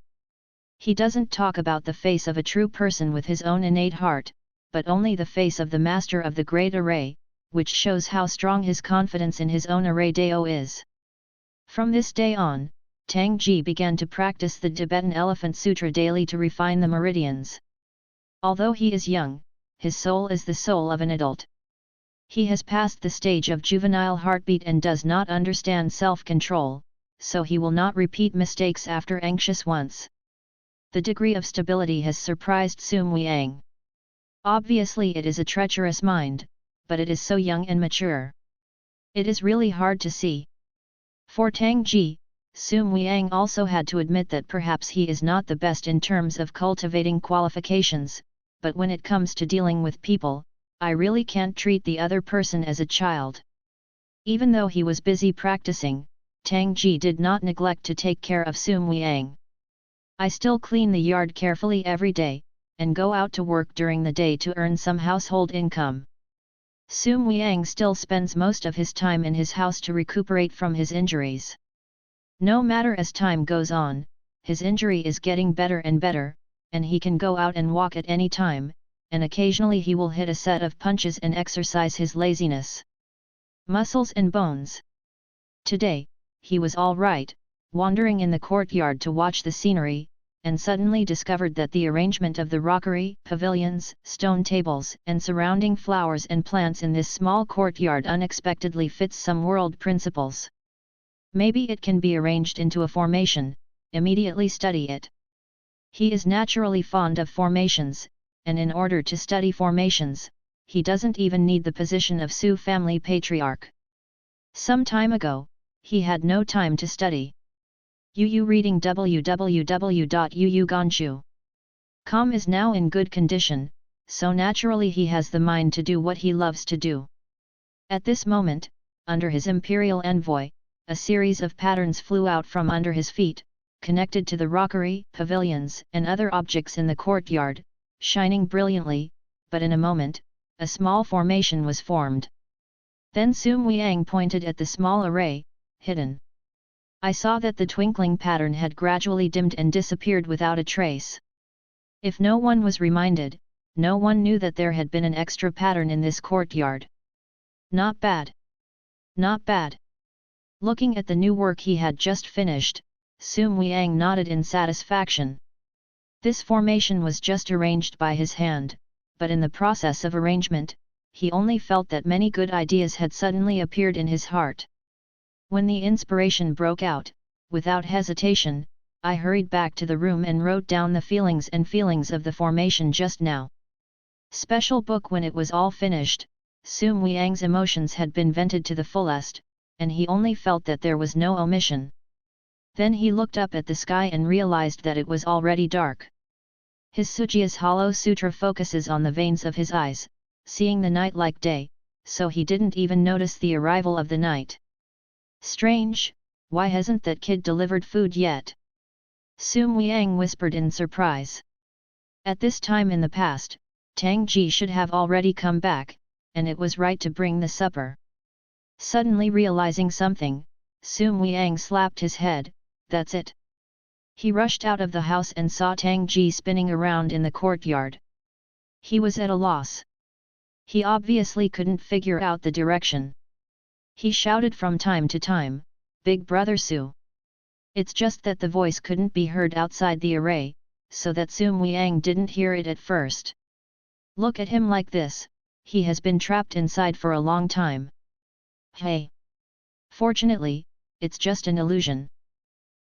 He doesn't talk about the face of a true person with his own innate heart, but only the face of the master of the great array, which shows how strong his confidence in his own array Dao is. From this day on, Tang Ji began to practice the Tibetan Elephant Sutra daily to refine the meridians. Although he is young, his soul is the soul of an adult. He has passed the stage of juvenile heartbeat and does not understand self-control, so he will not repeat mistakes after anxious once. The degree of stability has surprised Sum Wiang. Obviously it is a treacherous mind, but it is so young and mature. It is really hard to see. For Tang Ji, Sum Wiang also had to admit that perhaps he is not the best in terms of cultivating qualifications, but when it comes to dealing with people, I really can't treat the other person as a child. Even though he was busy practicing, Tang Ji did not neglect to take care of Sum Wiang. I still clean the yard carefully every day, and go out to work during the day to earn some household income. Sum Wiang still spends most of his time in his house to recuperate from his injuries. No matter as time goes on, his injury is getting better and better, and he can go out and walk at any time, and occasionally he will hit a set of punches and exercise his laziness. Muscles and bones. Today, he was all right, wandering in the courtyard to watch the scenery, and suddenly discovered that the arrangement of the rockery, pavilions, stone tables, and surrounding flowers and plants in this small courtyard unexpectedly fits some world principles. Maybe it can be arranged into a formation, immediately study it. He is naturally fond of formations, and in order to study formations, he doesn't even need the position of Su family patriarch. Some time ago, he had no time to study. Yu reading www.yuyuganshu.com is now in good condition, so naturally he has the mind to do what he loves to do. At this moment, under his imperial envoy, a series of patterns flew out from under his feet, connected to the rockery, pavilions, and other objects in the courtyard, shining brilliantly, but in a moment, a small formation was formed. Then Sum Wiang pointed at the small array, hidden. I saw that the twinkling pattern had gradually dimmed and disappeared without a trace. If no one was reminded, no one knew that there had been an extra pattern in this courtyard. Not bad. Not bad. Looking at the new work he had just finished, Sum Wiang nodded in satisfaction. This formation was just arranged by his hand, but in the process of arrangement, he only felt that many good ideas had suddenly appeared in his heart. When the inspiration broke out, without hesitation, I hurried back to the room and wrote down the feelings of the formation just now. Special book. When it was all finished, Sum Wiang's emotions had been vented to the fullest, and he only felt that there was no omission. Then he looked up at the sky and realized that it was already dark. His Sujiya's Hollow Sutra focuses on the veins of his eyes, seeing the night like day, so he didn't even notice the arrival of the night. Strange, why hasn't that kid delivered food yet? Sum Wiang whispered in surprise. At this time in the past, Tang Ji should have already come back, and it was right to bring the supper. Suddenly realizing something, Sum Wiang slapped his head, that's it. He rushed out of the house and saw Tang Ji spinning around in the courtyard. He was at a loss. He obviously couldn't figure out the direction. He shouted from time to time, "Big Brother Su!" It's just that the voice couldn't be heard outside the array, so that Sum Wiang didn't hear it at first. Look at him like this, he has been trapped inside for a long time. Hey! Fortunately, it's just an illusion.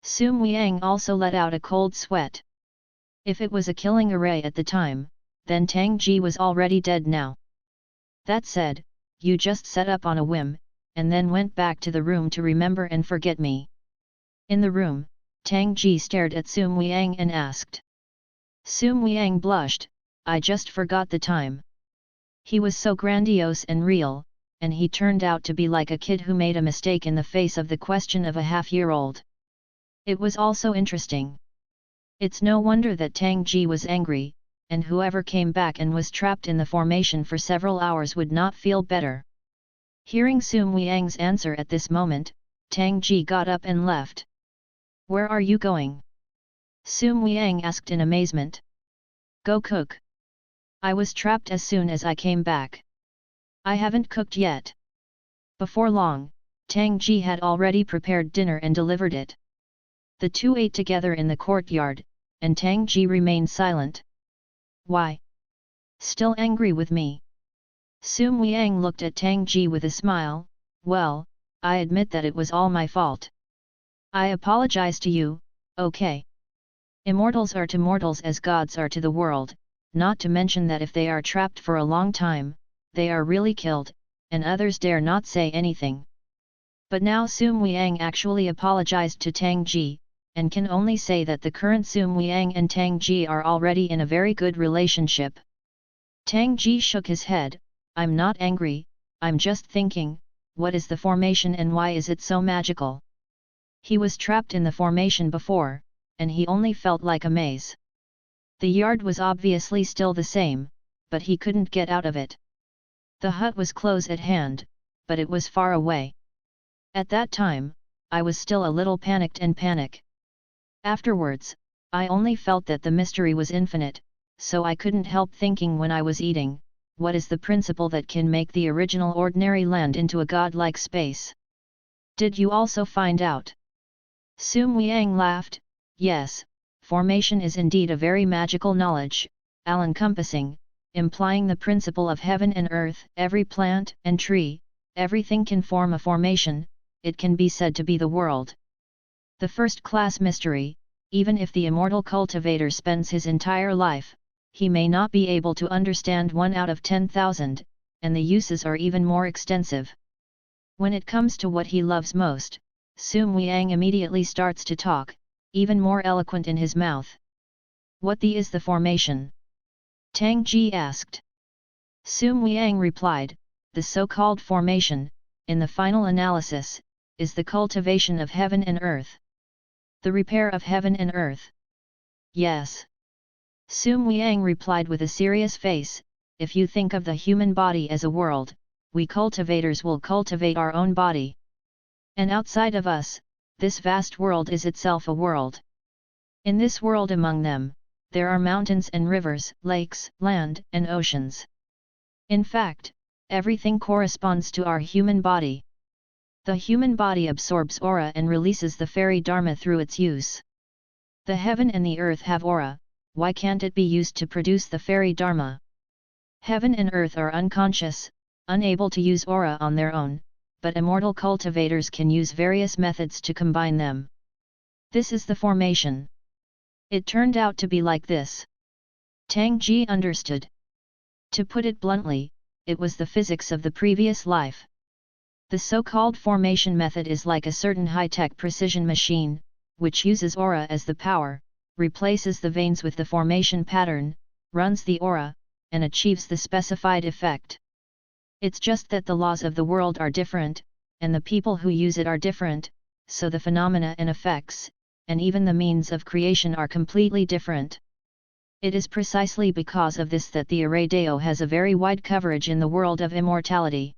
Sum Wiang also let out a cold sweat. If it was a killing array at the time, then Tang Ji was already dead now. That said, you just set up on a whim, and then went back to the room to remember and forget me. In the room, Tang Ji stared at Sum Wiang and asked. Sum Wiang blushed, "I just forgot the time." He was so grandiose and real, and he turned out to be like a kid who made a mistake in the face of the question of a half-year-old. It was also interesting. It's no wonder that Tang Ji was angry, and whoever came back and was trapped in the formation for several hours would not feel better. Hearing Sum Wiang's answer at this moment, Tang Ji got up and left. "Where are you going?" Sum Wiang asked in amazement. "Go cook. I was trapped as soon as I came back. I haven't cooked yet." Before long, Tang Ji had already prepared dinner and delivered it. The two ate together in the courtyard, and Tang Ji remained silent. "Why? Still angry with me?" Sum Wiang looked at Tang Ji with a smile. "Well, I admit that it was all my fault. I apologize to you, okay? Immortals are to mortals as gods are to the world, not to mention that if they are trapped for a long time, they are really killed, and others dare not say anything." But now Sum Wiang actually apologized to Tang Ji, and can only say that the current Sum Wiang and Tang Ji are already in a very good relationship. Tang Ji shook his head. "I'm not angry, I'm just thinking, what is the formation and why is it so magical?" He was trapped in the formation before, and he only felt like a maze. The yard was obviously still the same, but he couldn't get out of it. The hut was close at hand, but it was far away. At that time, I was still a little panicked and panic. Afterwards, I only felt that the mystery was infinite, so I couldn't help thinking when I was eating, what is the principle that can make the original ordinary land into a godlike space? Did you also find out? Sum Wiang laughed. Yes, formation is indeed a very magical knowledge, all-encompassing, implying the principle of heaven and earth. Every plant and tree, everything can form a formation, it can be said to be the world. The first-class mystery, even if the immortal cultivator spends his entire life, he may not be able to understand 1 out of 10,000, and the uses are even more extensive. When it comes to what he loves most, Sum Wiang immediately starts to talk, even more eloquent in his mouth. "What is the formation?" Tang Ji asked. Sum Wiang replied, "The so-called formation, in the final analysis, is the cultivation of heaven and earth. The repair of heaven and earth." "Yes." Sum Wiang replied with a serious face, "If you think of the human body as a world, we cultivators will cultivate our own body. And outside of us, this vast world is itself a world. In this world among them, there are mountains and rivers, lakes, land and oceans. In fact, everything corresponds to our human body. The human body absorbs aura and releases the fairy dharma through its use. The heaven and the earth have aura, why can't it be used to produce the fairy dharma? Heaven and earth are unconscious, unable to use aura on their own, but immortal cultivators can use various methods to combine them. This is the formation. It turned out to be like this." Tang Ji understood. To put it bluntly, it was the physics of the previous life. The so-called formation method is like a certain high-tech precision machine, which uses aura as the power, replaces the veins with the formation pattern, runs the aura, and achieves the specified effect. It's just that the laws of the world are different, and the people who use it are different, so the phenomena and effects, and even the means of creation are completely different. It is precisely because of this that the Array Deo has a very wide coverage in the world of immortality.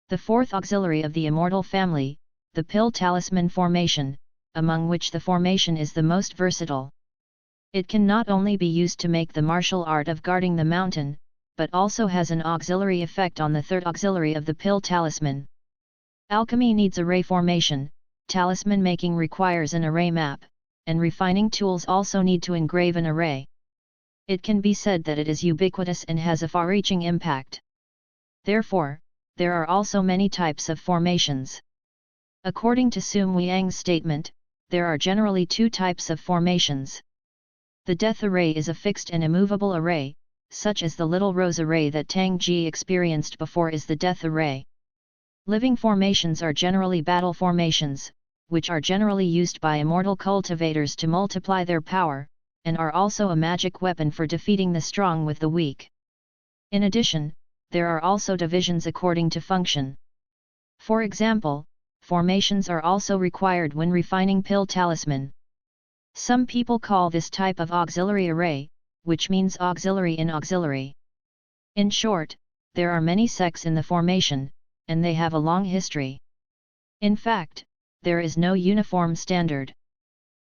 The fourth auxiliary of the immortal family, the pill talisman formation, among which the formation is the most versatile. It can not only be used to make the martial art of guarding the mountain, but also has an auxiliary effect on the third auxiliary of the pill talisman. Alchemy needs array formation, talisman making requires an array map, and refining tools also need to engrave an array. It can be said that it is ubiquitous and has a far-reaching impact. Therefore, there are also many types of formations. According to Sum Wiang's statement, there are generally two types of formations. The death array is a fixed and immovable array, such as the little rose array that Tang Ji experienced before is the death array. Living formations are generally battle formations, which are generally used by immortal cultivators to multiply their power, and are also a magic weapon for defeating the strong with the weak. In addition, there are also divisions according to function. For example, formations are also required when refining pill talisman. Some people call this type of auxiliary array, which means auxiliary in auxiliary. In short, there are many sects in the formation, and they have a long history. In fact, there is no uniform standard.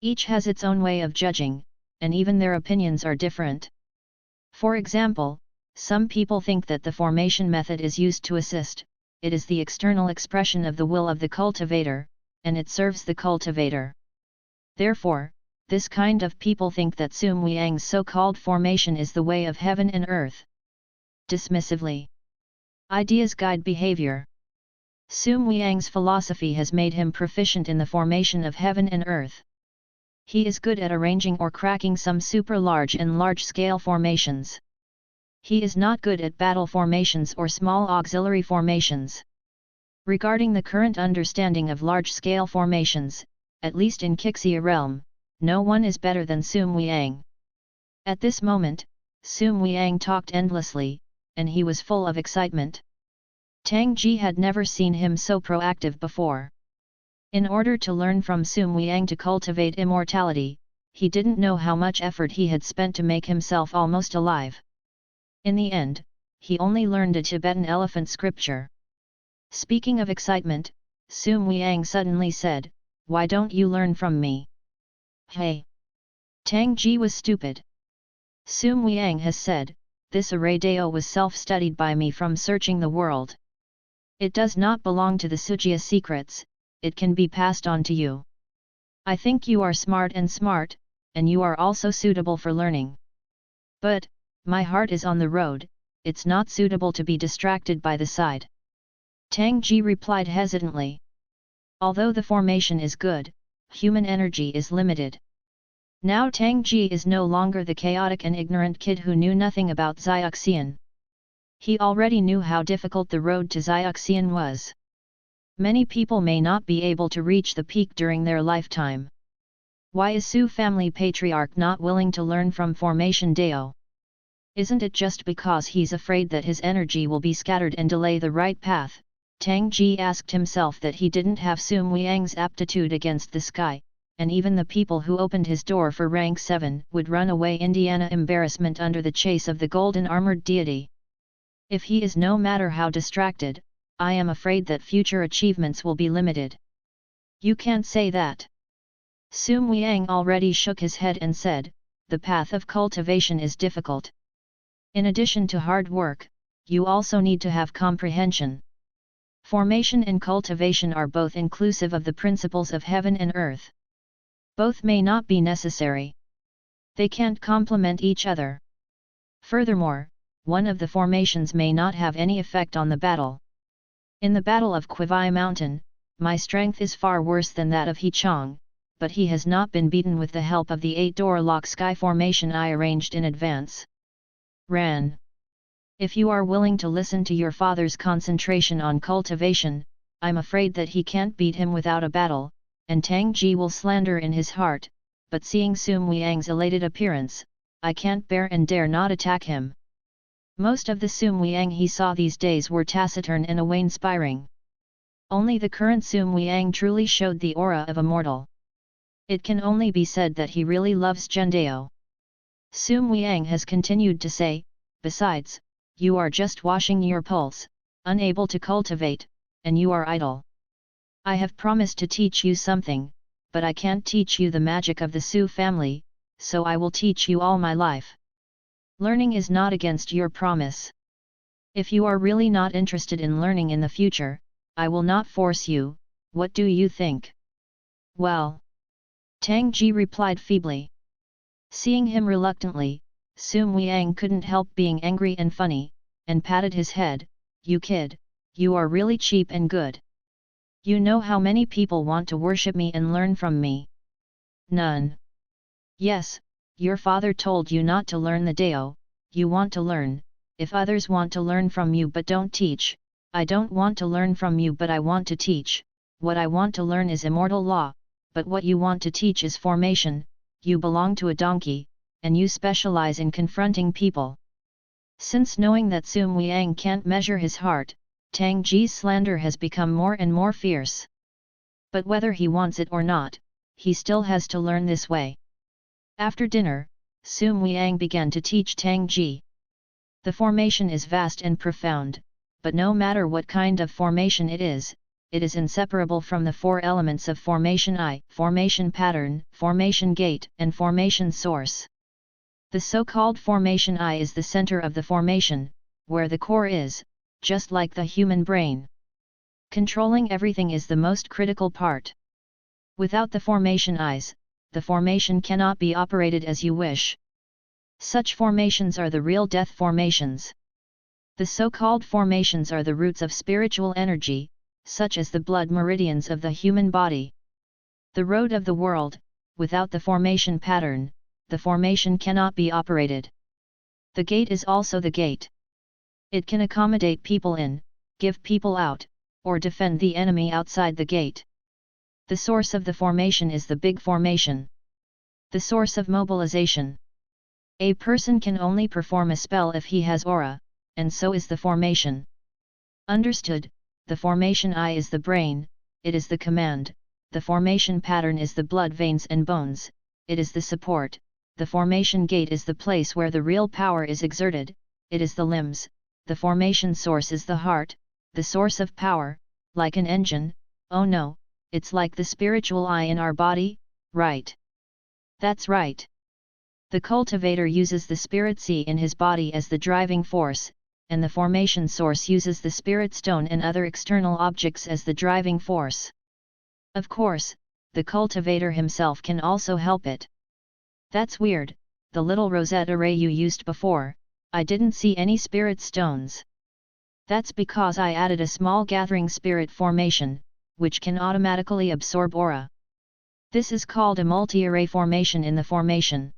Each has its own way of judging, and even their opinions are different. For example, some people think that the formation method is used to assist, it is the external expression of the will of the cultivator, and it serves the cultivator. Therefore, this kind of people think that Sum Wiang's so-called formation is the way of heaven and earth. Dismissively. Ideas guide behavior. Sum Wiang's philosophy has made him proficient in the formation of heaven and earth. He is good at arranging or cracking some super-large and large-scale formations. He is not good at battle formations or small auxiliary formations. Regarding the current understanding of large-scale formations, at least in Qixia realm, no one is better than Sum Wiang. At this moment, Sum Wiang talked endlessly, and he was full of excitement. Tang Ji had never seen him so proactive before. In order to learn from Sum Wiang to cultivate immortality, he didn't know how much effort he had spent to make himself almost alive. In the end, he only learned a Tibetan elephant scripture. Speaking of excitement, Sum Wiang suddenly said, "Why don't you learn from me?" Hey! Tang Ji was stupid. Sum Wiang has said, "This array Dao was self-studied by me from searching the world. It does not belong to the Sujia secrets, it can be passed on to you. I think you are smart, and you are also suitable for learning. But, my heart is on the road, it's not suitable to be distracted by the side." Tang Ji replied hesitantly. Although the formation is good, human energy is limited. Now Tang Ji is no longer the chaotic and ignorant kid who knew nothing about Xiaoxian. He already knew how difficult the road to Xiaoxian was. Many people may not be able to reach the peak during their lifetime. Why is Su family patriarch not willing to learn from Formation Dao? Isn't it just because he's afraid that his energy will be scattered and delay the right path? Tang Ji asked himself that he didn't have Sum Wiang's aptitude against the sky, and even the people who opened his door for rank 7 would run away Indiana embarrassment under the chase of the golden armored deity. If he is no matter how distracted, I am afraid that future achievements will be limited. You can't say that. Sum Wiang already shook his head and said, the path of cultivation is difficult. In addition to hard work, you also need to have comprehension. Formation and cultivation are both inclusive of the principles of heaven and earth. Both may not be necessary. They can't complement each other. Furthermore, one of the formations may not have any effect on the battle. In the Battle of Qivai Mountain, my strength is far worse than that of He Chong, but he has not been beaten with the help of the 8-door lock sky formation I arranged in advance. Ran. If you are willing to listen to your father's concentration on cultivation, I'm afraid that he can't beat him without a battle, and Tang Ji will slander in his heart, but seeing Sum Wiang's elated appearance, I can't bear and dare not attack him. Most of the Sum Wiang he saw these days were taciturn and awe-inspiring. Only the current Sum Wiang truly showed the aura of Immortal. It can only be said that he really loves Jendao. Sum Wiang has continued to say, besides, you are just washing your pulse, unable to cultivate, and you are idle. I have promised to teach you something, but I can't teach you the magic of the Su family, so I will teach you all my life. Learning is not against your promise. If you are really not interested in learning in the future, I will not force you. What do you think? Well, Tang Ji replied feebly. Seeing him reluctantly, Sum Wiang couldn't help being angry and funny, and patted his head. You kid, you are really cheap and good. You know how many people want to worship me and learn from me? None. Yes, your father told you not to learn the Dao. You want to learn. If others want to learn from you but don't teach, I don't want to learn from you but I want to teach. What I want to learn is immortal law, but what you want to teach is formation. You belong to a donkey, and you specialize in confronting people. Since knowing that Sum Wiang can't measure his heart, Tang Ji's slander has become more and more fierce. But whether he wants it or not, he still has to learn this way. After dinner, Sum Wiang began to teach Tang Ji. The formation is vast and profound, but no matter what kind of formation it is inseparable from the four elements of formation I, formation pattern, formation gate, and formation source. The so-called formation I is the center of the formation, where the core is, just like the human brain. Controlling everything is the most critical part. Without the formation I's, the formation cannot be operated as you wish. Such formations are the real death formations. The so-called formations are the roots of spiritual energy, such as the blood meridians of the human body. The road of the world, without the formation pattern, the formation cannot be operated. The gate is also the gate. It can accommodate people in, give people out, or defend the enemy outside the gate. The source of the formation is the big formation. The source of mobilization. A person can only perform a spell if he has aura, and so is the formation. Understood, the formation I is the brain, it is the command, the formation pattern is the blood veins and bones, it is the support, the formation gate is the place where the real power is exerted, it is the limbs, the formation source is the heart, the source of power, like an engine. Oh no, it's like the spiritual eye in our body, right? That's right. The cultivator uses the spirit sea in his body as the driving force, and the formation source uses the spirit stone and other external objects as the driving force. Of course, the cultivator himself can also help it. That's weird, the little rosette array you used before, I didn't see any spirit stones. That's because I added a small gathering spirit formation, which can automatically absorb aura. This is called a multi-array formation in the formation.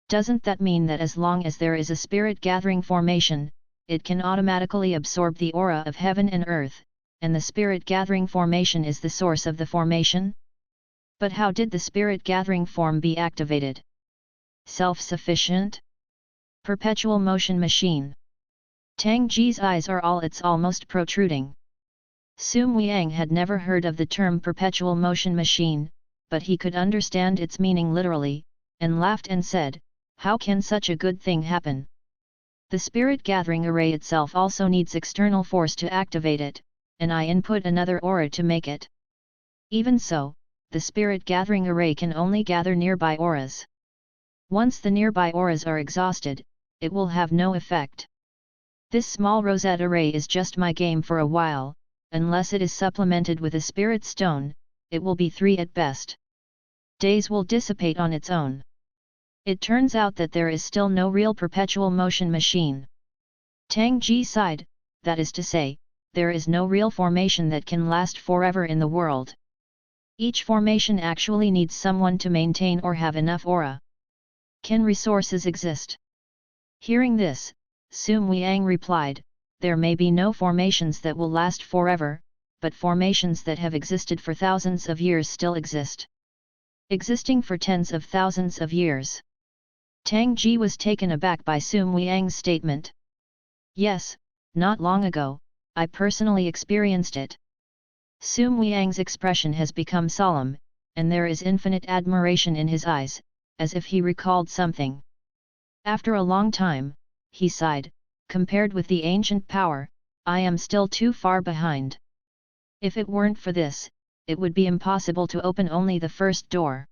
Doesn't that mean that as long as there is a spirit gathering formation, it can automatically absorb the aura of heaven and earth, and the spirit gathering formation is the source of the formation? But how did the spirit gathering form be activated? Self-sufficient? Perpetual motion machine. Tang Ji's eyes are almost protruding. Sum Wiang had never heard of the term perpetual motion machine, but he could understand its meaning literally, and laughed and said, how can such a good thing happen? The spirit gathering array itself also needs external force to activate it, and I input another aura to make it. Even so, the spirit gathering array can only gather nearby auras. Once the nearby auras are exhausted, it will have no effect. This small rosette array is just my game for a while, unless it is supplemented with a spirit stone, it will be 3 at best. Days will dissipate on its own. It turns out that there is still no real perpetual motion machine. Tang Ji sighed, that is to say, there is no real formation that can last forever in the world. Each formation actually needs someone to maintain or have enough aura. Can resources exist? Hearing this, Sum Wiang replied, there may be no formations that will last forever, but formations that have existed for thousands of years still exist. Existing for tens of thousands of years. Tang Ji was taken aback by Sum Wiang's statement. Yes, not long ago, I personally experienced it. Sum Wiang's expression has become solemn, and there is infinite admiration in his eyes, as if he recalled something. After a long time, he sighed, compared with the ancient power, I am still too far behind. If it weren't for this, it would be impossible to open only the first door.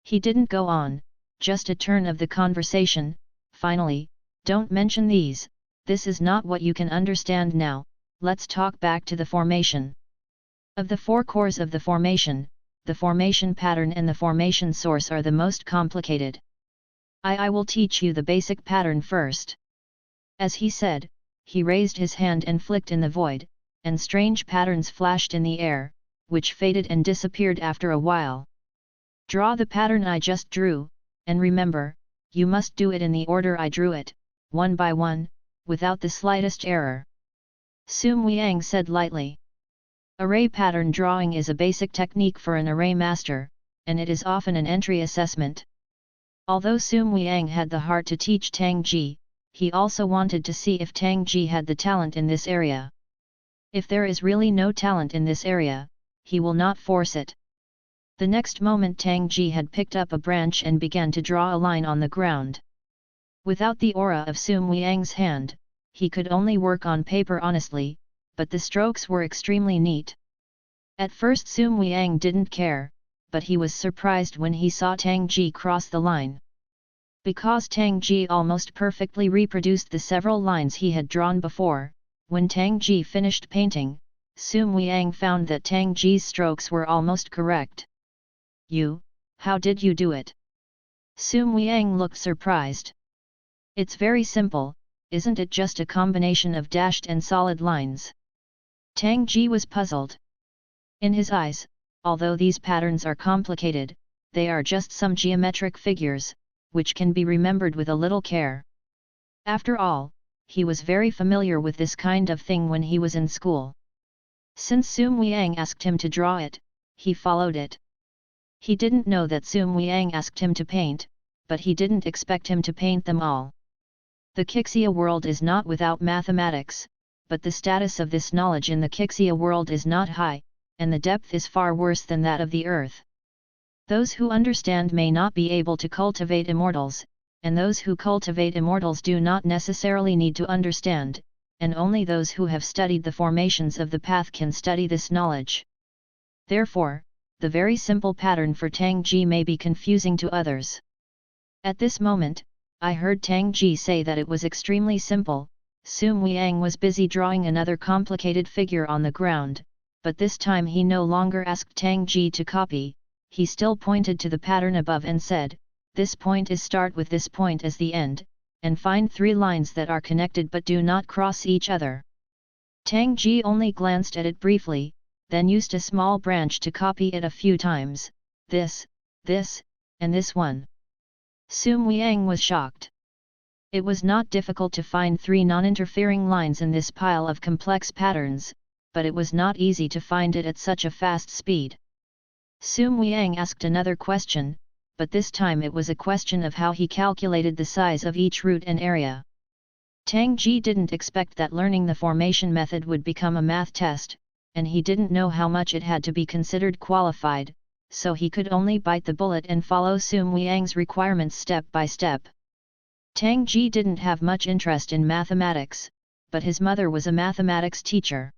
He didn't go on, just a turn of the conversation. Finally, don't mention these, this is not what you can understand now, let's talk back to the formation. Of the four cores of the formation pattern and the formation source are the most complicated. I will teach you the basic pattern first. As he said, he raised his hand and flicked in the void, and strange patterns flashed in the air, which faded and disappeared after a while. Draw the pattern I just drew, and remember, you must do it in the order I drew it, one by one, without the slightest error. Sum Liang said lightly. Array pattern drawing is a basic technique for an array master, and it is often an entry assessment. Although Sum Liang had the heart to teach Tang Ji, he also wanted to see if Tang Ji had the talent in this area. If there is really no talent in this area, he will not force it. The next moment Tang Ji had picked up a branch and began to draw a line on the ground. Without the aura of Sum Liang's hand, he could only work on paper honestly, but the strokes were extremely neat. At first Sum Liang didn't care, but he was surprised when he saw Tang Ji cross the line. Because Tang Ji almost perfectly reproduced the several lines he had drawn before, when Tang Ji finished painting, Sum Liang found that Tang Ji's strokes were almost correct. How did you do it? Sum Liang looked surprised. It's very simple, isn't it just a combination of dashed and solid lines? Tang Ji was puzzled. In his eyes, although these patterns are complicated, they are just some geometric figures, which can be remembered with a little care. After all, he was very familiar with this kind of thing when he was in school. Since Sum Liang asked him to draw it, he followed it. He didn't know that Sum Liang asked him to paint, but he didn't expect him to paint them all. The Qixia world is not without mathematics, but the status of this knowledge in the Qixia world is not high, and the depth is far worse than that of the earth. Those who understand may not be able to cultivate immortals, and those who cultivate immortals do not necessarily need to understand, and only those who have studied the formations of the path can study this knowledge. Therefore, the very simple pattern for Tang Ji may be confusing to others. At this moment, I heard Tang Ji say that it was extremely simple. Sum Liang was busy drawing another complicated figure on the ground, but this time he no longer asked Tang Ji to copy, he still pointed to the pattern above and said, this point is start with this point as the end, and find 3 lines that are connected but do not cross each other. Tang Ji only glanced at it briefly, then used a small branch to copy it a few times, this, and this one. Sum Liang was shocked. It was not difficult to find 3 non-interfering lines in this pile of complex patterns, but it was not easy to find it at such a fast speed. Sum Liang asked another question, but this time it was a question of how he calculated the size of each root and area. Tang Ji didn't expect that learning the formation method would become a math test, and he didn't know how much it had to be considered qualified, so he could only bite the bullet and follow Sum Liang's requirements step by step. Tang Ji didn't have much interest in mathematics, but his mother was a mathematics teacher.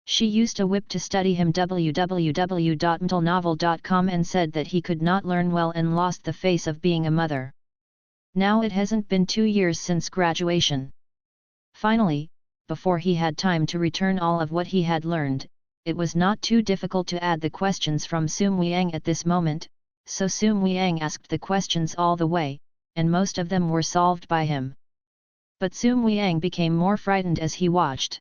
She used a whip to study him www.mtlnovel.com and said that he could not learn well and lost the face of being a mother. Now it hasn't been 2 years since graduation. Finally, before he had time to return all of what he had learned, it was not too difficult to add the questions from Sum Liang at this moment, so Sum Liang asked the questions all the way, and most of them were solved by him. But Sum Liang became more frightened as he watched.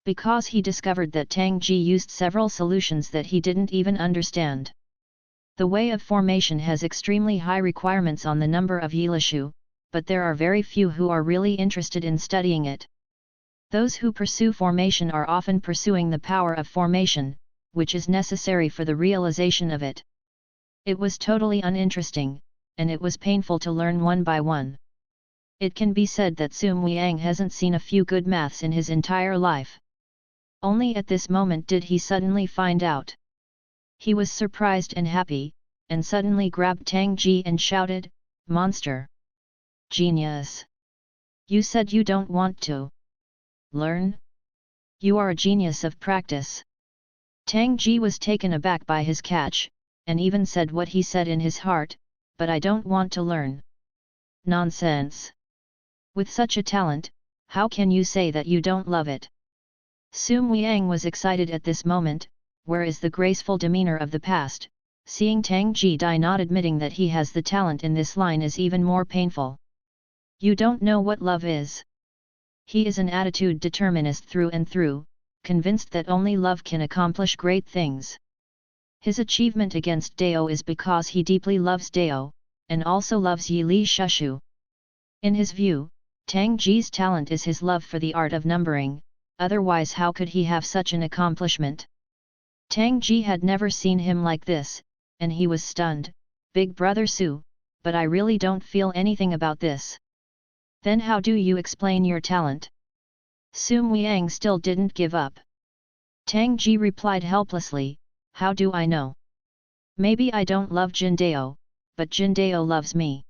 Because he discovered that Tang Ji used several solutions that he didn't even understand. The way of formation has extremely high requirements on the number of yilishu, but there are very few who are really interested in studying it. Those who pursue formation are often pursuing the power of formation, which is necessary for the realization of it. It was totally uninteresting, and it was painful to learn one by one. It can be said that Sum Liang hasn't seen a few good maths in his entire life. Only at this moment did he suddenly find out. He was surprised and happy, and suddenly grabbed Tang Ji and shouted, "Monster! Genius! You said you don't want to learn? You are a genius of practice." Tang Ji was taken aback by his catch, and even said what he said in his heart, but I don't want to learn. Nonsense! With such a talent, how can you say that you don't love it? Sum Wiang was excited at this moment, where is the graceful demeanor of the past, seeing Tang Ji die not admitting that he has the talent in this line is even more painful. You don't know what love is. He is an attitude determinist through and through, convinced that only love can accomplish great things. His achievement against Dao is because he deeply loves Dao, and also loves Yi Li Shushu. In his view, Tang Ji's talent is his love for the art of numbering, otherwise how could he have such an accomplishment? Tang Ji had never seen him like this, and he was stunned. Big brother Su, but I really don't feel anything about this. Then how do you explain your talent? Sum Wiang still didn't give up. Tang Ji replied helplessly, how do I know? Maybe I don't love Jin Dao, but Jin Dao loves me.